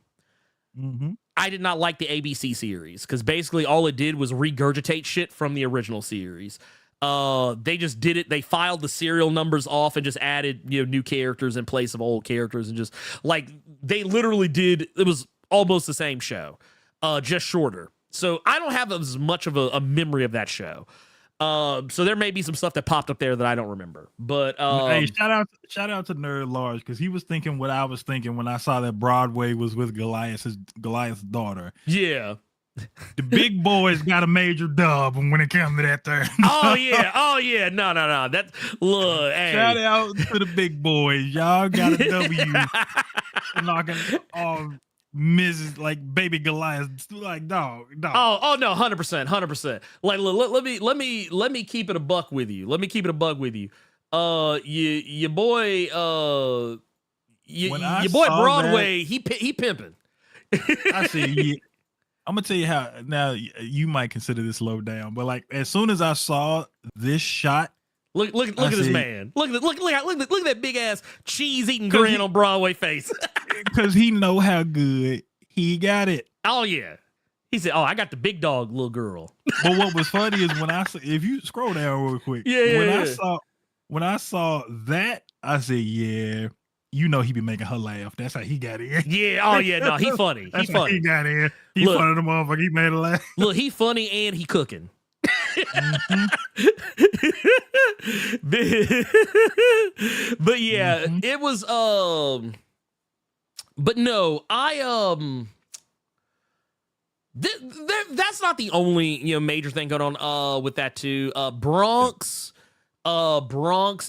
Mm-hmm. I did not like the ABC series because basically all it did was regurgitate shit from the original series. They just did it. They filed the serial numbers off and just added, new characters in place of old characters, and just like they literally did. It was almost the same show, just shorter. So I don't have as much of a memory of that show. So there may be some stuff that popped up there that I don't remember. But hey, shout out to Nerd Large, because he was thinking what I was thinking when I saw that Broadway was with Goliath's daughter. Yeah. The big boys got a major dub when it comes to that thing. Oh yeah. No. That's look. Hey. Shout out to the big boys. Y'all got a W. Knocking off Mrs. like baby Goliath. Like dog. Oh no, 100%. Like let me keep it a buck with you. Your boy your boy Broadway, that, he pimping. I see. Yeah. I'm gonna tell you how. Now you might consider this low down, but like as soon as I saw this shot, look at this man. Look at that big ass cheese eating grin on Broadway face. Because he know how good he got it. Oh yeah. He said, "Oh, I got the big dog, little girl." But what was funny is when if you scroll down real quick, when I saw that, I said, "Yeah." You know he be making her laugh. That's how he got in. Yeah. Oh yeah. No, he funny. That's he how funny. He got in. He funny the motherfucker. He made her laugh. Look, he funny and he cooking. Mm-hmm. But yeah, it was. But no, that's not the only major thing going on with that too. Bronx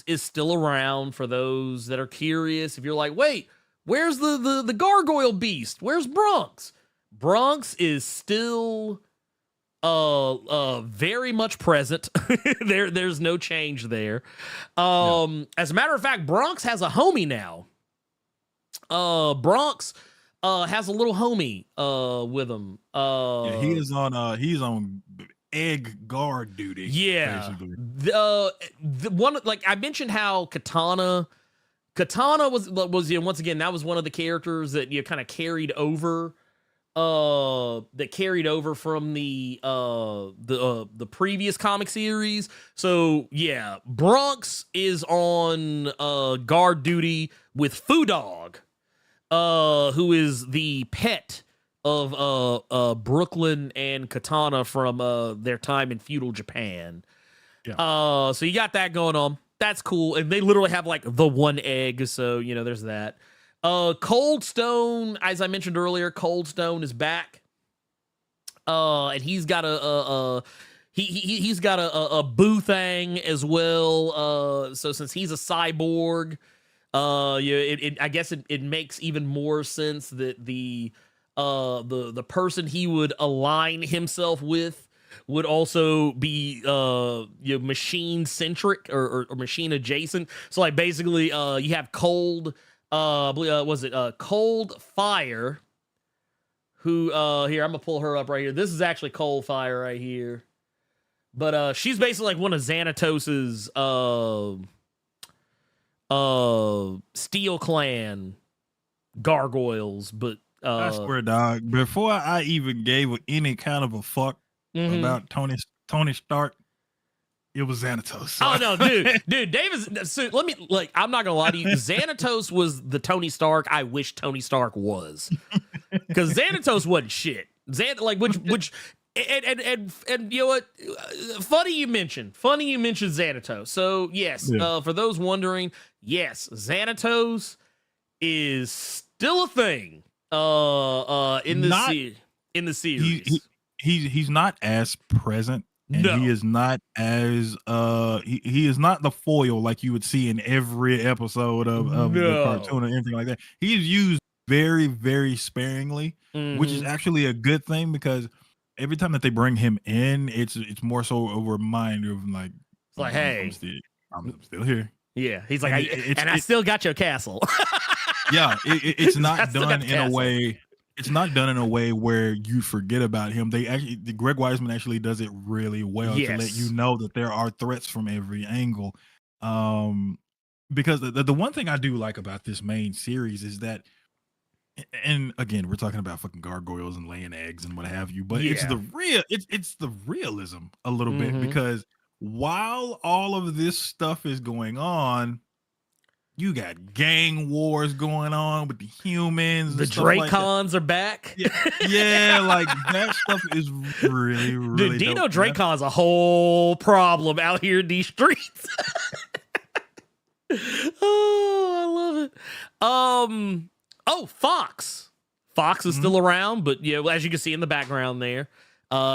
is still around for those that are curious. If you're like, wait, where's the gargoyle beast? Where's Bronx? Bronx is still very much present. There's no change there. As a matter of fact, Bronx has a homie now. Bronx has a little homie with him. He's on egg guard duty. Yeah. Basically. The one, like I mentioned how Katana was once again, that was one of the characters that kind of carried over from the previous comic series. So yeah, Bronx is on guard duty with Foo Dog, who is the pet of Brooklyn and Katana from their time in feudal Japan. Yeah. So you got that going on. That's cool. And they literally have like the one egg, so there's that. Cold Stone, as I mentioned earlier, Cold Stone is back. And he's got he's got a boo thing as well. So since he's a cyborg, I guess it makes even more sense that the person he would align himself with would also be machine centric or machine adjacent. So like basically you have Cold Cold Fire, who here, I'm gonna pull her up right here. This is actually Cold Fire right here. But she's basically like one of Xanatos's Steel Clan gargoyles, but I swear, dog, before I even gave any kind of a fuck about Tony Stark, it was Xanatos. Oh no, dude, Davis. So let me I'm not gonna lie to you. Xanatos was the Tony Stark I wish Tony Stark was, because Xanatos wasn't shit. Which and you know what? Funny you mentioned Xanatos. So yes, for those wondering, yes, Xanatos is still a thing. In the series, he's not as present. And he is not as he is not the foil like you would see in every episode of the cartoon or anything like that. He's used very, very sparingly, which is actually a good thing, because every time that they bring him in, it's more so a reminder of like, hey, I'm still here. Yeah, he's like, I still got your castle. Yeah, it's not done in a way. It's not done in a way where you forget about him. Greg Weisman actually does it really well to let you know that there are threats from every angle. Because the one thing I do like about this main series is that, and again, we're talking about fucking gargoyles and laying eggs and what have you, but it's the realism a little bit, because while all of this stuff is going on, you got gang wars going on with the humans. The Dracons are back. Yeah, like that stuff is really, really. Dude, Dino Dracon's a whole problem out here in these streets. Oh, I love it. Fox. Fox is still around, but as you can see in the background there,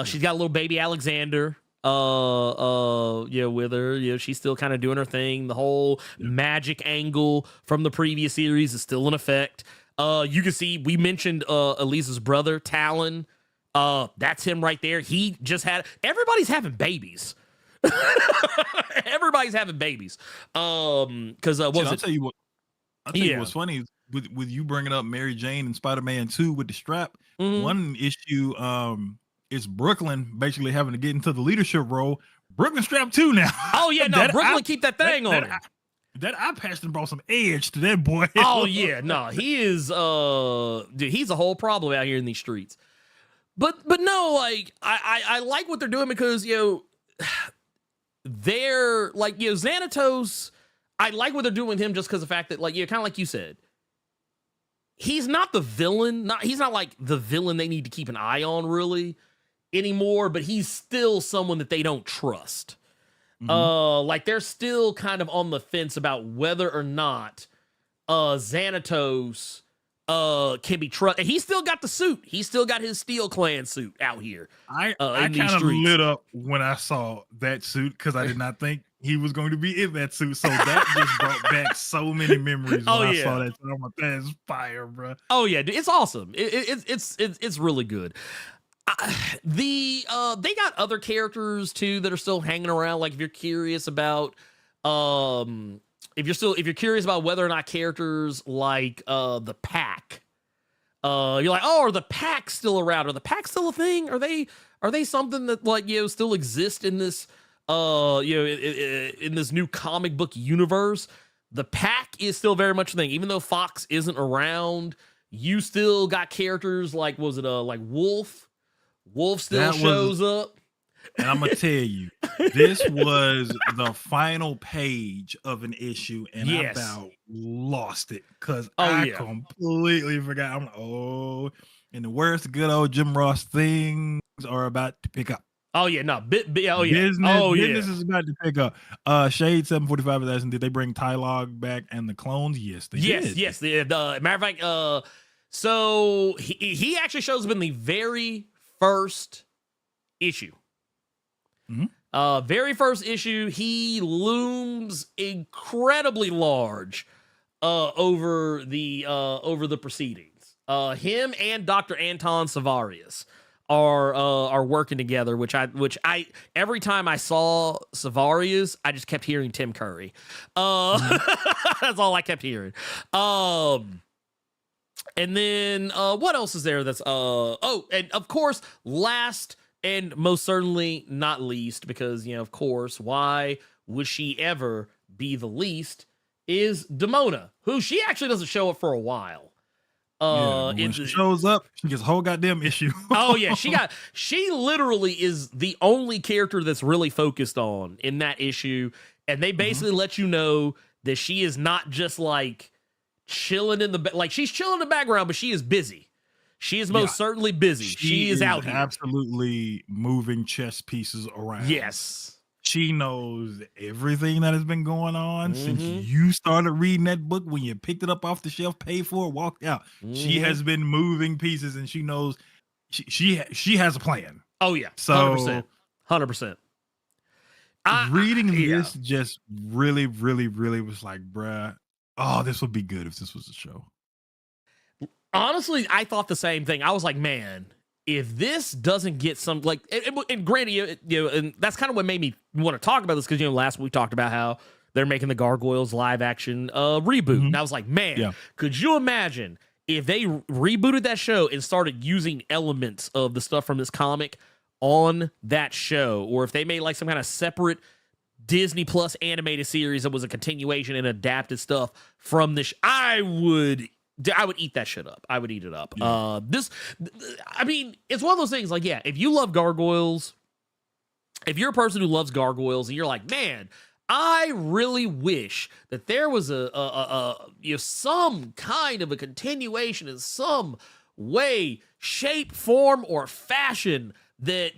she's got a little baby Alexander. With her, she's still kind of doing her thing. The whole magic angle from the previous series is still in effect. You can see, we mentioned Elisa's brother, Talon. That's him right there. He just everybody's having babies. Everybody's having babies. Because I'll tell you what's funny is with you bringing up Mary Jane and Spider-Man 2 with the strap. One issue, it's Brooklyn basically having to get into the leadership role. Brooklyn strapped too now. Oh yeah, no, Brooklyn keep that thing on him. That eye patch brought some edge to that boy. Oh yeah, no, he is dude, he's a whole problem out here in these streets. But no, like I like what they're doing, because they're like, Xanatos, I like what they're doing with him just because of the fact that, like, kind of like you said, he's not the villain. He's not like the villain they need to keep an eye on really anymore, but he's still someone that they don't trust. Like they're still kind of on the fence about whether or not Xanatos can be trusted. He's still got the suit. He's still got his Steel Clan suit out here. I kind of lit up when I saw that suit, because I did not think he was going to be in that suit. So that just brought back so many memories when I saw that. I'm like, that's fire, bro. Oh yeah, dude, it's awesome. It's really good. They got other characters too that are still hanging around. Like if you're curious about if you're curious about whether or not characters like the Pack, you're like, oh, are the Pack still around? Are the Pack still a thing? Are they something that, like, still exist in this in this new comic book universe? The Pack is still very much a thing, even though Fox isn't around. You still got characters like, was it like Wolf? Wolf still shows up. And I'm gonna tell you, this was the final page of an issue, and I about lost it because I completely forgot. I'm like, and the worst good old Jim Ross things are about to pick up. Oh yeah, no, Business is about to pick up. Shade 745 is asking, did they bring Tylog back and the clones? Yes, they did. Yes. Matter of fact, so he actually shows up in the very first issue. Very first issue, he looms incredibly large over the proceedings. Him and Dr. Anton Savarius are working together, which I every time I saw Savarius, I just kept hearing Tim Curry. That's all I kept hearing. And then what else is there that's and of course, last and most certainly not least, because of course, why would she ever be the least, is Demona, who she actually doesn't show up for a while. When she shows up, she gets a whole goddamn issue. Oh yeah, she literally is the only character that's really focused on in that issue, and they basically let you know that she is not just like chilling in the like she's chilling in the background, but she is busy. She is most certainly busy. She is out here, absolutely moving chess pieces around. Yes. She knows everything that has been going on since you started reading that book, when you picked it up off the shelf, paid for it, walked out. She has been moving pieces, and she knows she has a plan. Oh yeah, so 100%. Reading this just really, really, really was like, bruh, oh, this would be good if this was a show. Honestly, I thought the same thing. I was like, man, if this doesn't get some like, and granted, and that's kind of what made me want to talk about this, because last week we talked about how they're making the Gargoyles live action reboot, and I was like, man, could you imagine if they rebooted that show and started using elements of the stuff from this comic on that show, or if they made like some kind of separate Disney Plus animated series that was a continuation and adapted stuff from this, I would eat that shit up. I would eat it up. I mean, it's one of those things like, yeah, if you love Gargoyles, if you're a person who loves Gargoyles and you're like, man, I really wish that there was some kind of a continuation in some way, shape, form, or fashion that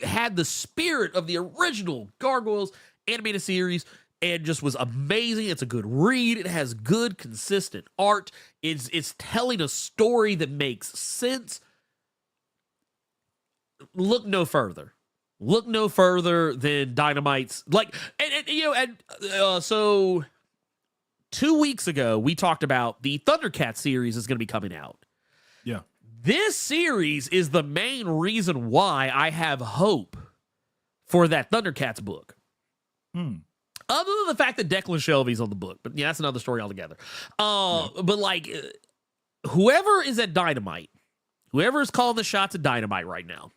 had the spirit of the original Gargoyles animated series and just was amazing. It's a good read. It has good, consistent art. It's telling a story that makes sense. Look no further. Look no further than Dynamites. Like, so 2 weeks ago, we talked about the Thundercat series is going to be coming out. Yeah. This series is the main reason why I have hope for that Thundercats book. Other than the fact that Declan Shelby's on the book, but that's another story altogether. But like, whoever is at Dynamite, whoever is calling the shots at Dynamite right now,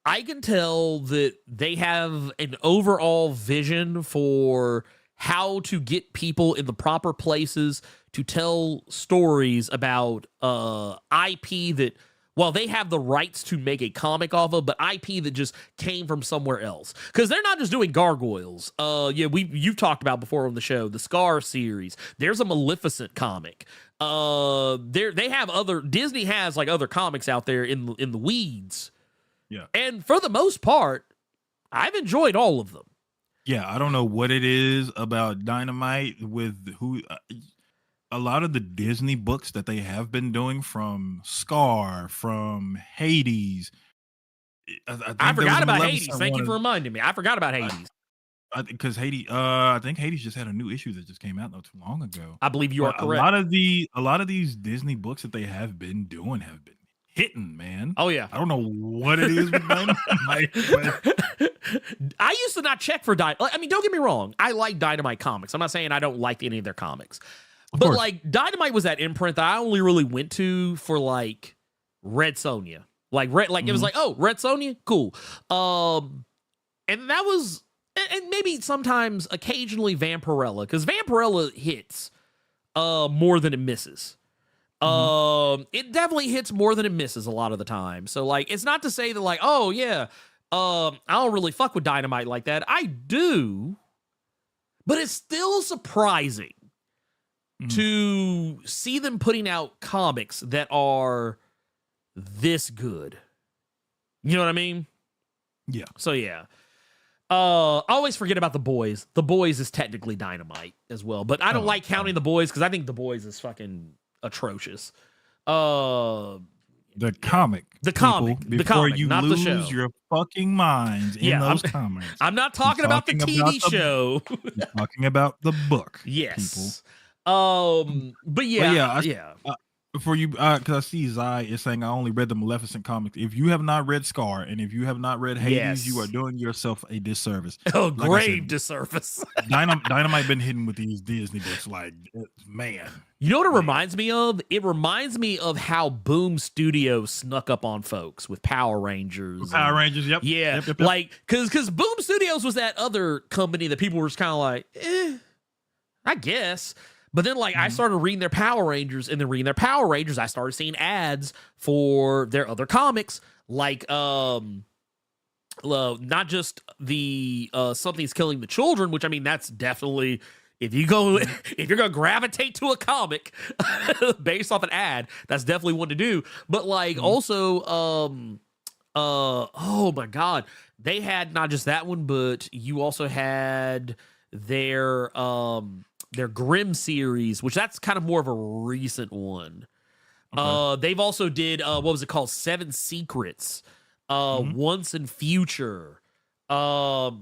I can tell that they have an overall vision for how to get people in the proper places to tell stories about IP that, well, they have the rights to make a comic off of, but IP that just came from somewhere else. Because they're not just doing Gargoyles. You've talked about before on the show, the Scar series. There's a Maleficent comic. They have Disney has like other comics out there in the weeds. Yeah. And for the most part, I've enjoyed all of them. Yeah, I don't know what it is about Dynamite with who... a lot of the Disney books that they have been doing, from Scar, from Hades. I forgot about Hades. Thank you for reminding me. I forgot about Hades. Because Hades, I think Hades just had a new issue that just came out not too long ago. I believe you are correct. A lot of these Disney books that they have been doing have been hitting, man. Oh yeah. I don't know what it is with Dynamite. I used to not check for Dynamite. I mean, don't get me wrong. I like Dynamite comics. I'm not saying I don't like any of their comics. But like, Dynamite was that imprint that I only really went to for like Red Sonja. Like it was like, oh, Red Sonja, cool. And that was, and maybe sometimes occasionally Vampirella, because Vampirella hits more than it misses. It definitely hits more than it misses a lot of the time. So like, it's not to say that like, oh yeah, I don't really fuck with Dynamite like that. I do, but it's still surprising to see them putting out comics that are this good. You know what I mean? Yeah. So yeah. I always forget about The Boys. The Boys is technically Dynamite as well, but I don't like counting The Boys because I think The Boys is fucking atrocious. The comic, before you not lose the show. Your fucking minds in those comics. I'm not talking about the TV show. You're talking about the book. Yes. People. But yeah. before you, because I see Zai is saying I only read the Maleficent comics. If you have not read Scar and if you have not read Hades, you are doing yourself a disservice. Oh, like grave disservice. Dynamite been hitting with these Disney books, like, man. You know what it reminds me of? It reminds me of how Boom Studios snuck up on folks with Power Rangers. Rangers, yep. Yeah, yep. Like, because Boom Studios was that other company that people were just kind of like, I guess. But then, like, I started reading their Power Rangers, and then reading their Power Rangers, I started seeing ads for their other comics, like, not just the Something's Killing the Children, which, I mean, that's definitely... If you're gonna gravitate to a comic based off an ad, that's definitely one to do. But like also, oh my God, they had not just that one, but you also had their Grimm series, which that's kind of more of a recent one. Okay. They've also did what was it called? 7 Secrets, Once and Future. Oh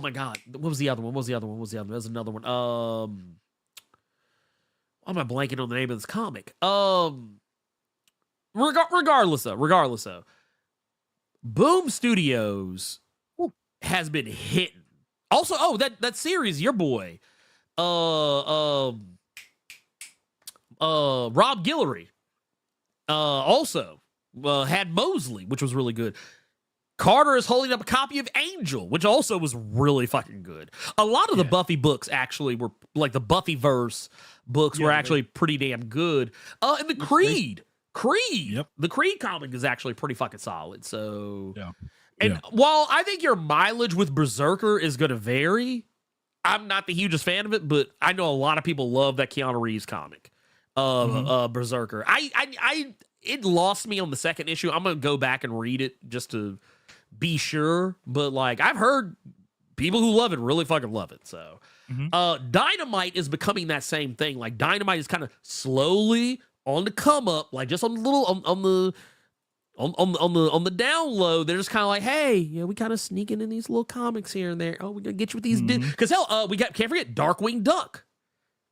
my God, what was the other one? There's another one. Why am I blanking on the name of this comic? Regardless though, Boom Studios has been hitting. Also, that series, your boy, Rob Guillory, also had Mosley, which was really good. Carter is holding up a copy of Angel, which also was really fucking good. A lot of the Buffy books actually were, like the Buffyverse books were actually pretty damn good. And the Creed, the Creed comic is actually pretty fucking solid. So, and while I think your mileage with Berserker is going to vary, I'm not the hugest fan of it, but I know a lot of people love that Keanu Reeves comic, Berserker. It lost me on the second issue. I'm going to go back and read it just to be sure, but like I've heard people who love it really fucking love it. So Dynamite is becoming that same thing. Like Dynamite is kind of slowly on the come up, like just on the little on the down low. They're just kind of like, hey, we kind of sneaking in these little comics here and there. Oh, we're gonna get you with these because hell, can't forget Darkwing Duck.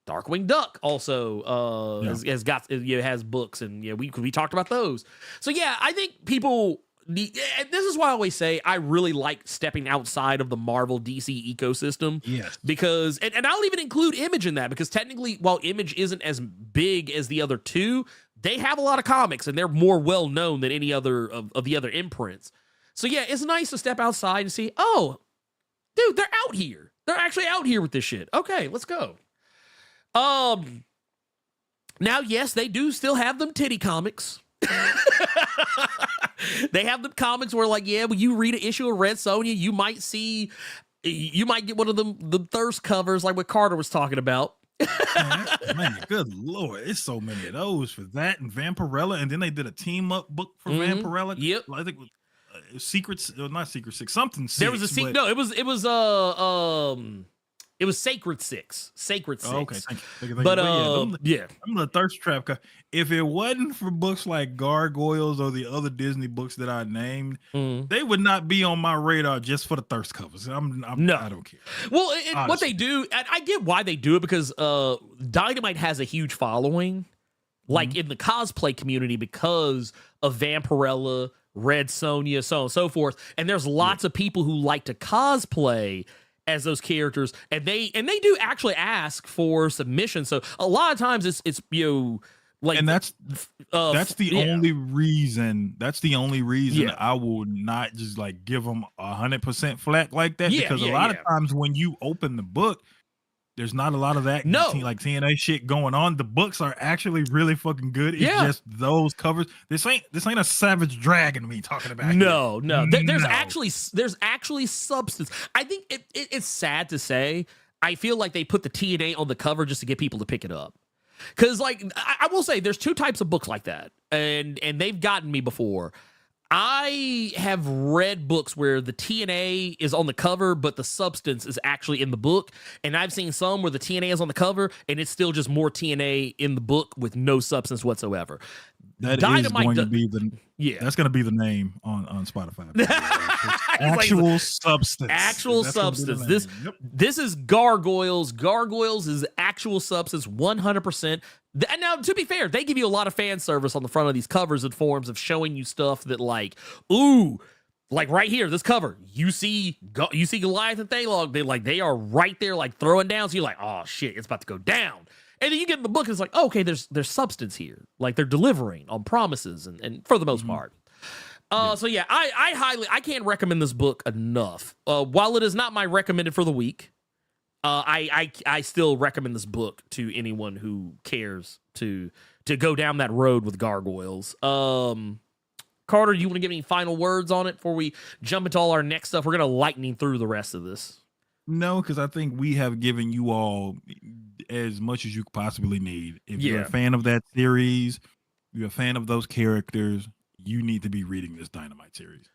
Darkwing Duck also has books, and we talked about those. So I think people need, and this is why I always say I really like stepping outside of the Marvel DC ecosystem. Yes, because and I'll even include Image in that, because technically, while Image isn't as big as the other two, they have a lot of comics and they're more well known than any other of the other imprints. So it's nice to step outside and see, oh, dude, they're out here. They're actually out here with this shit. Okay, let's go. Now, yes, they do still have them titty comics. They have them comics where, like, when you read an issue of Red Sonja, you might get one of them, the thirst covers, like what Carter was talking about. Man, good Lord, it's so many of those for that and Vampirella, and then they did a team up book for Vampirella. Yep, I think Secrets, not Secret Six, something. There was a no, it was Sacred Six. Sacred Six. Oh, okay, thank you. But I'm the thirst trap. If it wasn't for books like Gargoyles or the other Disney books that I named, they would not be on my radar just for the thirst covers. I don't care. Well, what they do, I get why they do it, because Dynamite has a huge following, like in the cosplay community, because of Vampirella, Red Sonja, so on and so forth. And there's lots of people who like to cosplay as those characters, and they do actually ask for submissions. So a lot of times it's like, and that's the only reason. That's the only reason I will not just like give them 100% flack like that, because a lot of times when you open the book, there's not a lot of that like TNA shit going on. The books are actually really fucking good. It's just those covers. This ain't a Savage Dragon we talking about. No. There's actually substance. I think it's sad to say, I feel like they put the TNA on the cover just to get people to pick it up. Because, like, I will say there's two types of books like that, and they've gotten me before. I have read books where the TNA is on the cover, but the substance is actually in the book. And I've seen some where the TNA is on the cover, and it's still just more TNA in the book with no substance whatsoever. That's going to be the name on Spotify. Actual substance. Actual substance. This is Gargoyles. Gargoyles is actual substance, 100%. And now, to be fair, they give you a lot of fan service on the front of these covers and forms of showing you stuff that, like, ooh, like right here, this cover, you see Goliath and Thalog. They are right there, like throwing down. So you're like, oh shit, it's about to go down. And then you get in the book, and it's like, oh, okay, there's substance here. Like they're delivering on promises, and for the most part. So yeah, I can't recommend this book enough. While it is not my recommended for the week, I still recommend this book to anyone who cares to go down that road with gargoyles. Carter, do you want to give any final words on it before we jump into all our next stuff? We're gonna lightning through the rest of this. No, because I think we have given you all as much as you could possibly need. If you're a fan of that series, you're a fan of those characters, you need to be reading this Dynamite series.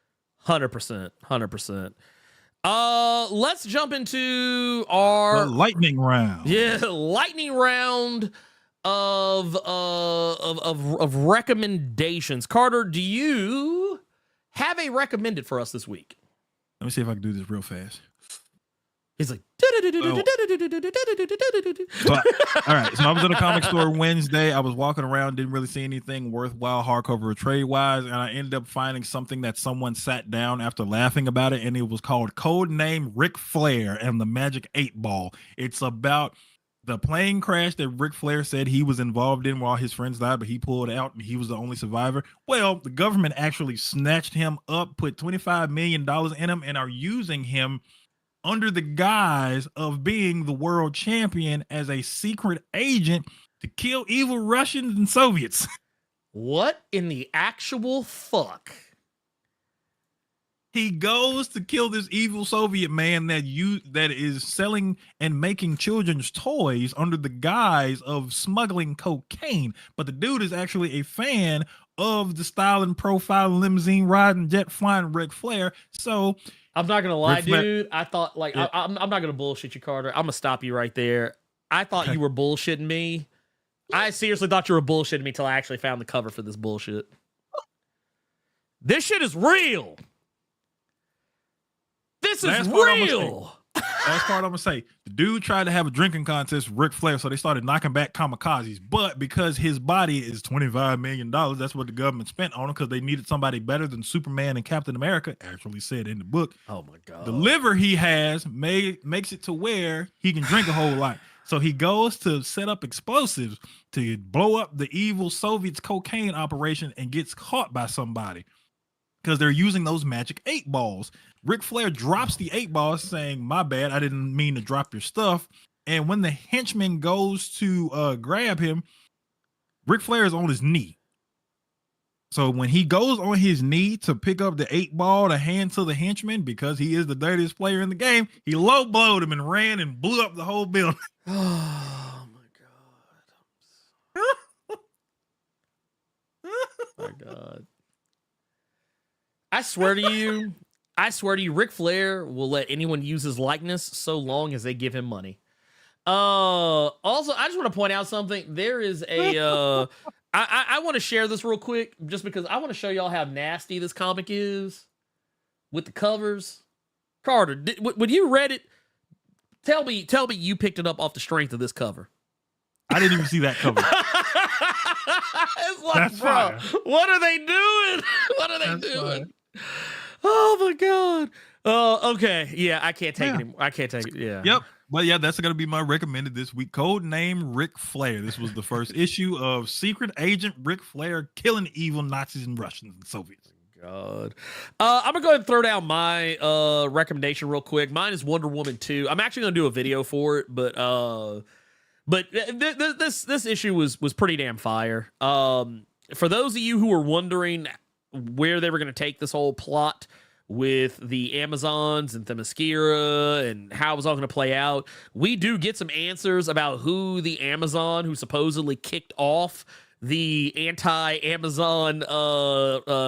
100%. Let's jump into our lightning round. Yeah, lightning round of recommendations. Carter, do you have a recommended for us this week? Let me see if I can do this real fast. He's like, all right. So I was in a comic store Wednesday. I was walking around, didn't really see anything worthwhile hardcover or trade wise, and I ended up finding something that someone sat down after laughing about it, and it was called Codename Ric Flair and the Magic 8-Ball. It's about the plane crash that Ric Flair said he was involved in while his friends died, but he pulled out and he was the only survivor. Well, the government actually snatched him up, put $25 million in him, and are using him under the guise of being the world champion as a secret agent to kill evil Russians and Soviets. What in the actual fuck? He goes to kill this evil Soviet man that is selling and making children's toys under the guise of smuggling cocaine. But the dude is actually a fan of the style and profile limousine riding, jet flying Ric Flair. So I'm not gonna lie, dude. I thought I'm not gonna bullshit you, Carter. I'm gonna stop you right there. I thought you were bullshitting me. I seriously thought you were bullshitting me till I actually found the cover for this bullshit. This shit is real. This is real. Last part I'm gonna say, the dude tried to have a drinking contest with Ric Flair, so they started knocking back kamikazes. But because his body is $25 million, that's what the government spent on him, because they needed somebody better than Superman and Captain America, actually said in the book. Oh my god. The liver he has makes it to where he can drink a whole lot. So he goes to set up explosives to blow up the evil Soviets cocaine operation and gets caught by somebody, because they're using those magic 8-balls. Ric Flair drops the 8-balls saying, my bad, I didn't mean to drop your stuff. And when the henchman goes to grab him, Ric Flair is on his knee. So when he goes on his knee to pick up the 8-ball to hand to the henchman, because he is the dirtiest player in the game, he low blowed him and ran and blew up the whole building. Oh my god. My god. I swear to you, Ric Flair will let anyone use his likeness so long as they give him money. Also, I just want to point out something. There is a, I want to share this real quick, just because I want to show y'all how nasty this comic is with the covers. Carter, when you read it, tell me you picked it up off the strength of this cover. I didn't even see that cover. It's like, that's bro, fire. What are they doing? What are they doing? Fire. Oh my god. Okay. Yeah, I can't take it anymore. I can't take it. Yeah. Yep. Well, yeah, that's going to be my recommended this week. Codename Ric Flair. This was the first issue of Secret Agent Ric Flair killing evil Nazis and Russians and Soviets. God. I'm gonna go ahead and throw down my recommendation real quick. Mine is Wonder Woman 2. I'm actually gonna do a video for it, but this issue was pretty damn fire. For those of you who were wondering where they were gonna take this whole plot with the Amazons and Themyscira and how it was all going to play out, we do get some answers about who the Amazon who supposedly kicked off the anti-Amazon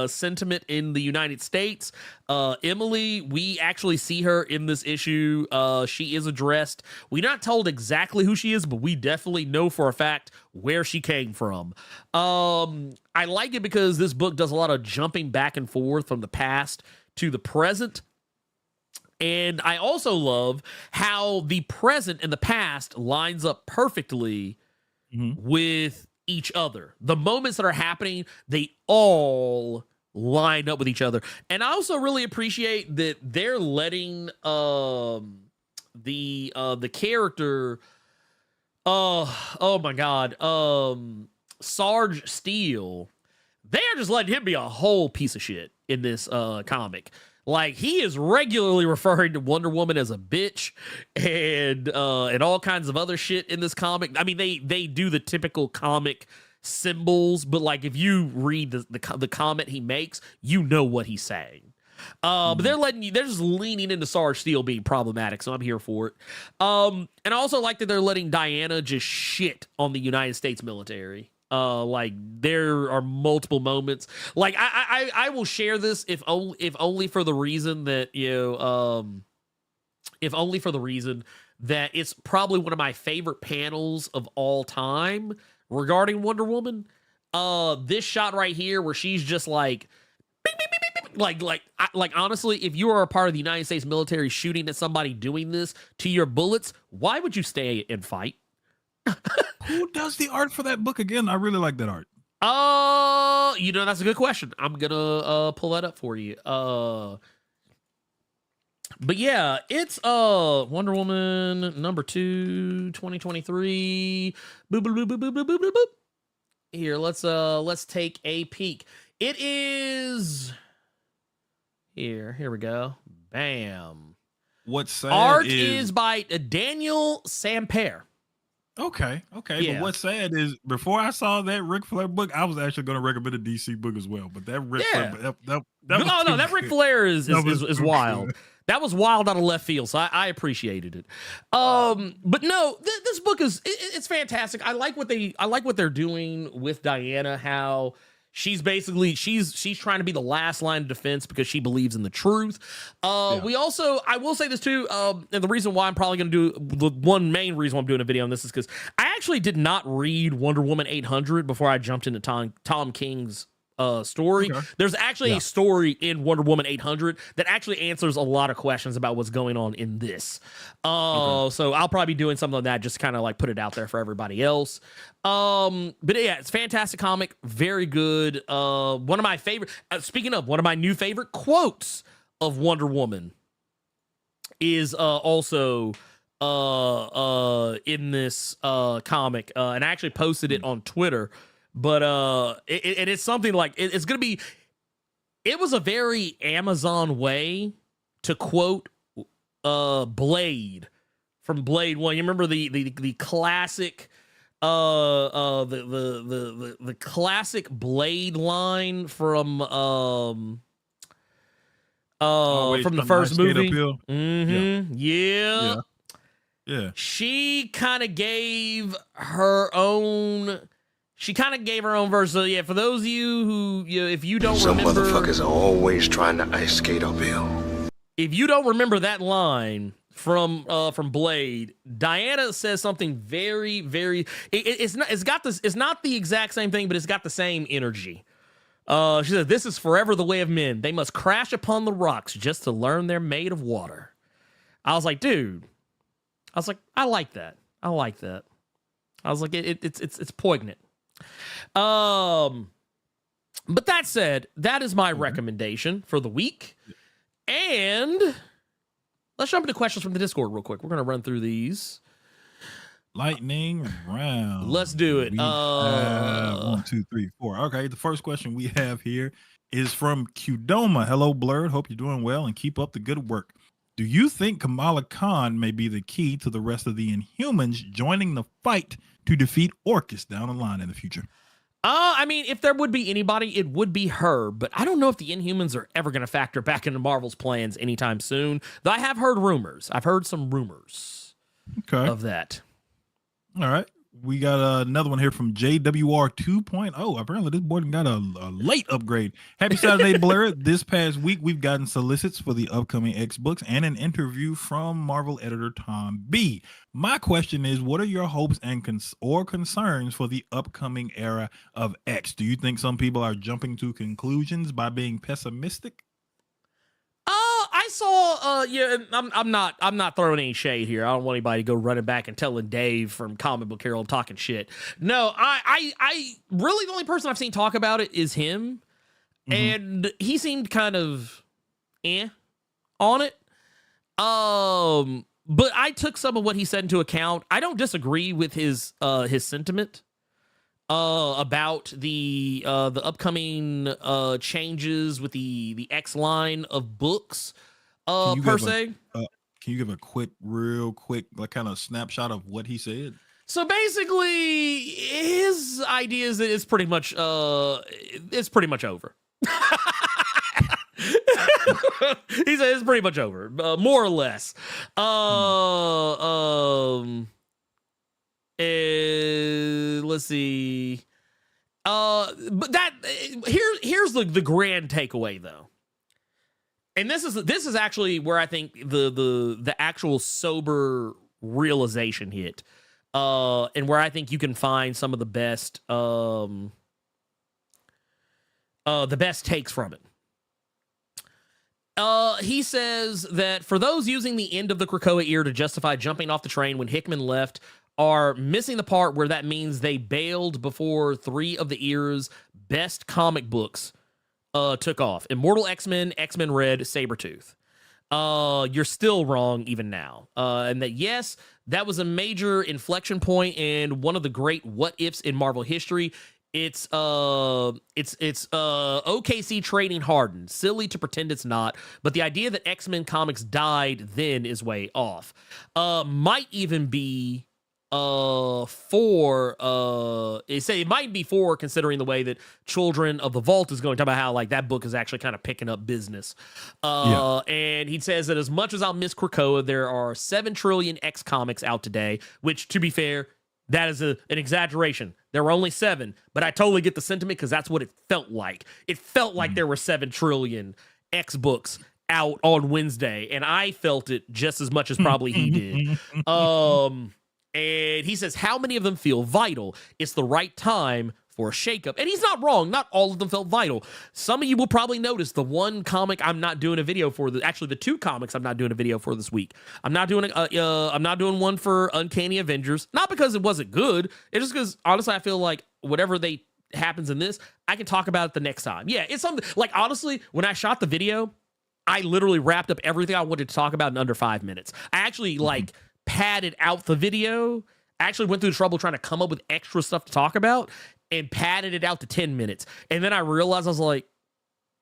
sentiment in the United States. Emily, we actually see her in this issue. She is addressed. We're not told exactly who she is, but we definitely know for a fact where she came from. I like it because this book does a lot of jumping back and forth from the past to the present. And I also love how the present and the past lines up perfectly with each other. The moments that are happening, they all line up with each other. And I also really appreciate that they're letting the character oh my god, Sarge Steele, they are just letting him be a whole piece of shit in this comic. Like, he is regularly referring to Wonder Woman as a bitch and all kinds of other shit in this comic. I mean, they do the typical comic symbols, but like if you read the comment he makes, you know what he's saying. But they're just leaning into Sarge Steele being problematic, so I'm here for it. And I also like that they're letting Diana just shit on the United States military. Like, there are multiple moments. Like, I will share this if only for the reason that, if only for the reason that it's probably one of my favorite panels of all time regarding Wonder Woman. This shot right here where she's just like, beep, beep, beep, beep, beep. Like honestly, if you are a part of the United States military shooting at somebody doing this to your bullets, why would you stay and fight? Who does the art for that book again? I really like that art. That's a good question. I'm gonna pull that up for you. But yeah, it's Wonder Woman #2, 2023. Boop, boop, boop, boop, boop, boop, boop, boop. Here, let's take a peek. It is here we go. Bam. What's sad art is by Daniel Samper. Okay. Yeah. But what's sad is before I saw that Ric Flair book, I was actually going to recommend a DC book as well. But that Ric Flair, that Ric Flair is wild. Good. That was wild out of left field, so I appreciated it. But no, this book it's fantastic. I like what they're doing with Diana. How she's basically she's trying to be the last line of defense because she believes in the truth. We also, I will say this too, and the reason why I'm probably going to do the one main reason why I'm doing a video on this is because I actually did not read Wonder Woman 800 before I jumped into Tom King's story. Okay. There's actually a story in Wonder Woman 800 that actually answers a lot of questions about what's going on in this. So I'll probably be doing something like that, just kind of like put it out there for everybody else. But yeah, it's a fantastic comic, very good. One of my favorite, speaking of one of my new favorite quotes of Wonder Woman is also in this comic, and I actually posted it on Twitter. But it's something like it's gonna be. It was a very Amazon way to quote Blade from Blade 1. You remember the classic the classic Blade line from the first movie. Yeah. She kind of gave her own. She kind of gave her own verse. So yeah, for those of you who, if you don't remember, some motherfuckers are always trying to ice skate uphill. If you don't remember that line from Blade, Diana says something very, very. It's not the exact same thing, but it's got the same energy. She said, "This is forever the way of men. They must crash upon the rocks just to learn they're made of water." I was like, dude. I was like, I like that. I was like, it's poignant. But that said, that is my recommendation for the week. And let's jump into questions from the Discord real quick. We're going to run through these. Lightning round. Let's do it. 1, 2, 3, 4. Okay, the first question we have here is from Qdoma. Hello, Blerd. Hope you're doing well and keep up the good work. Do you think Kamala Khan may be the key to the rest of the Inhumans joining the fight to defeat Orcus down the line in the future? I mean, if there would be anybody, it would be her, but I don't know if the Inhumans are ever going to factor back into Marvel's plans anytime soon. Though I have heard rumors. I've heard some rumors of that. All right. We got another one here from JWR 2.0. Apparently, this board got a late upgrade. Happy Saturday, Blerd. This past week, we've gotten solicits for the upcoming X books and an interview from Marvel editor Tom B. My question is, what are your hopes and concerns for the upcoming era of X? Do you think some people are jumping to conclusions by being pessimistic? I saw I'm not throwing any shade here. I don't want anybody to go running back and telling Dave from Comic Book Hero I'm talking shit. No, I really the only person I've seen talk about it is him. And he seemed kind of on it. But I took some of what he said into account. I don't disagree with his sentiment about the upcoming changes with the X line of books per se. Can you give a real quick, like kind of snapshot of what he said? So basically, his idea is that it's pretty much over. He said it's pretty much over, more or less. Let's see. But that here's the grand takeaway though, and this is actually where I think the actual sober realization hit, and where I think you can find some of the best takes from it. He says that for those using the end of the Krakoa ear to justify jumping off the train when Hickman left are missing the part where that means they bailed before 3 of the ear's best comic books took off. Immortal X-Men, X-Men Red, Sabretooth. You're still wrong even now. And that, yes, that was a major inflection point and one of the great what-ifs in Marvel history. It's OKC trading hardened. Silly to pretend it's not, but the idea that X-Men comics died then is way off. Might even be it might be for considering the way that Children of the Vault is going to talk about how like that book is actually kind of picking up business. And he says that as much as I'll miss Krakoa, there are 7 trillion X comics out today, which to be fair, that is an exaggeration. There were only 7, but I totally get the sentiment because that's what it felt like. It felt like there were 7 trillion X books out on Wednesday, and I felt it just as much as probably he did. And he says, how many of them feel vital? It's the right time for a shakeup. And he's not wrong. Not all of them felt vital. Some of you will probably notice the one comic I'm not doing a video for, actually the 2 comics I'm not doing a video for this week. I'm not doing one for Uncanny Avengers, not because it wasn't good. It's just because honestly I feel like whatever happens in this, I can talk about it the next time. Yeah, it's something like honestly, when I shot the video, I literally wrapped up everything I wanted to talk about in under 5 minutes. I actually padded out the video. I actually went through the trouble trying to come up with extra stuff to talk about and padded it out to 10 minutes. And then I realized I was like,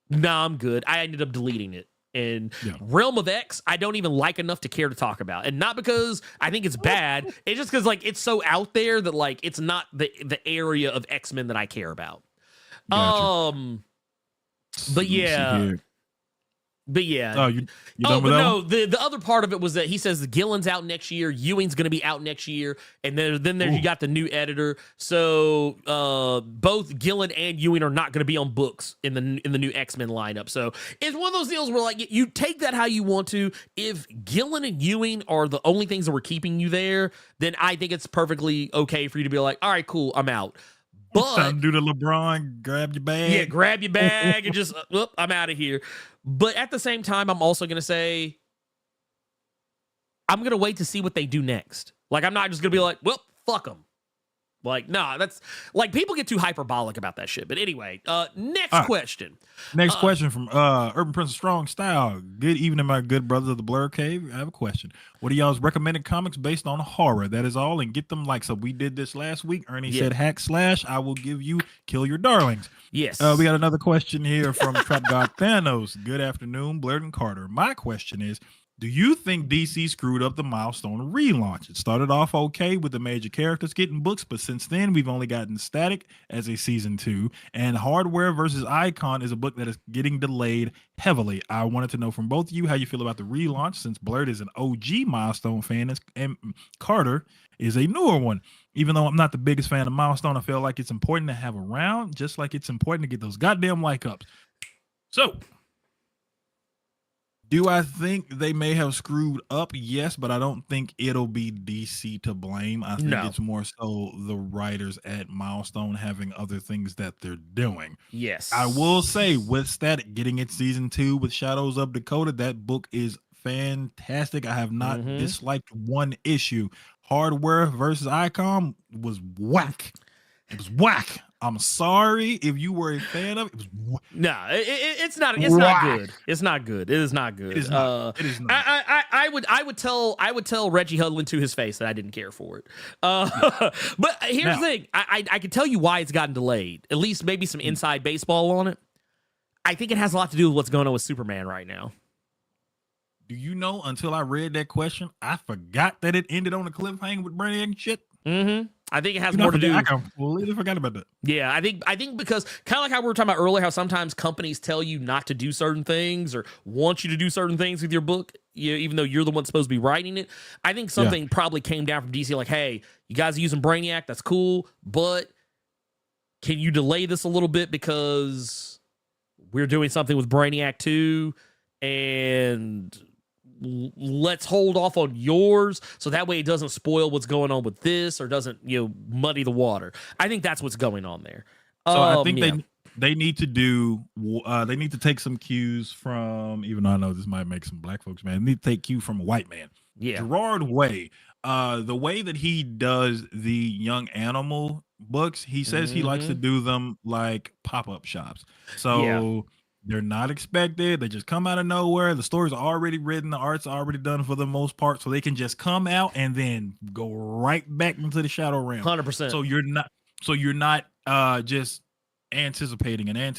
nah, I'm good. I ended up deleting it. And Realm of X, I don't even like enough to care to talk about. And not because I think it's bad. It's just because like it's so out there that like it's not the area of X-Men that I care about. Gotcha. But yeah. But yeah. Oh, you done with that no, one? the other part of it was that he says Gillen's out next year, Ewing's going to be out next year, and then there you got the new editor. So both Gillen and Ewing are not going to be on books in the new X-Men lineup. So it's one of those deals where like you take that how you want to. If Gillen and Ewing are the only things that were keeping you there, then I think it's perfectly okay for you to be like, all right, cool, I'm out. But time to do the LeBron, grab your bag. Yeah, grab your bag and just, I'm out of here. But at the same time, I'm also going to say, I'm going to wait to see what they do next. Like, I'm not just going to be like, well, fuck them. Like, nah, that's like people get too hyperbolic about that shit. But anyway, next question. Next question from Urban Prince of Strong Style. Good evening, my good brothers of the Blerd Cave. I have a question. What are y'all's recommended comics based on horror? That is all, and get them like so. We did this last week. Ernie said hack slash. I will give you Kill Your Darlings. Yes. We got another question here from Trap God Thanos. Good afternoon, Blerd and Carter. My question is, do you think DC screwed up the Milestone relaunch? It started off okay with the major characters getting books, but since then we've only gotten Static as a season 2, and Hardware versus Icon is a book that is getting delayed heavily. I wanted to know from both of you how you feel about the relaunch, since Blerd is an OG Milestone fan and Carter is a newer one. Even though I'm not the biggest fan of Milestone, I feel like it's important to have around, just like it's important to get those goddamn like ups. So Do I think they may have screwed up? Yes, but I don't think it'll be DC to blame. I think it's more so the writers at Milestone having other things that they're doing. Yes. I will say with that, getting it season 2 with Shadows of Dakota, that book is fantastic. I have not disliked one issue. Hardware versus Icom was whack. It was whack. I'm sorry if you were a fan of it. It was no, it's not. It's not good. It's not good. It is not good. It is not. It is not. I would tell Reggie Hudlin to his face that I didn't care for it. But here's the thing. I can tell you why it's gotten delayed. At least maybe some inside baseball on it. I think it has a lot to do with what's going on with Superman right now. Do you know? Until I read that question, I forgot that it ended on a cliffhanger with Brainiac and shit. Mm-hmm. I think it has more to do. I completely forgot about that. Yeah, I think because kind of like how we were talking about earlier, how sometimes companies tell you not to do certain things or want you to do certain things with your book, even though you're the one supposed to be writing it. I think something probably came down from DC like, hey, you guys are using Brainiac, that's cool, but can you delay this a little bit because we're doing something with Brainiac 2 and let's hold off on yours so that way it doesn't spoil what's going on with this or doesn't muddy the water. I think that's what's going on there. So I think they need to do they need to take some cues from, even though I know this might make some black folks mad, they need to take cue from a white man. Gerard Way, the way that he does the Young Animal books, he says he likes to do them like pop-up shops. So they're not expected. They just come out of nowhere. The story's already written. The art's already done for the most part. So they can just come out and then go right back into the shadow realm. 100%. So you're not just anticipating and then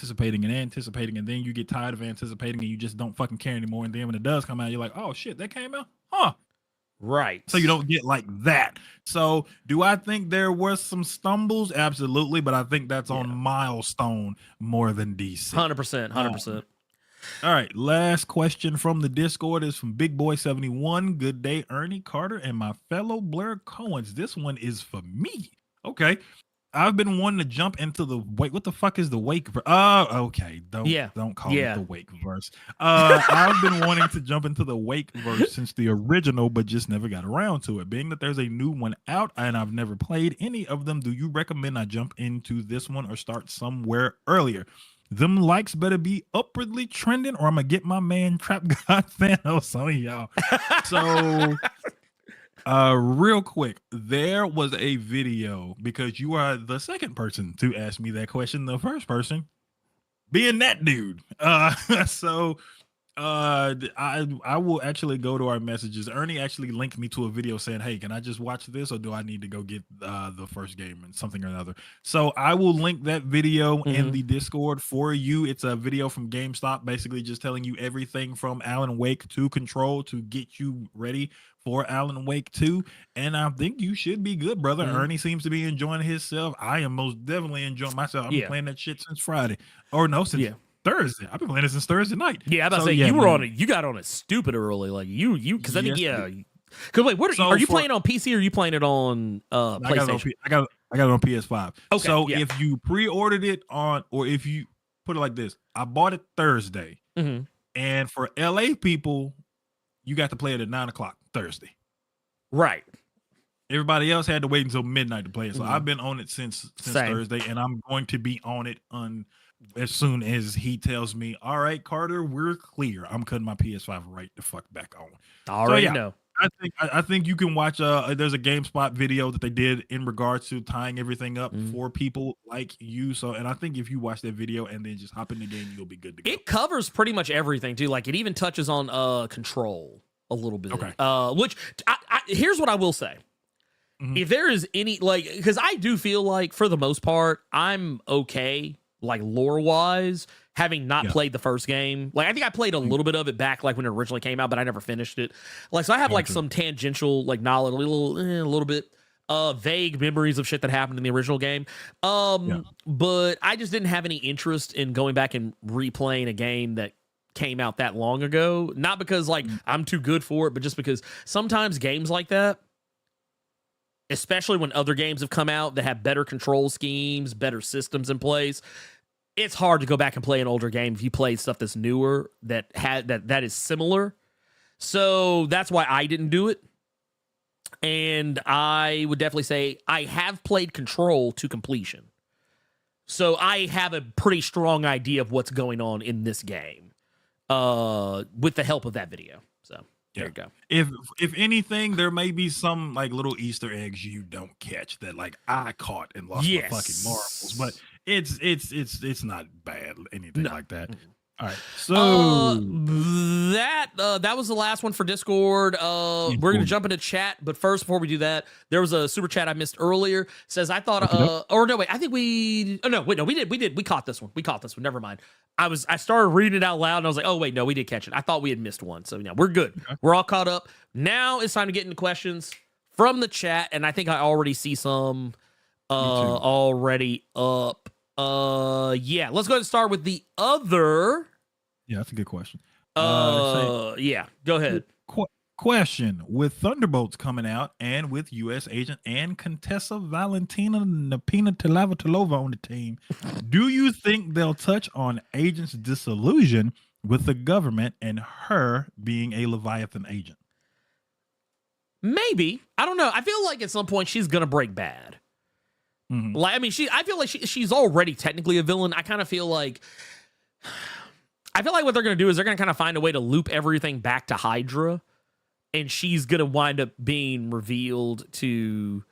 you get tired of anticipating and you just don't fucking care anymore. And then when it does come out, you're like, oh shit, that came out? Huh. Right. So you don't get like that. So do I think there were some stumbles? Absolutely. But I think that's on Milestone more than DC. 100%. All right. Last question from the Discord is from Big Boy 71. Good day, Ernie Carter and my fellow Blerd Coens. This one is for me. Okay. I've been wanting to jump into the wait. What the fuck is the wake? Okay. Don't call it the wake verse. I've been wanting to jump into the wake verse since the original, but just never got around to it. Being that there's a new one out and I've never played any of them, do you recommend I jump into this one or start somewhere earlier? Them likes better be upwardly trending, or I'm gonna get my man Trap God Thanos on y'all. So. Real quick, there was a video, because you are the second person to ask me that question, the first person being that dude. I will actually go to our messages. Ernie actually linked me to a video saying, hey, can I just watch this or do I need to go get the first game and something or another? So I will link that video in the Discord for you. It's a video from GameStop, basically just telling you everything from Alan Wake to Control to get you ready for Alan Wake 2. And I think you should be good, brother. Ernie seems to be enjoying himself. I am most definitely enjoying myself. I've been playing that shit since Friday. Or no, since Thursday. I've been playing it since Thursday night. Yeah, I'm about to say you were on it. You got on it stupid early, like you because I think Because wait, are you playing on PC or are you playing it on PlayStation? I got it on PS5. Okay, so if you pre-ordered it on, or if you put it like this, I bought it Thursday, and for LA people, you got to play it at 9:00 Thursday. Right. Everybody else had to wait until midnight to play it. So I've been on it since Thursday, and I'm going to be on it as soon as he tells me, all right, Carter, we're clear. I'm cutting my PS5 right the fuck back on. Already know. I think you can watch there's a GameSpot video that they did in regards to tying everything up for people like you. So, and I think if you watch that video and then just hop in the game, you'll be good to go. It covers pretty much everything too. Like it even touches on Control a little bit. Okay. Which here's what I will say. If there is any, like, because I do feel like for the most part, I'm okay, like lore wise, having not played the first game. Like I think I played a little bit of it back like when it originally came out, but I never finished it. Like, so I have like some tangential like knowledge, a little bit vague memories of shit that happened in the original game. But I just didn't have any interest in going back and replaying a game that came out that long ago. Not because like I'm too good for it, but just because sometimes games like that, especially when other games have come out that have better control schemes, better systems in place, it's hard to go back and play an older game if you play stuff that's newer that is similar. So that's why I didn't do it. And I would definitely say I have played Control to completion. So I have a pretty strong idea of what's going on in this game with the help of that video. So there you go. If anything, there may be some like little Easter eggs you don't catch that like I caught and lost my fucking marbles. But it's not bad, anything like that. Mm-hmm. All right, so that was the last one for Discord. We're gonna jump into chat, but first, before we do that, there was a super chat I missed earlier. Says I thought, I think we caught this one. We caught this one. Never mind. I started reading it out loud, and I was like, oh wait, no, we did catch it. I thought we had missed one, so we're good. Okay. We're all caught up. Now it's time to get into questions from the chat, and I think I already see some already up. Yeah, let's go ahead and start with the other. Yeah, that's a good question. Yeah, go ahead. Question: with Thunderbolts coming out and with U.S. Agent and Contessa Valentina Napina Talova on the team, do you think they'll touch on Agent's disillusion with the government and her being a Leviathan agent? Maybe. I don't know. I feel like at some point she's gonna break bad. Mm-hmm. Like, I mean, I feel like she's already technically a villain. I kind of feel like what they're going to do is they're going to kind of find a way to loop everything back to Hydra, and she's going to wind up being revealed to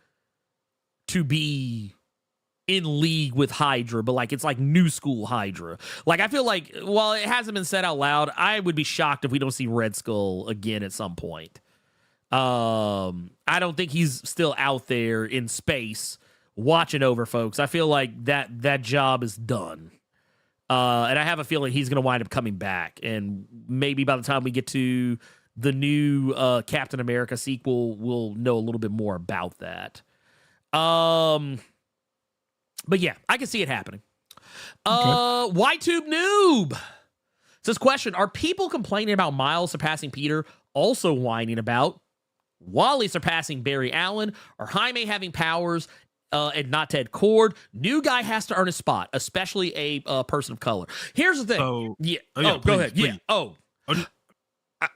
be in league with Hydra, but like it's like new school Hydra. Like, I feel like, while it hasn't been said out loud, I would be shocked if we don't see Red Skull again at some point. I don't think he's still out there in space watching over folks. I feel like that job is done. And I have a feeling he's going to wind up coming back. And maybe by the time we get to the new Captain America sequel, we'll know a little bit more about that. But yeah, I can see it happening. YTube Noob says, question, are people complaining about Miles surpassing Peter also whining about Wally surpassing Barry Allen or Jaime having powers and not Ted Cord? New guy has to earn a spot, especially a person of color. Here's the thing. So, go ahead. Please. Yeah.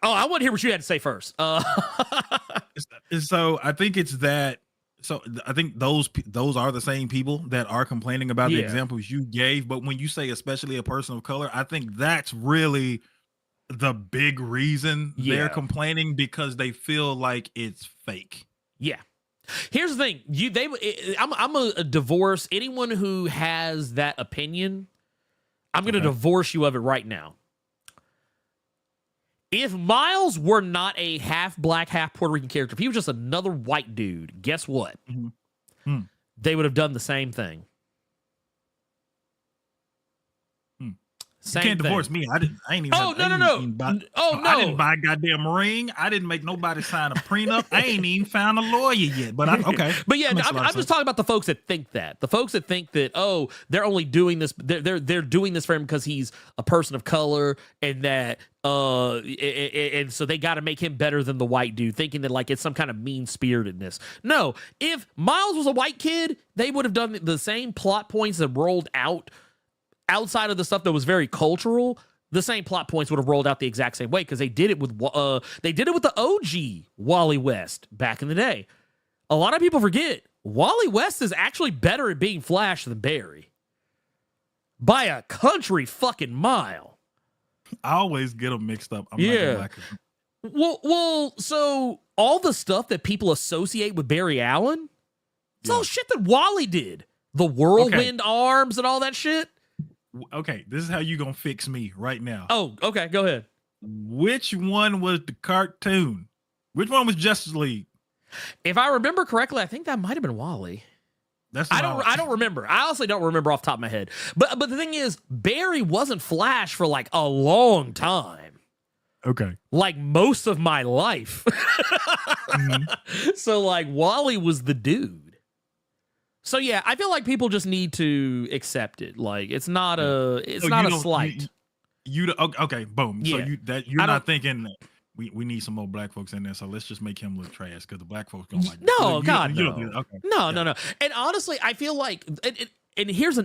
I want to hear what you had to say first. So I think it's that. So I think those are the same people that are complaining about the examples you gave. But when you say especially a person of color, I think that's really the big reason they're complaining, because they feel like it's fake. Yeah. Here's the thing. I'm gonna divorce anyone who has that opinion. I'm gonna divorce you of it right now. If Miles were not a half black, half Puerto Rican character, if he was just another white dude, guess what? Mm-hmm. They would have done the same thing. You can't divorce me. I ain't even. No. I didn't buy a goddamn ring. I didn't make nobody sign a prenup. I ain't even found a lawyer yet. But okay. But yeah, I'm just talking about the folks that think that. The folks that think that, oh, they're only doing this. They're doing this for him because he's a person of color, and that and so they got to make him better than the white dude, thinking that like it's some kind of mean spiritedness. No, if Miles was a white kid, they would have done the same plot points that rolled out. Outside of the stuff that was very cultural, the same plot points would have rolled out the exact same way, because they did it with the OG Wally West back in the day. A lot of people forget Wally West is actually better at being Flash than Barry by a country fucking mile. I always get them mixed up. Well, so all the stuff that people associate with Barry Allen, it's all shit that Wally did. The whirlwind arms and all that shit. Okay, this is how you gonna fix me right now. Oh, okay, go ahead. Which one was the cartoon? Which one was Justice League? If I remember correctly, I think that might have been Wally. I don't remember. I honestly don't remember off the top of my head. But the thing is, Barry wasn't Flash for like a long time. Okay. Like most of my life. Mm-hmm. So like Wally was the dude. So yeah, I feel like people just need to accept it. Like it's not a slight. Okay, boom. Yeah. So you're not thinking that we need some more black folks in there. So let's just make him look trash because the black folks don't like. No, it. God, you no. Okay. No. And honestly, I feel like and here's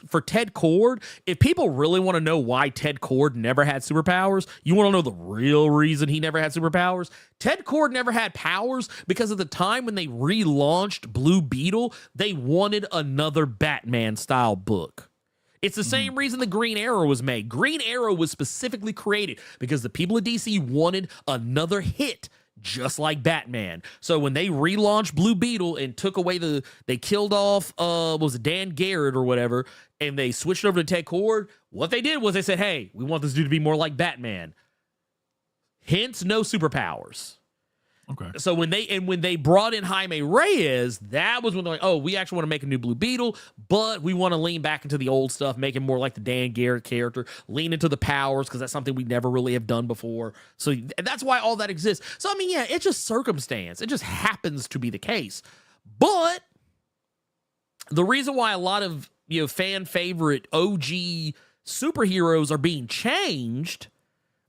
for Ted Kord. If people really want to know why Ted Kord never had superpowers, you want to know the real reason he never had superpowers? Ted Kord never had powers because at the time when they relaunched Blue Beetle, they wanted another Batman-style book. It's the same reason the Green Arrow was made. Green Arrow was specifically created because the people at DC wanted another hit just like Batman. So when they relaunched Blue Beetle and took away they killed off, was it Dan Garrett or whatever, and they switched over to Ted Kord, what they did was they said, hey, we want this dude to be more like Batman. Hence, no superpowers. Okay. So when they brought in Jaime Reyes, that was when they're like, oh, we actually want to make a new Blue Beetle, but we want to lean back into the old stuff, make him more like the Dan Garrett character, lean into the powers, because that's something we never really have done before. So that's why all that exists. So, I mean, yeah, it's just circumstance. It just happens to be the case. But the reason why a lot of, fan favorite OG superheroes are being changed,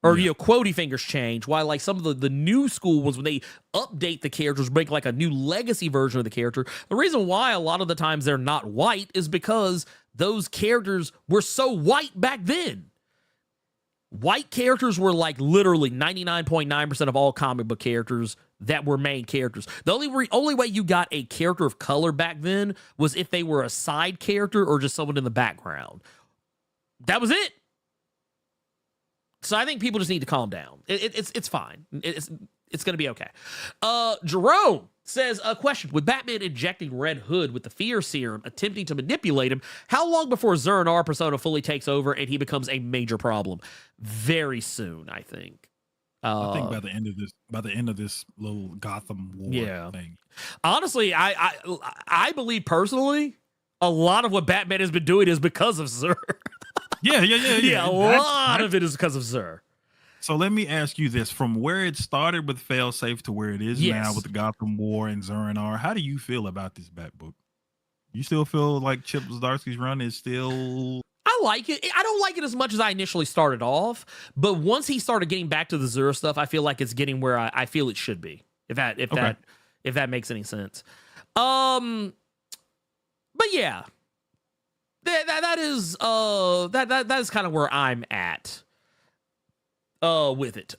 or, quotey fingers change, while like some of the new school ones, when they update the characters, make like a new legacy version of the character, the reason why a lot of the times they're not white is because those characters were so white back then. White characters were like literally 99.9% of all comic book characters that were main characters. The only way you got a character of color back then was if they were a side character or just someone in the background. That was it. So I think people just need to calm down. It's fine. It's going to be okay. Jerome says, a question. With Batman injecting Red Hood with the fear serum, attempting to manipulate him, how long before Zur-En-Arrh persona fully takes over and he becomes a major problem? Very soon, I think. I think by the end of this little Gotham War thing. Honestly, I believe personally, a lot of what Batman has been doing is because of Zur. Yeah, a lot of it is because of Zur. So let me ask you this: from where it started with Failsafe to where it is now with the Gotham War and Zur-En-Arrh, how do you feel about this Bat book? You still feel like Chip Zdarsky's run is still? I like it. I don't like it as much as I initially started off, but once he started getting back to the Zur stuff, I feel like it's getting where I feel it should be. If that makes any sense. But yeah. That is kind of where I'm at with it.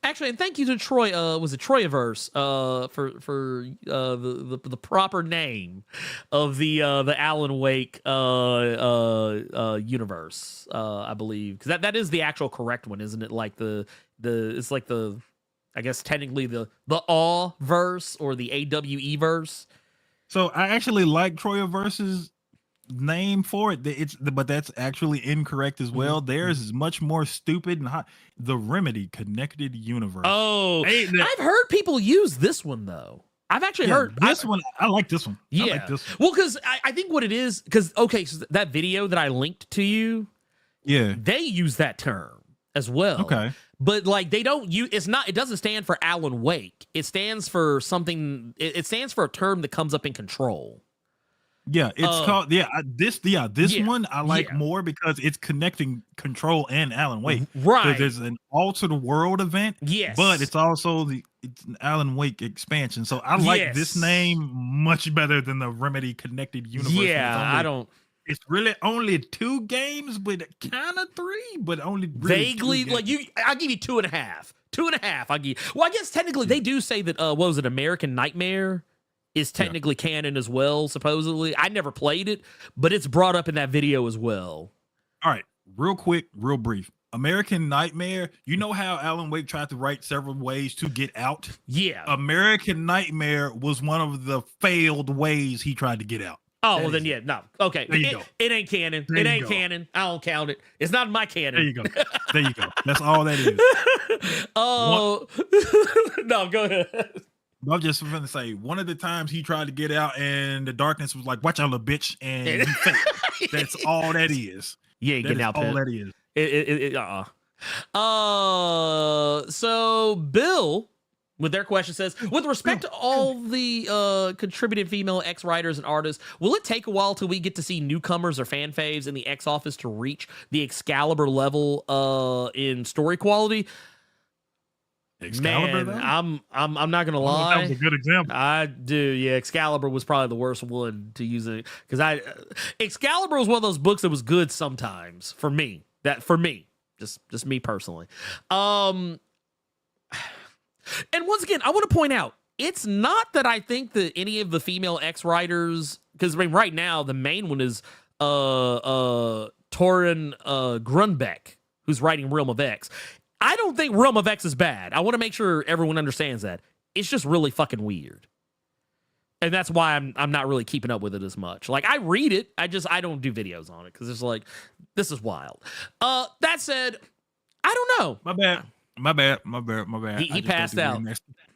Actually, and thank you to Troy. Was it Troyaverse for the proper name of the Alan Wake universe? I believe, because that is the actual correct one, isn't it? Like it's like the, I guess technically the Awe verse or the AWE verse. So I actually like Troyaverse's name for it. But that's actually incorrect as well. Theirs is much more stupid and hot. The Remedy Connected Universe. Oh, I've heard people use this one though. I've actually heard this one. I like this one. Yeah. I like this one. Well, because I think what it is, because so that video that I linked to you, they use that term as well. Okay. But like they don't use, it doesn't stand for Alan Wake. It stands for something. It stands for a term that comes up in Control. Yeah, it's called this one I like more because it's connecting Control and Alan Wake. Right. There's an altered world event. Yes. But it's also it's an Alan Wake expansion. So I like this name much better than the Remedy Connected Universe. Yeah, It's really only 2 games, but kind of 3, but only really vaguely like I'll give you 2.5. 2.5. I'll give. Well, I guess technically they do say that. What was it? American Nightmare is technically canon as well. Supposedly, I never played it, but it's brought up in that video as well. All right, real quick, real brief. American Nightmare. You know how Alan Wake tried to write several ways to get out? Yeah. American Nightmare was one of the failed ways he tried to get out. Oh, well, then, no. Okay. There you go. It ain't canon. It ain't canon. I don't count it. It's not my canon. There you go. There you go. That's all that is. Oh. No, go ahead. I'm just going to say, one of the times he tried to get out and the darkness was like, watch out, little bitch, and he failed. That's all that is. Yeah, getting out. All that is. So Bill, with their question, says, with respect to all the contributed female X-writers and artists, will it take a while till we get to see newcomers or fan faves in the X office to reach the Excalibur level in story quality? Excalibur, Man, though? I'm not gonna lie. That was a good example. I do, yeah. Excalibur was probably the worst one to use it because Excalibur was one of those books that was good sometimes for me. Just me personally. And once again, I want to point out it's not that I think that any of the female X writers, because I mean right now the main one is Torrin Grunbeck, who's writing Realm of X. I don't think Realm of X is bad. I want to make sure everyone understands that. It's just really fucking weird. And that's why I'm not really keeping up with it as much. Like, I read it, I don't do videos on it because it's like, this is wild. That said, I don't know. My bad. He passed out.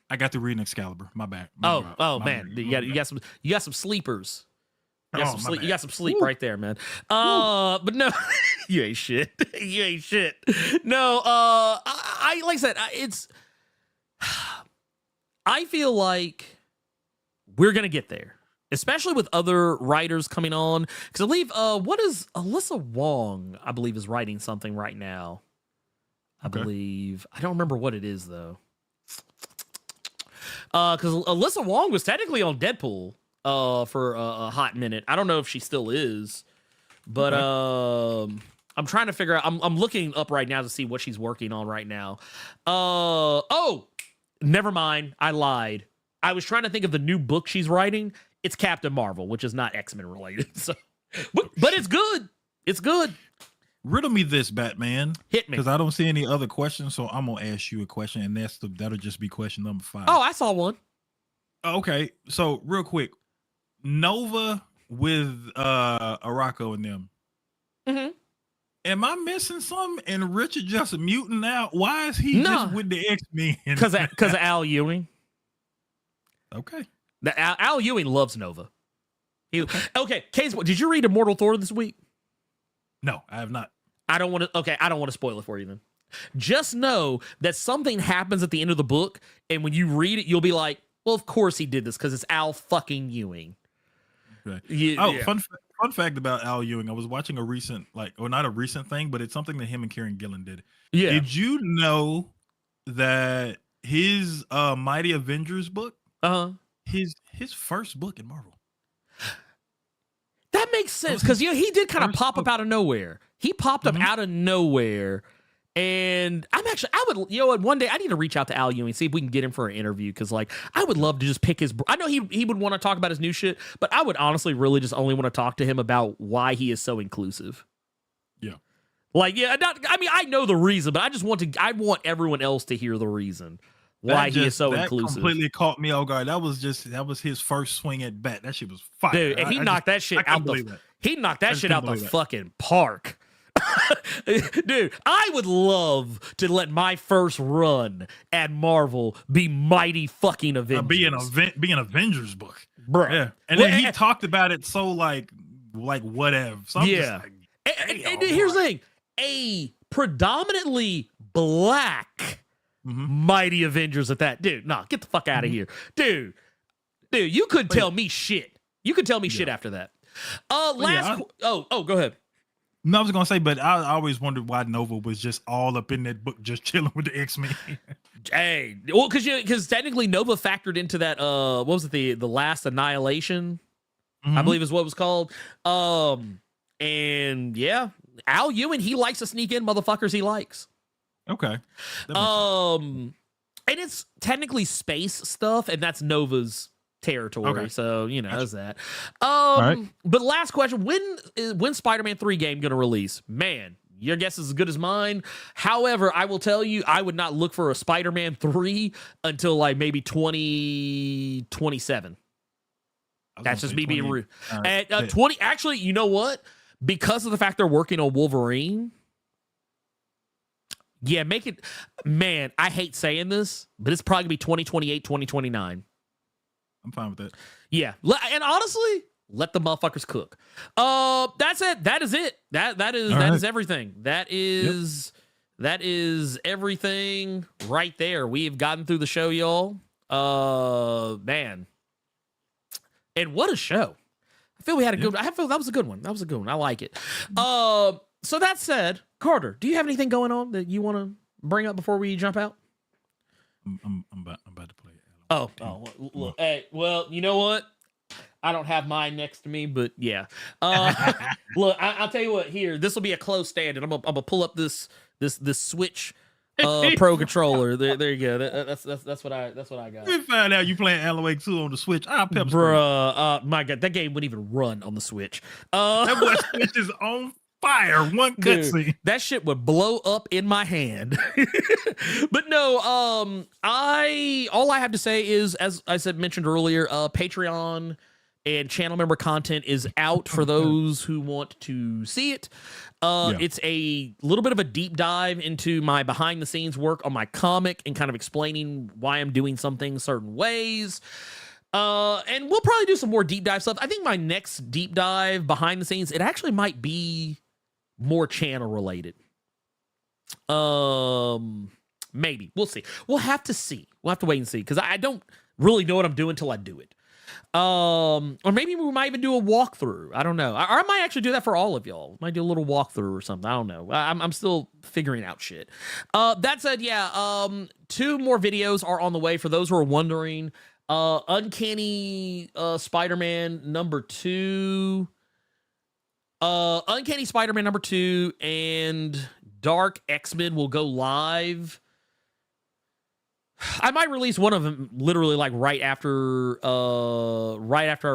I got to read Excalibur. My bad. Man. You got some sleepers. You got some sleep right there, man. But no, you ain't shit. You ain't shit. No, I like I said, I feel like we're gonna get there, especially with other writers coming on. Because I believe, what is Alyssa Wong? I believe is writing something right now. I believe I don't remember what it is though. Because Alyssa Wong was technically on Deadpool. For a hot minute. I don't know if she still is, but I'm trying to figure out. I'm looking up right now to see what she's working on right now. Oh, never mind. I lied. I was trying to think of the new book she's writing. It's Captain Marvel, which is not X-Men related. So, but it's good. It's good. Riddle me this, Batman. Hit me, because I don't see any other questions. So I'm gonna ask you a question, and that'll just be question number 5. Oh, I saw one. Okay, so real quick. Nova with Araco and them. Mm-hmm. Am I missing something? And Richard just a mutant now? Why is he just with the X-Men? Because of Al Ewing. Okay. Al Ewing loves Nova. Okay, Case, did you read Immortal Thor this week? No, I have not. I don't want to spoil it for you then. Just know that something happens at the end of the book, and when you read it, you'll be like, well, of course he did this because it's Al fucking Ewing. Okay. Fun fact about Al Ewing. I was watching a recent, not a recent thing, but it's something that him and Kieran Gillen did. Yeah. Did you know that his Mighty Avengers book, his first book in Marvel? That makes sense because he did kind of pop up out of nowhere. He popped up out of nowhere. And one day I need to reach out to Al Ewing, see if we can get him for an interview. Cause I would love to just pick I know he would want to talk about his new shit, but I would honestly really just only want to talk to him about why he is so inclusive. Yeah. I know the reason, but I want everyone else to hear the reason why he is so inclusive. That completely caught me off guard. That was his first swing at bat. That shit was fire. Dude, and he knocked that shit out the fucking park. Dude, I would love to let my first run at Marvel be Mighty fucking Avengers. Be an Avengers book. Bro. Yeah. And then he talked about it so like whatever. So I'm just like, and here's the thing. A predominantly black Mighty Avengers at that. Dude, nah, get the fuck out of here. Dude, you couldn't tell me shit. You could tell me shit after that. Go ahead. No, I was gonna say, but I always wondered why Nova was just all up in that book, just chilling with the X-Men. Hey, well, because technically Nova factored into that. What was it? The Last Annihilation, I believe is what it was called. And yeah, Al Ewing, he likes to sneak in motherfuckers he likes. Okay. And it's technically space stuff, and that's Nova's territory. Okay. So, that's that. Right. But last question, when Spider-Man 3 game going to release? Man, your guess is as good as mine. However, I will tell you, I would not look for a Spider-Man 3 until maybe 2027. That's just me being rude. Right. 20, actually, you know what? Because of the fact they're working on Wolverine, yeah, make it, man, I hate saying this, but it's probably going to be 2028, 2029. I'm fine with that. Yeah. And honestly, let the motherfuckers cook. That's it. That is it. That is everything. That is everything right there. We have gotten through the show, y'all. Man. And what a show. I feel that was a good one. That was a good one. I like it. So that said, Carter, do you have anything going on that you want to bring up before we jump out? I'm about to play. Look, hey, well, you know what? I don't have mine next to me, but yeah. Look, I'll tell you what. Here, this will be a close stand, and I'm gonna pull up this Switch Pro controller. There you go. That's what I got. We find out you playing Alan Wake 2 on the Switch. Bruh, my God, that game wouldn't even run on the Switch. That boy Switch is on fire. One cutscene. That shit would blow up in my hand. But no, all I have to say is, as I mentioned earlier, Patreon and channel member content is out for those who want to see it. It's a little bit of a deep dive into my behind the scenes work on my comic and kind of explaining why I'm doing something certain ways. And we'll probably do some more deep dive stuff. I think my next deep dive behind the scenes, it actually might be more channel related. Maybe. We'll see. We'll have to see. We'll have to wait and see, because I don't really know what I'm doing until I do it. Or maybe we might even do a walkthrough. I don't know. Or I might actually do that for all of y'all. Might do a little walkthrough or something. I don't know. I'm still figuring out shit. That said, yeah, 2 more videos are on the way for those who are wondering. Uncanny Spider-Man number 2. Uncanny Spider-Man number 2 and Dark X-Men will go live. I might release one of them literally like right after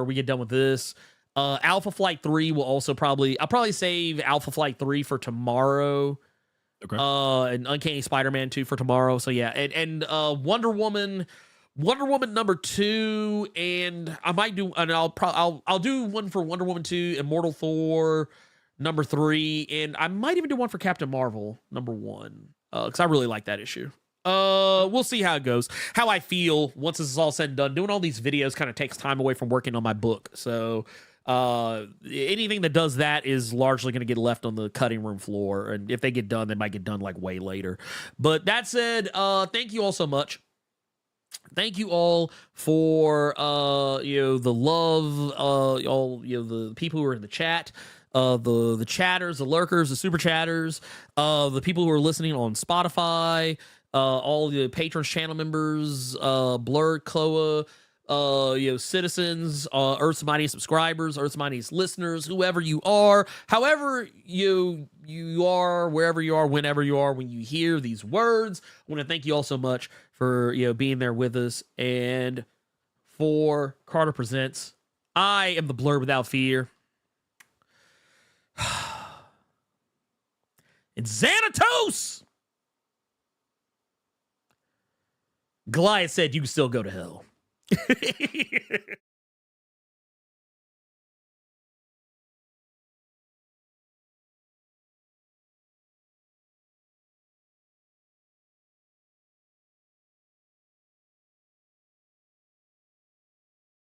we get done with this. Alpha Flight 3 will also I'll probably save Alpha Flight 3 for tomorrow. Okay. And Uncanny Spider-Man 2 for tomorrow. So yeah, and Wonder Woman number 2, and I might do, and I'll do one for Wonder Woman 2, Immortal Thor number 3, and I might even do one for Captain Marvel number 1, because I really like that issue. We'll see how it goes, how I feel once this is all said and done. Doing all these videos kind of takes time away from working on my book, so anything that does that is largely going to get left on the cutting room floor, and if they get done, they might get done like way later. But that said, thank you all so much. Thank you all for the love, all the people who are in the chat, the chatters, the lurkers, the super chatters, the people who are listening on Spotify, all the patrons, channel members, Blerd, Chloe, citizens, Earth's Mightiest subscribers, Earth's Mightiest listeners, whoever you are, however you are, wherever you are, whenever you are, when you hear these words. I want to thank you all so much for being there with us. And for Carter Presents, I am the Blerd without fear. And Xanatos! Goliath said you can still go to hell.